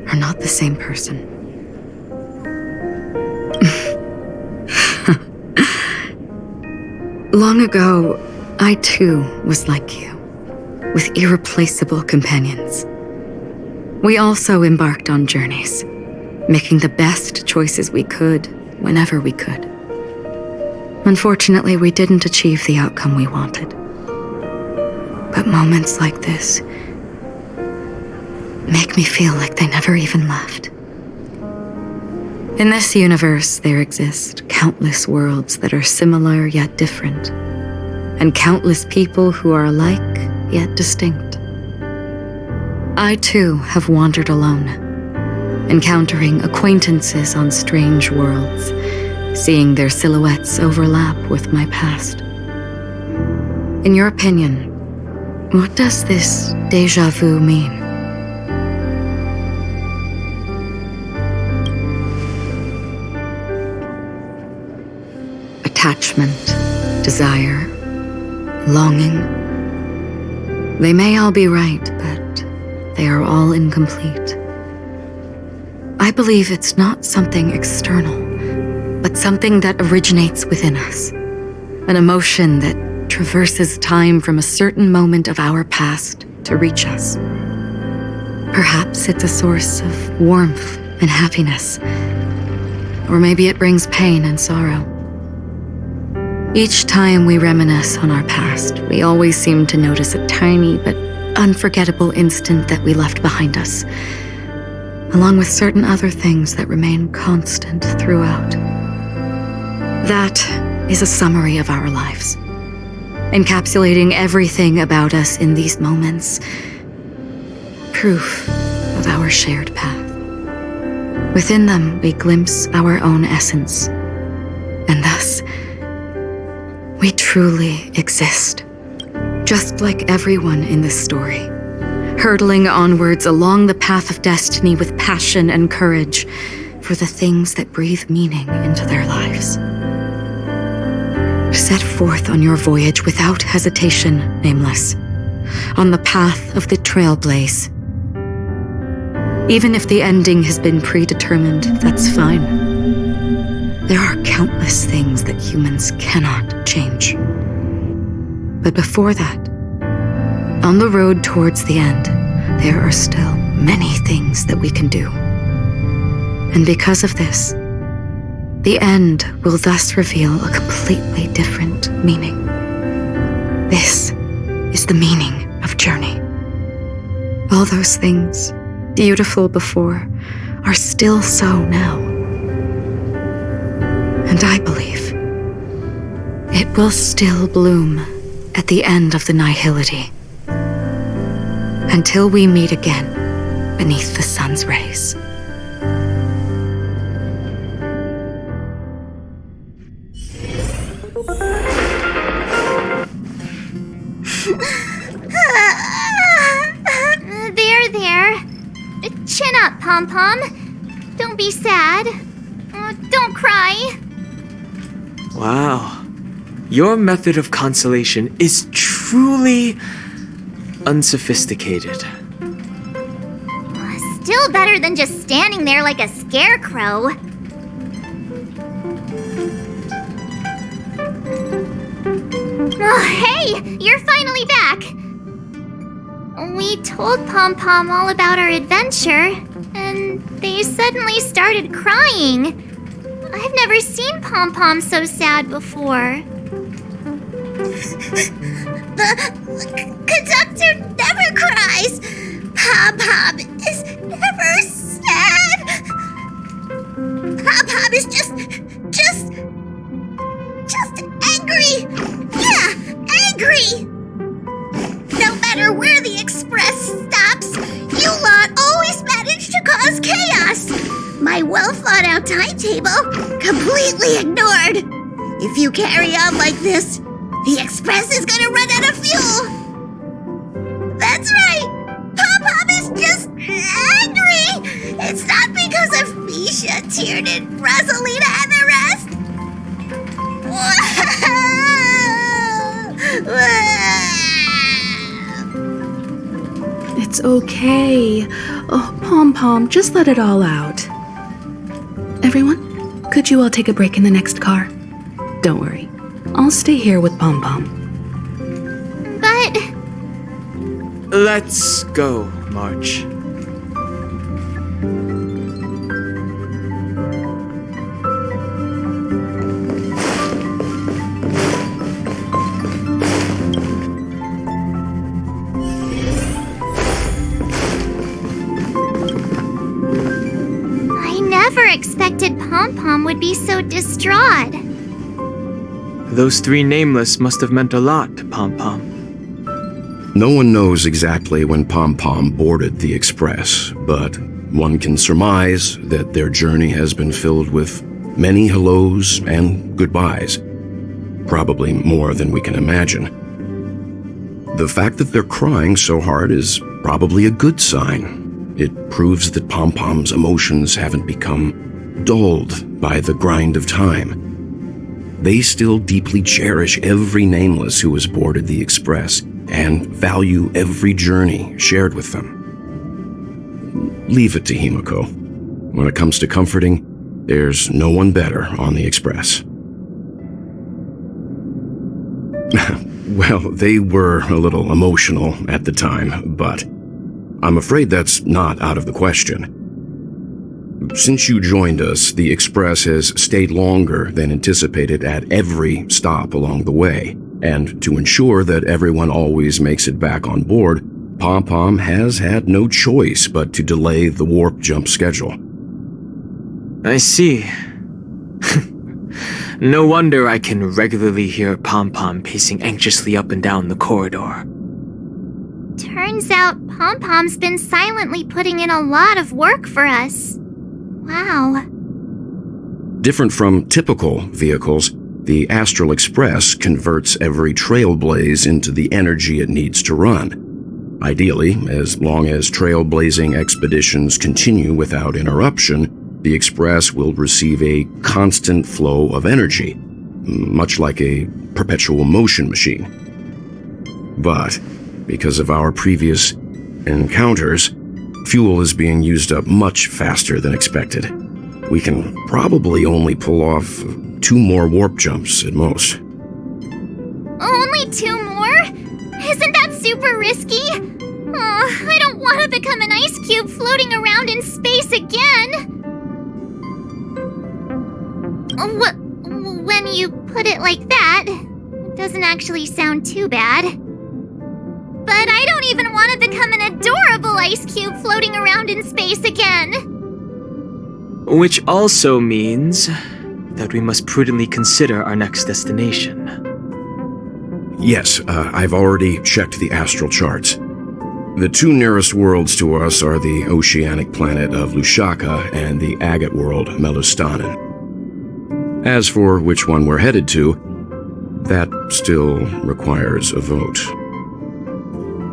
are not the same person. Long ago, I too was like you, with irreplaceable companions. We also embarked on journeys, making the best choices we could, whenever we could. Unfortunately, we didn't achieve the outcome we wanted. But moments like this make me feel like they never even left. In this universe, there exist countless worlds that are similar yet different, and countless people who are alike yet distinct. I too have wandered alone, encountering acquaintances on strange worlds, seeing their silhouettes overlap with my past. In your opinion, what does this déjà vu mean? Attachment, desire, longing. They may all be right, but they are all incomplete. I believe it's not something external, but something that originates within us. An emotion that traverses time from a certain moment of our past to reach us. Perhaps it's a source of warmth and happiness, or maybe it brings pain and sorrow. Each time we reminisce on our past, we always seem to notice a tiny but unforgettable instant that we left behind us, along with certain other things that remain constant throughout. That is a summary of our lives, encapsulating everything about us in these moments. Proof of our shared path. Within them, we glimpse our own essence, and thus, we truly exist, just like everyone in this story, hurtling onwards along the path of destiny with passion and courage for the things that breathe meaning into their lives. Set forth on your voyage without hesitation, Nameless, on the path of the Trailblaze. Even if the ending has been predetermined, that's fine. There are countless things that humans cannot change. But before that, on the road towards the end, there are still many things that we can do. And because of this, the end will thus reveal a completely different meaning. This is the meaning of journey. All those things, beautiful before, are still so now. And I believe it will still bloom at the end of the nihility, until we meet again beneath the sun's rays. There. Chin up, Pom-Pom. Don't be sad. Don't cry. Wow. Your method of consolation is truly unsophisticated. Still better than just standing there like a scarecrow. Oh, hey! You're finally back! We told Pom-Pom all about our adventure, and they suddenly started crying. I've never seen Pom-Pom so sad before. The conductor never cries. Pom-Pom is never sad. Pom-Pom is just angry. Yeah, angry. No matter where the express stops, you lot always manage to cause chaos. My well-thought-out timetable completely ignored. If you carry on like this, the express is gonna run out of fuel. That's right. Pom-Pom is just angry. It's not because of Misha, Tiernan, Rosalina, and the rest. It's okay. Oh, Pom-Pom, just let it all out. Everyone, could you all take a break in the next car? Don't worry. I'll stay here with Pom-Pom. But... Let's go, March. I never expected Pom-Pom would be so distraught. Those three nameless must have meant a lot to Pom-Pom. No one knows exactly when Pom-Pom boarded the express, but one can surmise that their journey has been filled with many hellos and goodbyes. Probably more than we can imagine. The fact that they're crying so hard is probably a good sign. It proves that Pom-Pom's emotions haven't become dulled by the grind of time. They still deeply cherish every nameless who has boarded the express and value every journey shared with them. Leave it to Himiko. When it comes to comforting, there's no one better on the express. Well, they were a little emotional at the time, but I'm afraid that's not out of the question. Since you joined us, the Express has stayed longer than anticipated at every stop along the way. And to ensure that everyone always makes it back on board, Pom-Pom has had no choice but to delay the warp jump schedule. I see. No wonder I can regularly hear Pom-Pom pacing anxiously up and down the corridor. Turns out Pom-Pom's been silently putting in a lot of work for us. Wow. Different from typical vehicles, the Astral Express converts every trailblaze into the energy it needs to run. Ideally, as long as trailblazing expeditions continue without interruption, the Express will receive a constant flow of energy, much like a perpetual motion machine. But because of our previous encounters, fuel is being used up much faster than expected. We can probably only pull off 2 more warp jumps at most. Only 2 more? Isn't that super risky? Oh, I don't want to become an ice cube floating around in space again. When you put it like that, it doesn't actually sound too bad. But I don't even want to become an adorable ice cube floating around in space again. Which also means that we must prudently consider our next destination. Yes, I've already checked the astral charts. The 2 nearest worlds to us are the oceanic planet of Lushaka and the agate world, Melustanen. As for which one we're headed to, that still requires a vote.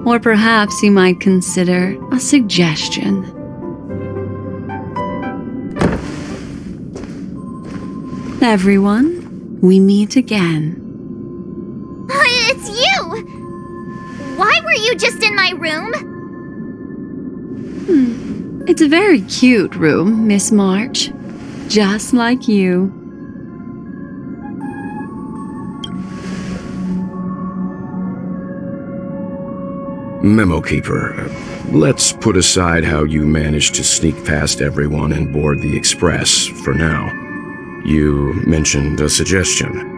Or perhaps you might consider a suggestion. Everyone, we meet again. It's you! Why were you just in my room? It's a very cute room, Miss March. Just like you. Memo Keeper, let's put aside how you managed to sneak past everyone and board the Express for now. You mentioned a suggestion.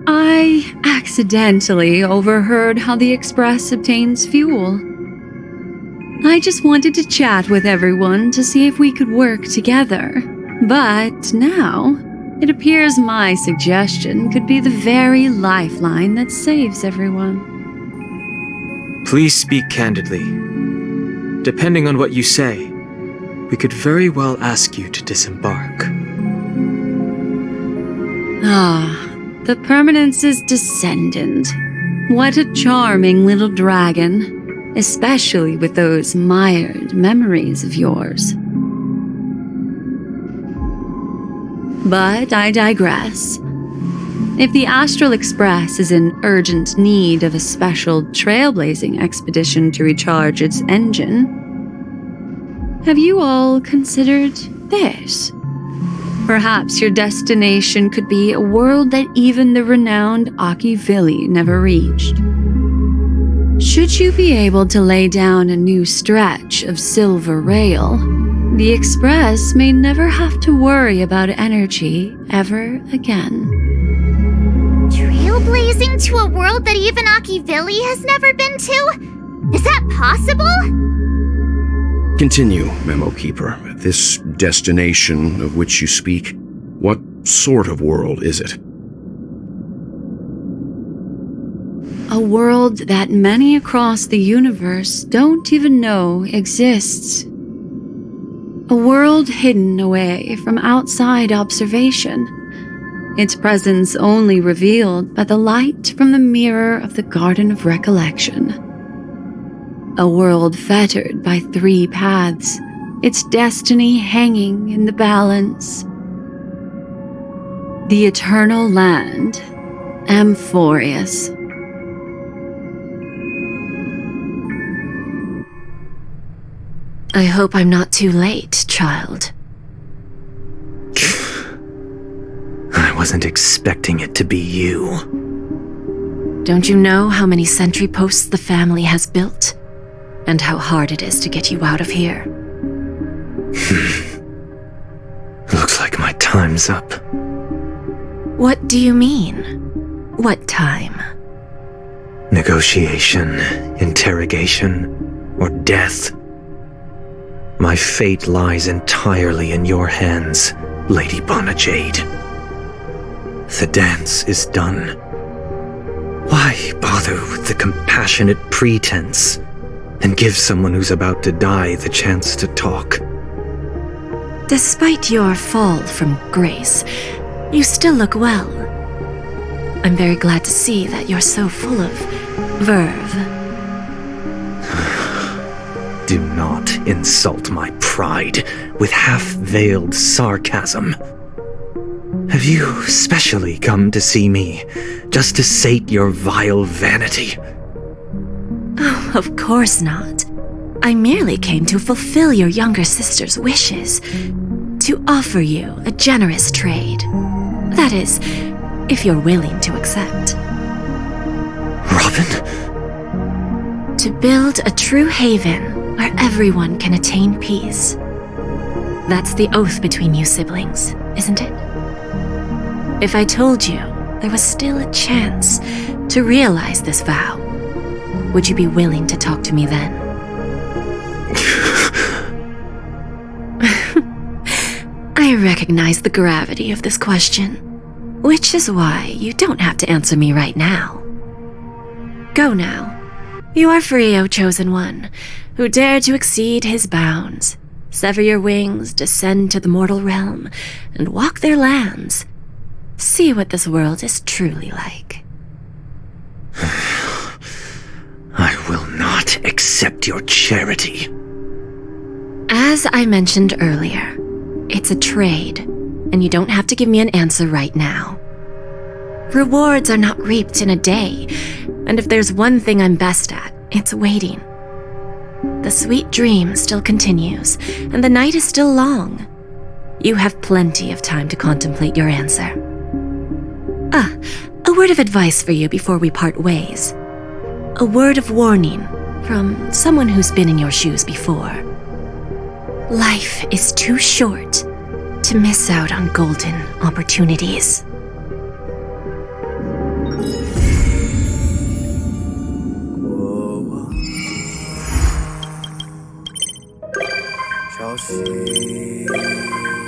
I accidentally overheard how the Express obtains fuel. I just wanted to chat with everyone to see if we could work together. But now, it appears my suggestion could be the very lifeline that saves everyone. Please speak candidly. Depending on what you say, we could very well ask you to disembark. The Permanence's descendant. What a charming little dragon, especially with those mired memories of yours. But I digress. If the Astral Express is in urgent need of a special trailblazing expedition to recharge its engine, have you all considered this? Perhaps your destination could be a world that even the renowned Akivili never reached. Should you be able to lay down a new stretch of silver rail, the Express may never have to worry about energy ever again. Trailblazing to a world that even Akivili has never been to? Is that possible? Continue, Memo Keeper. This destination of which you speak, what sort of world is it? A world that many across the universe don't even know exists. A world hidden away from outside observation. Its presence only revealed by the light from the mirror of the Garden of Recollection. A world fettered by 3 paths, its destiny hanging in the balance. The Eternal Land, Amphorius. I hope I'm not too late, child. I wasn't expecting it to be you. Don't you know how many sentry posts the family has built? And how hard it is to get you out of here? time's up. What do you mean? What time? Negotiation, interrogation, or death. My fate lies entirely in your hands, Lady Bonajade. The dance is done. Why bother with the compassionate pretense and give someone who's about to die the chance to talk? Despite your fall from grace, you still look well. I'm very glad to see that you're so full of verve. Do not insult my pride with half-veiled sarcasm. Have you specially come to see me just to sate your vile vanity? Oh, of course not. I merely came to fulfill your younger sister's wishes. To offer you a generous trade. That is, if you're willing to accept. Robin? To build a true haven where everyone can attain peace. That's the oath between you siblings, isn't it? If I told you there was still a chance to realize this vow, would you be willing to talk to me then? I recognize the gravity of this question, which is why you don't have to answer me right now. Go now. You are free, O Chosen One, who dare to exceed his bounds, sever your wings, descend to the mortal realm, and walk their lands. See what this world is truly like. I will not accept your charity. As I mentioned earlier, it's a trade, and you don't have to give me an answer right now. Rewards are not reaped in a day, and if there's one thing I'm best at, it's waiting. The sweet dream still continues, and the night is still long. You have plenty of time to contemplate your answer. A word of advice for you before we part ways. A word of warning from someone who's been in your shoes before. Life is too short to miss out on golden opportunities.消息。